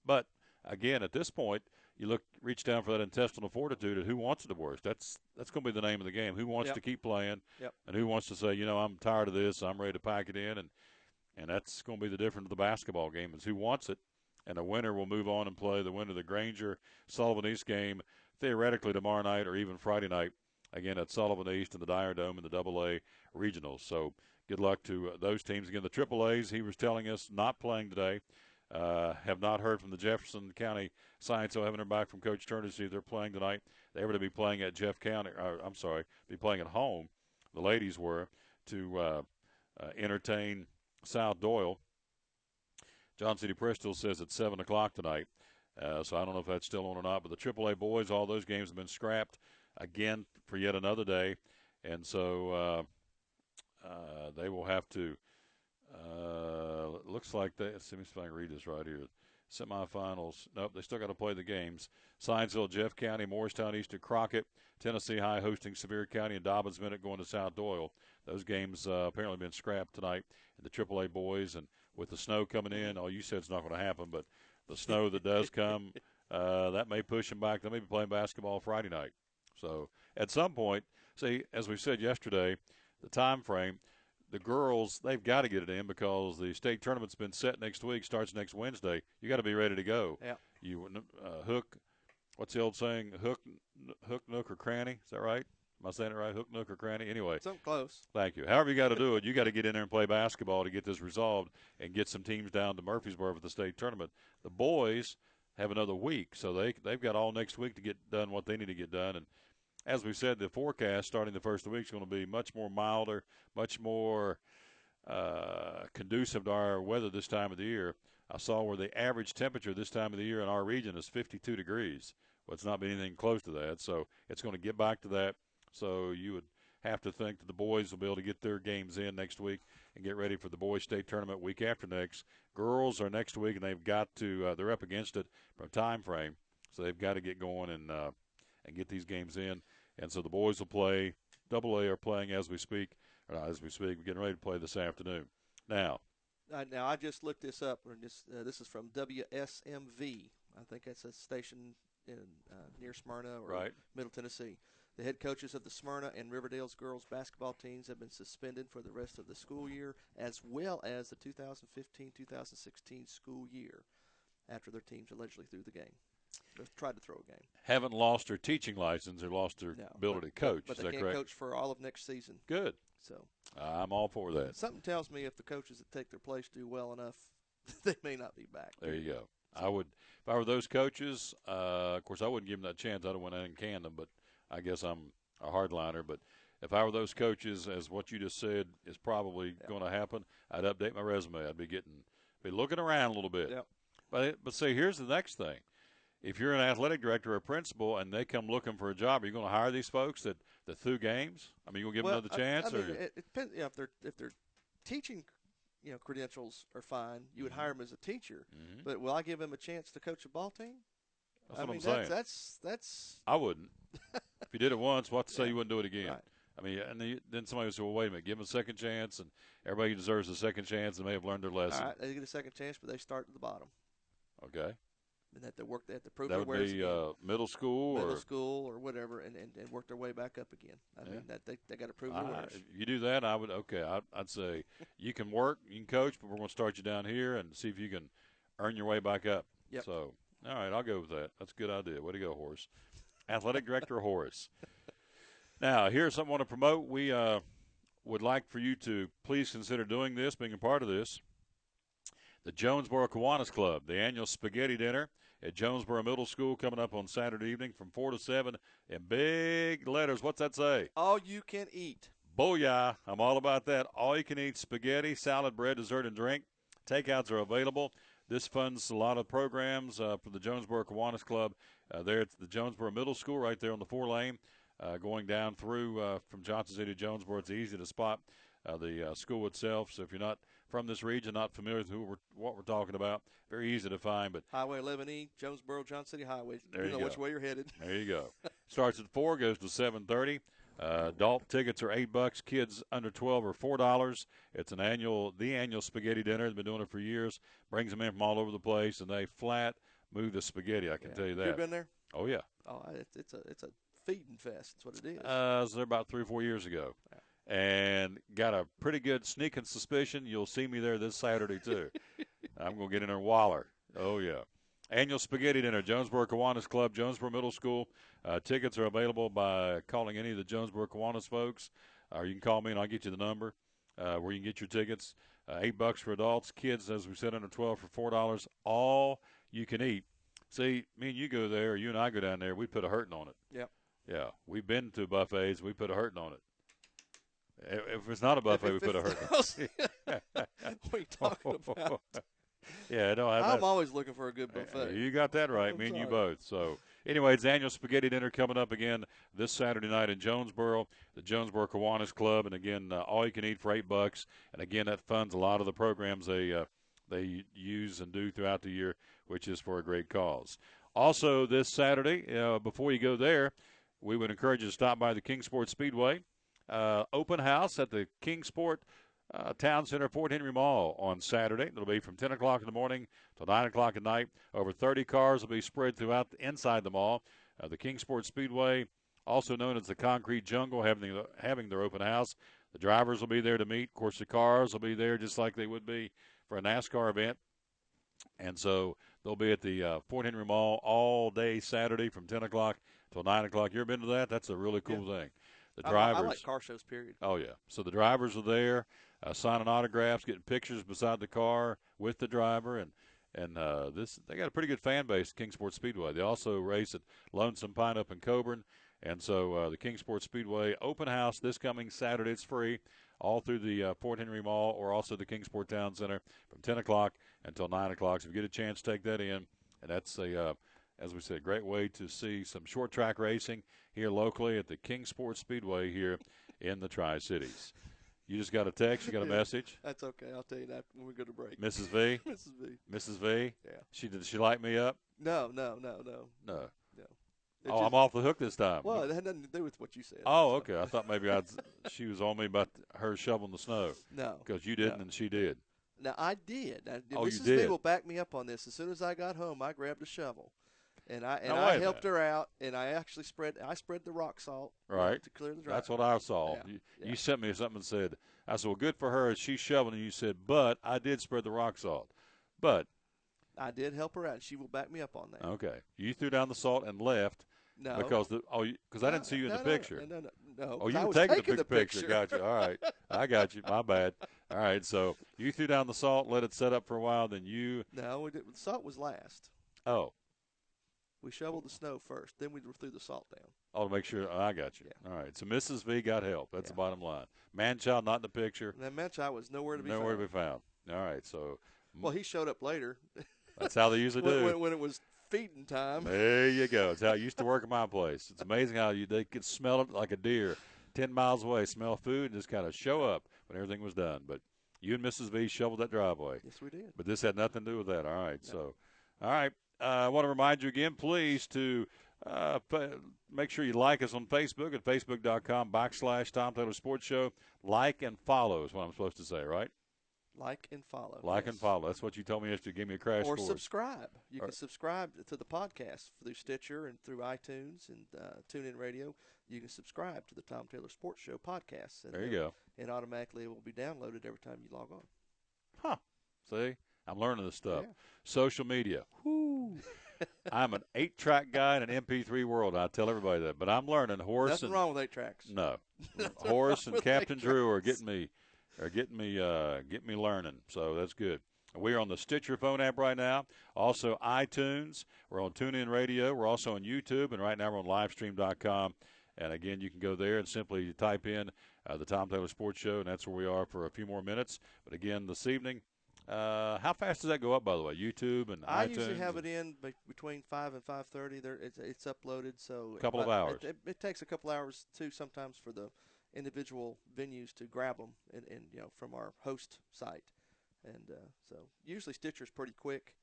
but again, at this point, you reach down for that intestinal fortitude. And who wants it the worst? That's going to be the name of the game. Who wants to keep playing?
Yep.
And who wants to say, I'm tired of this. I'm ready to pack it in. And that's going to be the difference of the basketball game is who wants it. And the winner will move on and play the winner of the Granger-Sullivan East game theoretically tomorrow night or even Friday night, again at Sullivan East in the Dyer Dome in the AA Regionals. So good luck to those teams. Again, the AAAs, he was telling us, not playing today. Have not heard from the Jefferson County Science, so haven't heard back from Coach Turner to see if they're playing tonight. They were to be playing at be playing at home. The ladies were to entertain South Doyle. John City Press still says it's 7 o'clock tonight, so I don't know if that's still on or not. But the AAA boys, all those games have been scrapped again for yet another day, and so they will have to. Looks like let's see if I can read this right here. Semifinals. Nope, they still got to play the games. Sciensville, Jeff County, Morristown, Eastern Crockett, Tennessee High hosting Sevier County, and Dobbins Minute going to South Doyle. Those games apparently been scrapped tonight. And the AAA boys, and with the snow coming in, you said it's not going to happen, but the snow that does come, that may push them back. They may be playing basketball Friday night. So at some point, see, as we said yesterday, the time frame, the girls, they've got to get it in because the state tournament's been set next week, starts next Wednesday. You got to be ready to go.
Yeah.
You hook, what's the old saying? Hook, nook, or cranny. Is that right? Am I saying it right? Hook, nook, or cranny? Anyway.
Something close.
Thank you. However you got to do it, you got to get in there and play basketball to get this resolved and get some teams down to Murfreesboro for the state tournament. The boys have another week, so they've got all next week to get done what they need to get done. And as we said, the forecast starting the first of the week is going to be much more milder, much more conducive to our weather this time of the year. I saw where the average temperature this time of the year in our region is 52 degrees. Well, it's not been anything close to that, so it's going to get back to that. So you would have to think that the boys will be able to get their games in next week and get ready for the boys' state tournament week after next. Girls are next week, and they've got to they're up against it from time frame, so they've got to get going and get these games in. And so the boys will play. AA are playing as we speak. We're getting ready to play this afternoon. Now
I just looked this up. This is from WSMV. I think that's a station in near Smyrna or Middle Tennessee. The head coaches of the Smyrna and Riverdale's girls basketball teams have been suspended for the rest of the school year, as well as the 2015-2016 school year, after their teams allegedly threw the game. Tried to throw a game.
Haven't lost their teaching license or lost their ability to coach.
But
is
they
that
can't
correct?
coach for all of next season.
Good.
So
I'm all for that.
Something tells me if the coaches that take their place do well enough, they may not be back.
There you go. I would, if I were those coaches, of course I wouldn't give them that chance. I'd have went in and canned them, but I guess I'm a hardliner. But if I were those coaches, as what you just said is probably going to happen, I'd update my resume. I'd be looking around a little bit.
Yep.
But see, here's the next thing. If you're an athletic director or a principal and they come looking for a job, are you going to hire these folks that threw games? I mean, you going to give them another chance?
It depends. If they're teaching, credentials are fine, you would
Mm-hmm.
hire him as a teacher.
Mhm.
But will I give him a chance to coach a ball team?
That's what I'm saying.
That's.
I wouldn't. If you did it once, what to say
Yeah.
you wouldn't do it again?
Right.
I mean, and then somebody would say, well, wait a minute, give them a second chance, and everybody deserves a second chance and may have learned their lesson.
All right, they get a second chance, but they start at the bottom.
Okay.
And that they work, they have to prove
That
their
would
wares
be
again.
middle school
or whatever, and work their way back up again. I mean, that they got to prove their wares.
If you do that, I'd say you can work, you can coach, but we're going to start you down here and see if you can earn your way back up.
Yep.
So, all right, I'll go with that. That's a good idea. Way to go, Horace. Athletic Director Horace. Now, here's something I want to promote. We would like for you to please consider doing this, being a part of this. The Jonesboro Kiwanis Club, the annual spaghetti dinner at Jonesboro Middle School coming up on Saturday evening from 4 to 7 in big letters. What's that say?
All you can eat.
Booyah. I'm all about that. All you can eat spaghetti, salad, bread, dessert, and drink. Takeouts are available. This funds a lot of programs for the Jonesboro Kiwanis Club there at the Jonesboro Middle School right there on the 4-lane going down through from Johnson City to Jonesboro. It's easy to spot the school itself. So if you're not from this region, not familiar with what we're talking about, very easy to find. But
Highway 11E, Jonesboro, Johnson City Highway.
There
you
you
know
go.
which way you're headed.
There you go. Starts at 4, goes to 7:30. Adult tickets are $8. Kids under 12 are $4. It's the annual spaghetti dinner. They've been doing it for years. Brings them in from all over the place, and they flat move the spaghetti. I can tell you that.
You been there?
Oh yeah.
Oh, it's a feeding fest. That's what it is.
I was there about 3 or 4 years ago, and got a pretty good sneaking suspicion you'll see me there this Saturday too. I'm gonna get in there and waller. Oh yeah. Annual spaghetti dinner, Jonesboro Kiwanis Club, Jonesboro Middle School. Tickets are available by calling any of the Jonesboro Kiwanis folks, or you can call me and I'll get you the number where you can get your tickets. $8 for adults. Kids, as we said, under 12 for $4. All you can eat. See, me and you go there, or you and I go down there, we put a hurting on it.
Yep.
Yeah, we've been to buffets, we put a hurting on it. If it's not a buffet, we put a hurting on it.
What are you talking about?
Yeah, no,
I'm always looking for a good buffet.
You got that right,
I'm
me and you
sorry.
both. So, anyway, it's annual spaghetti dinner coming up again this Saturday night in Jonesboro, the Jonesboro Kiwanis Club, and again, all you can eat for $8. And again, that funds a lot of the programs they use and do throughout the year, which is for a great cause. Also, this Saturday, before you go there, we would encourage you to stop by the Kingsport Speedway open house at the Kingsport Town Center, Fort Henry Mall on Saturday. It'll be from 10 o'clock in the morning till 9 o'clock at night. Over 30 cars will be spread throughout inside the mall. The Kingsport Speedway, also known as the Concrete Jungle, having their open house. The drivers will be there to meet. Of course, the cars will be there just like they would be for a NASCAR event. And so they'll be at the Fort Henry Mall all day Saturday from 10 o'clock till 9 o'clock. You ever been to that? That's a really cool thing. The drivers.
I like car shows, period.
Oh, yeah. So the drivers are there, signing autographs, getting pictures beside the car with the driver, and they got a pretty good fan base, Kingsport Speedway. They also race at Lonesome Pine up in Coburn, and so the Kingsport Speedway open house this coming Saturday. It's free all through the Fort Henry Mall or also the Kingsport Town Center from 10 o'clock until 9 o'clock. So if you get a chance, take that in, and that's as we said, great way to see some short track racing here locally at the Kingsport Speedway here in the Tri-Cities. You just got a text, you got a message.
That's okay. I'll tell you that when we go to break.
Mrs. V?
Mrs. V.
Mrs. V?
Yeah.
Did she light me up?
No.
Oh, I'm off the hook this time.
Well, it had nothing to do with what you said.
Oh, okay. I thought maybe she was on me about her shoveling the snow.
No.
Because you didn't and she did.
Now, I did. Now,
Oh,
Mrs.
you did?
V will back me up on this. As soon as I got home, I grabbed a shovel. And I
Now, wait a
helped
minute.
her out, and I actually spread the rock salt
Right.
to clear the driveway.
That's what I saw.
Yeah.
You sent me something and said, I said, well, good for her. She's shoveling. And you said, but I did spread the rock salt. But.
I did help her out, and she will back me up on that.
Okay. You threw down the salt and left.
No.
Because I didn't see you in the picture.
No.
Oh, you
I
were
was
taking the
picture.
picture. Got you. All right. I got you. My bad. All right. So you threw down the salt, let it set up for a while, then you.
No, we did. The salt was last.
Oh.
We shoveled the snow first, then we threw the salt down.
Oh, to make sure. I got you.
Yeah.
All right. So Mrs. V got help. That's the bottom line. Man-child not in the picture.
And that man-child was nowhere to be found.
Nowhere to be found. All right. So.
Well, he showed up later.
That's how they usually do.
When it was feeding time.
There you go. It's how it used to work at my place. It's amazing how they could smell it like a deer 10 miles away, smell food, and just kind of show up when everything was done. But You and Mrs. V shoveled that driveway.
Yes, we did.
But this had nothing to do with that. All right. No. So, all right. I want to remind you again, please, to make sure you like us on Facebook at facebook.com/Tom Taylor Sports Show. Like and follow is what I'm supposed to say, right?
Like and follow.
Like
yes.
and follow. That's what you told me yesterday. Give me a crash course.
Or subscribe. You can subscribe to the podcast through Stitcher and through iTunes and Tunein Radio. You can subscribe to the Tom Taylor Sports Show podcast. And
there you go.
And automatically it will be downloaded every time you log on.
Huh. See? I'm learning this stuff.
Yeah.
Social media. Whoo. I'm an 8-track guy in an MP3 world. I tell everybody that. But I'm learning.
Nothing wrong with 8 tracks.
No. Horace and Captain Drew are getting me learning. So that's good. We are on the Stitcher phone app right now. Also iTunes. We're on TuneIn Radio. We're also on YouTube. And right now we're on livestream.com. And, again, you can go there and simply type in the Tom Taylor Sports Show, and that's where we are for a few more minutes. But, again, this evening, how fast does that go up, by the way, YouTube and
I
iTunes?
usually have it in between 5 and 5:30. It's uploaded. So
a couple of hours.
It takes a couple hours, too, sometimes for the individual venues to grab them and from our host site. And so usually Stitcher's pretty quick.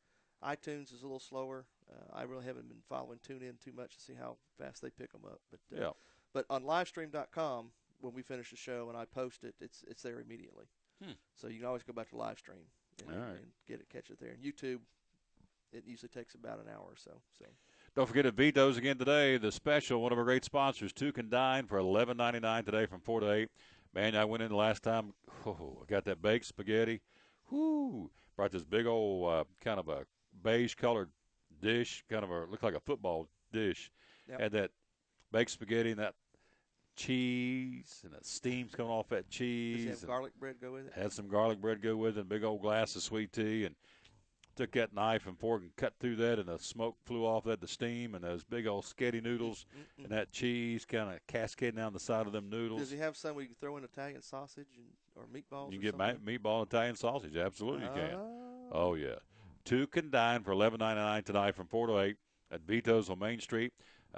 iTunes is a little slower. I really haven't been following TuneIn too much to see how fast they pick them up. But on livestream.com, when we finish the show and I post it, it's there immediately. So you can always go back to livestream and catch it there. And YouTube, it usually takes about an hour or so.
Don't forget at Vito's again today, the special, one of our great sponsors, 2 can dine for $11.99 today from 4 to 8. Man, I went in the last time. I got that baked spaghetti. Whoo! Brought this big old kind of a beige-colored dish, looked like a football dish.
Yep.
Had that baked spaghetti and that cheese, and that steam's coming off that cheese.
Does it have garlic bread go with it?
Had some garlic bread go with it, and a big old glass of sweet tea, and took that knife and fork and cut through that, and the smoke flew off that, the steam, and those big old sketty noodles, and that cheese kind of cascading down the side of them noodles.
Does he have some where you can throw in Italian sausage or meatballs?
You can get meatball and Italian sausage. Absolutely you can. Oh, yeah. 2 can dine for $11.99 tonight from 4 to 8 at Vito's on Main Street,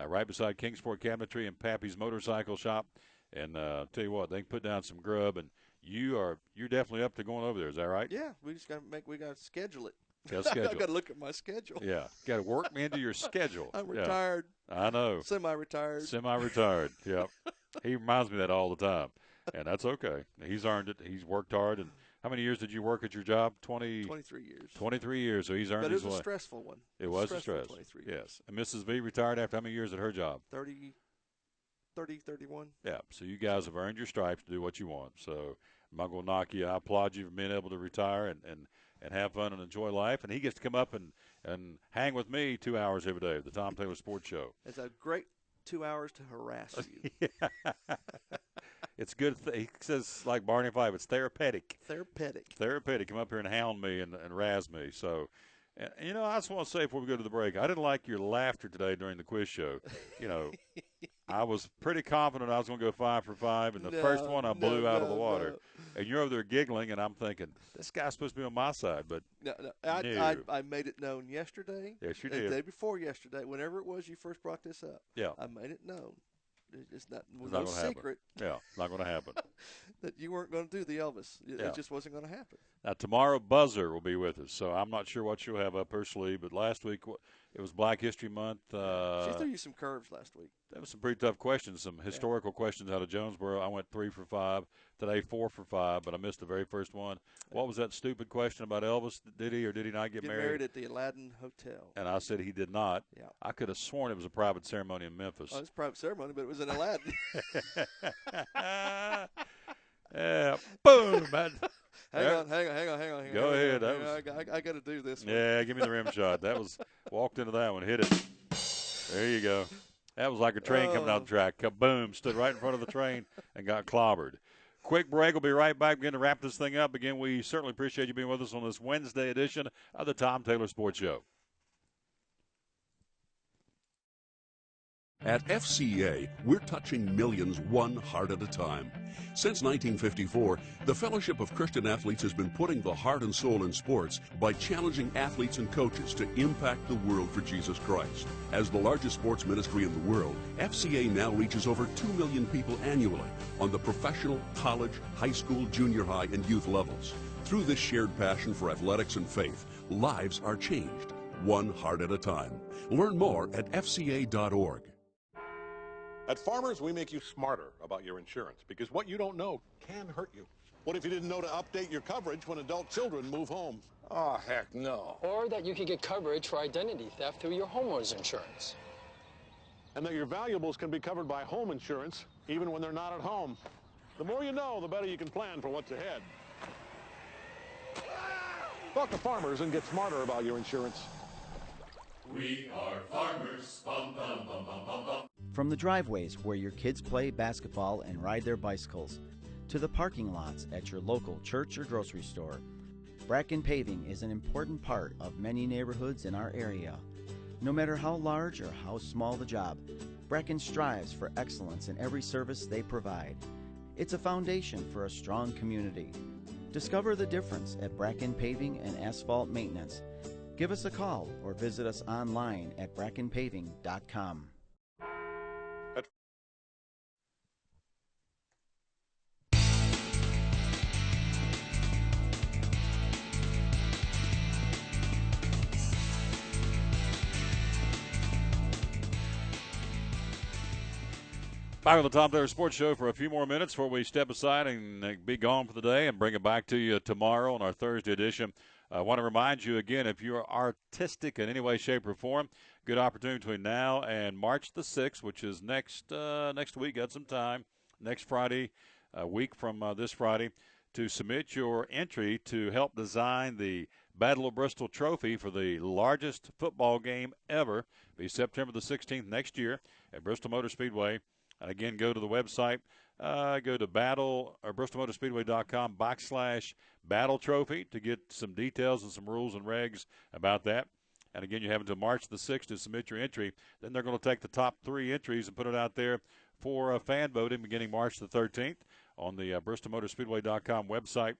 right beside Kingsport Cabinetry and Pappy's Motorcycle Shop. And tell you what, they can put down some grub, and you're definitely up to going over there. Is that right?
Yeah, we just got to schedule it.
Got to schedule.
I got to look at my schedule.
Yeah, got to work me into your schedule.
I'm retired.
I know.
Semi-retired.
Yep. He reminds me of that all the time, and that's okay. He's earned it. He's worked hard. And how many years did you work at your job?
23 years.
23 years. So he's earned his way.
But it was a stressful one.
It was a stress.
23 years.
Yes. And Mrs. V retired after how many years at her job?
30, 31.
Yeah. So you guys have earned your stripes to do what you want. So I'm not going to knock you. I applaud you for being able to retire and have fun and enjoy life. And he gets to come up and hang with me 2 hours every day at the Tom Taylor Sports Show.
It's a great 2 hours to harass you.
It's good. He says, like Barney Fife, it's therapeutic.
Therapeutic.
Come up here and hound me and razz me. So, I just want to say before we go to the break, I didn't like your laughter today during the quiz show. I was pretty confident I was going to go 5 for 5, and the first one I blew out of the water. No. And you're over there giggling, and I'm thinking, this guy's supposed to be on my side. But
no. I made it known yesterday.
Yes, you did.
The day before yesterday, whenever it was you first brought this up.
Yeah.
I made it known. It's not
Happen.
secret.
Yeah, it's not going to happen.
That you weren't going to do the Elvis. It just wasn't going to happen.
Now, tomorrow, Buzzer will be with us, so I'm not sure what she'll have up her sleeve. But last week, it was Black History Month.
She threw you some curves last week.
That was some pretty tough questions, some historical questions out of Jonesboro. I went 3 for 5. Today, 4 for 5, but I missed the very first one. What was that stupid question about Elvis? Did he or did he not get married?
Married at the Aladdin Hotel.
And I said he did not.
Yeah.
I could have sworn it was a private ceremony in Memphis.
Oh, it was a private ceremony, but it was in Aladdin.
Yeah. Boom.
Hang on.
Go ahead.
I got to do this one.
Yeah, give me the rim shot. That was walked into that one, hit it. There you go. That was like a train coming out the track. Kaboom, stood right in front of the train and got clobbered. Quick break. We'll be right back. We're going to wrap this thing up. Again, we certainly appreciate you being with us on this Wednesday edition of the Tom Taylor Sports Show.
At FCA, we're touching millions one heart at a time. Since 1954, the Fellowship of Christian Athletes has been putting the heart and soul in sports by challenging athletes and coaches to impact the world for Jesus Christ. As the largest sports ministry in the world, FCA now reaches over 2 million people annually on the professional, college, high school, junior high, and youth levels. Through this shared passion for athletics and faith, lives are changed, one heart at a time. Learn more at fca.org.
At Farmers, we make you smarter about your insurance because what you don't know can hurt you. What if you didn't know to update your coverage when adult children move home?
Oh, heck no. Or that you could get coverage for identity theft through your homeowner's insurance.
And that your valuables can be covered by home insurance even when they're not at home. The more you know, the better you can plan for what's ahead. Talk to Farmers and get smarter about your insurance.
We are farmers. Bum, bum, bum, bum, bum, bum.
From the driveways where your kids play basketball and ride their bicycles, to the parking lots at your local church or grocery store, Bracken Paving is an important part of many neighborhoods in our area. No matter how large or how small the job, Bracken strives for excellence in every service they provide. It's a foundation for a strong community. Discover the difference at Bracken Paving and Asphalt Maintenance. Give us a call or visit us online at brackenpaving.com.
Back on the Tom Taylor Sports Show for a few more minutes before we step aside and be gone for the day and bring it back to you tomorrow on our Thursday edition. I want to remind you again, if you're artistic in any way, shape, or form, good opportunity between now and March the 6th, which is next week. Got some time. Next Friday, a week from this Friday, to submit your entry to help design the Battle of Bristol Trophy for the largest football game ever. It'll be September the 16th next year at Bristol Motor Speedway. And again, go to the website, go to bristolmotorspeedway.com/battle trophy to get some details and some rules and regs about that. And again, you have until March the 6th to submit your entry. Then they're going to take the top 3 entries and put it out there for fan voting beginning March the 13th on the bristolmotorspeedway.com website.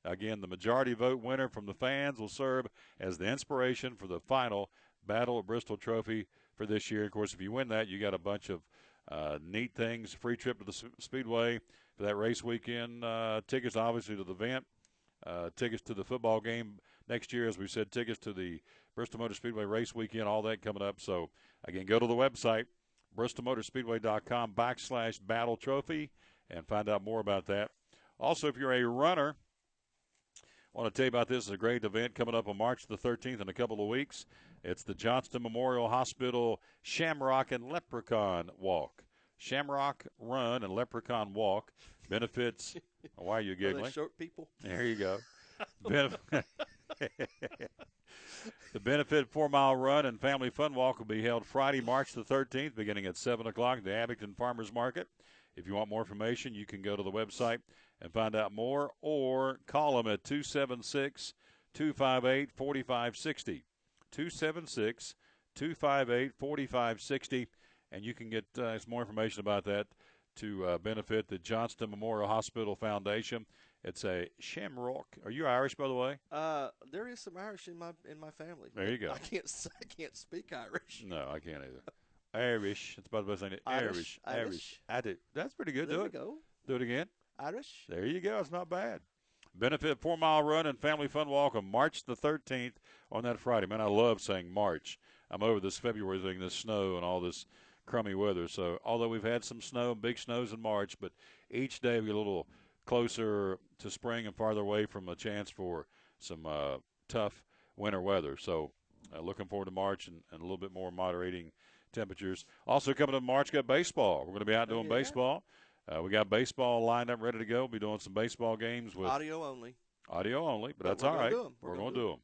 Again, the majority vote winner from the fans will serve as the inspiration for the final Battle of Bristol Trophy for this year. Of course, if you win that, you got a bunch of neat things, free trip to the Speedway for that race weekend, tickets obviously to the event, tickets to the football game next year, as we said, tickets to the Bristol Motor Speedway race weekend, all that coming up. So, again, go to the website, bristolmotorspeedway.com/battle trophy, and find out more about that. Also, if you're a runner, I want to tell you about this. It's a great event coming up on March the 13th in a couple of weeks. It's the Johnston Memorial Hospital Shamrock and Leprechaun Walk. Shamrock Run and Leprechaun Walk benefits. Why are you giggling?
Short people.
There you go. The benefit 4-mile run and family fun walk will be held Friday, March the 13th, beginning at 7 o'clock at the Abington Farmers Market. If you want more information, you can go to the website and find out more, or call them at 276-258-4560. 276-258-4560, and you can get some more information about that to benefit the Johnston Memorial Hospital Foundation. It's a Shamrock. Are you Irish, by the way?
There is some Irish in my family.
There you go.
I can't speak Irish.
No, I can't either. Irish. It's about the best thing. Irish. I do. That's pretty good.
There
Do
we
it.
go.
Do it again.
Irish.
There you go. It's not bad. Benefit 4-mile run and family fun walk on March the 13th on that Friday. Man, I love saying March. I'm over this February thing, this snow and all this crummy weather. So although we've had some snow, big snows in March, but each day we get a little closer to spring and farther away from a chance for some tough winter weather. So looking forward to March and a little bit more moderating temperatures. Also coming up in March, got baseball. We're going to be out doing baseball. We got baseball lined up, ready to go. We'll be doing some baseball games with
audio only.
Audio only, but that's all right. We're going to do them.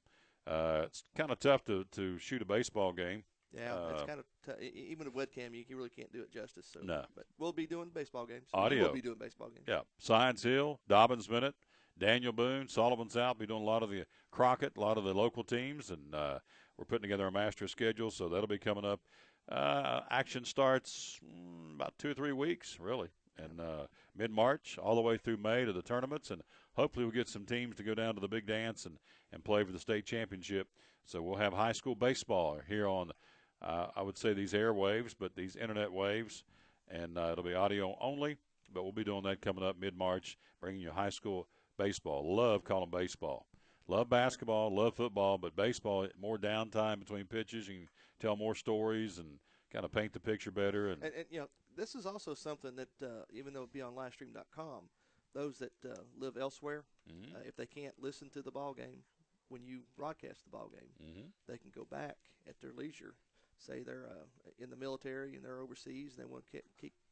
It's kind of tough to shoot a baseball game.
Yeah, it's kind of even a webcam, you really can't do it justice. So,
no.
But we'll be doing baseball games.
Audio.
We'll be doing baseball games.
Yeah. Science Hill, Dobbins Bennett, Daniel Boone, Sullivan South. Be doing a lot of the Crockett, a lot of the local teams, and we're putting together a master schedule, so that'll be coming up Action starts about 2 or 3 weeks, really, and mid-March all the way through May to the tournaments, and hopefully we'll get some teams to go down to the big dance and play for the state championship. So we'll have high school baseball here on, I would say, these airwaves, but these internet waves, and it'll be audio only, but we'll be doing that coming up mid-March, bringing you high school baseball. Love calling baseball. Love basketball, love football, but baseball, more downtime between pitches. You can tell more stories and kind of paint the picture better. And
this is also something that, even though it be on livestream.com, those that live elsewhere, if they can't listen to the ball game when you broadcast the ball game, they can go back at their leisure. Say they're in the military and they're overseas and they want to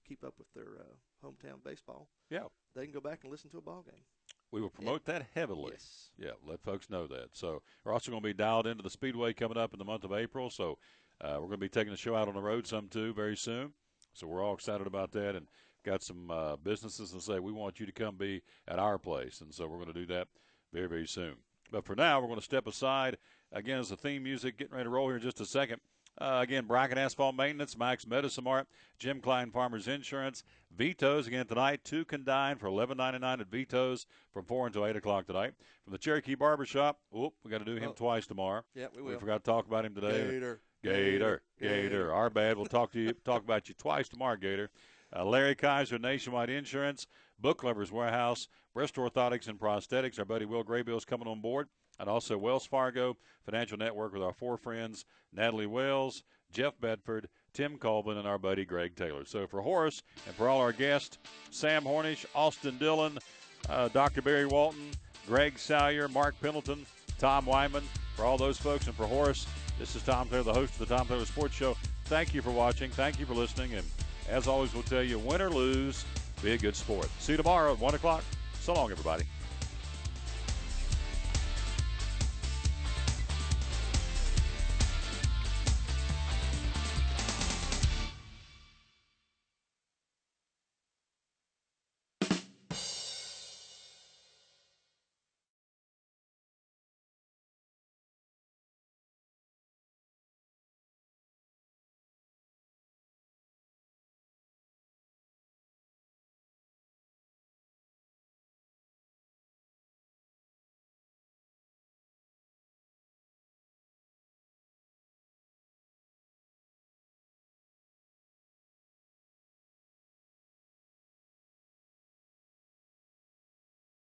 keep up with their hometown baseball.
Yeah.
They can go back and listen to a ball game.
We will promote that heavily.
Yes.
Yeah, let folks know that. So we're also going to be dialed into the Speedway coming up in the month of April. So we're going to be taking the show out on the road some, too, very soon. So we're all excited about that and got some businesses that say we want you to come be at our place. And so we're going to do that very, very soon. But for now, we're going to step aside. Again, as the theme music, getting ready to roll here in just a second. Again, Bracken Asphalt Maintenance, Max Medicine Mart, Jim Klein Farmers Insurance, Vito's again tonight. 2 can dine for $11.99 at Vito's from 4 until 8 o'clock tonight. From the Cherokee Barbershop, we got to do him twice tomorrow.
Yeah, we will.
We forgot to talk about him today. Gator. Our bad. We'll talk about you twice tomorrow, Gator. Larry Kaiser, Nationwide Insurance, Book Lovers Warehouse, Bristol Orthotics and Prosthetics. Our buddy Will Graybill's coming on board. And also Wells Fargo Financial Network with our 4 friends, Natalie Wells, Jeff Bedford, Tim Colvin, and our buddy Greg Taylor. So for Horace and for all our guests, Sam Hornish, Austin Dillon, Dr. Barry Walton, Greg Salyer, Mark Pendleton, Tom Wienmann, for all those folks, and for Horace, this is Tom Taylor, the host of the Tom Taylor Sports Show. Thank you for watching. Thank you for listening. And as always, we'll tell you, win or lose, be a good sport. See you tomorrow at 1 o'clock. So long, everybody.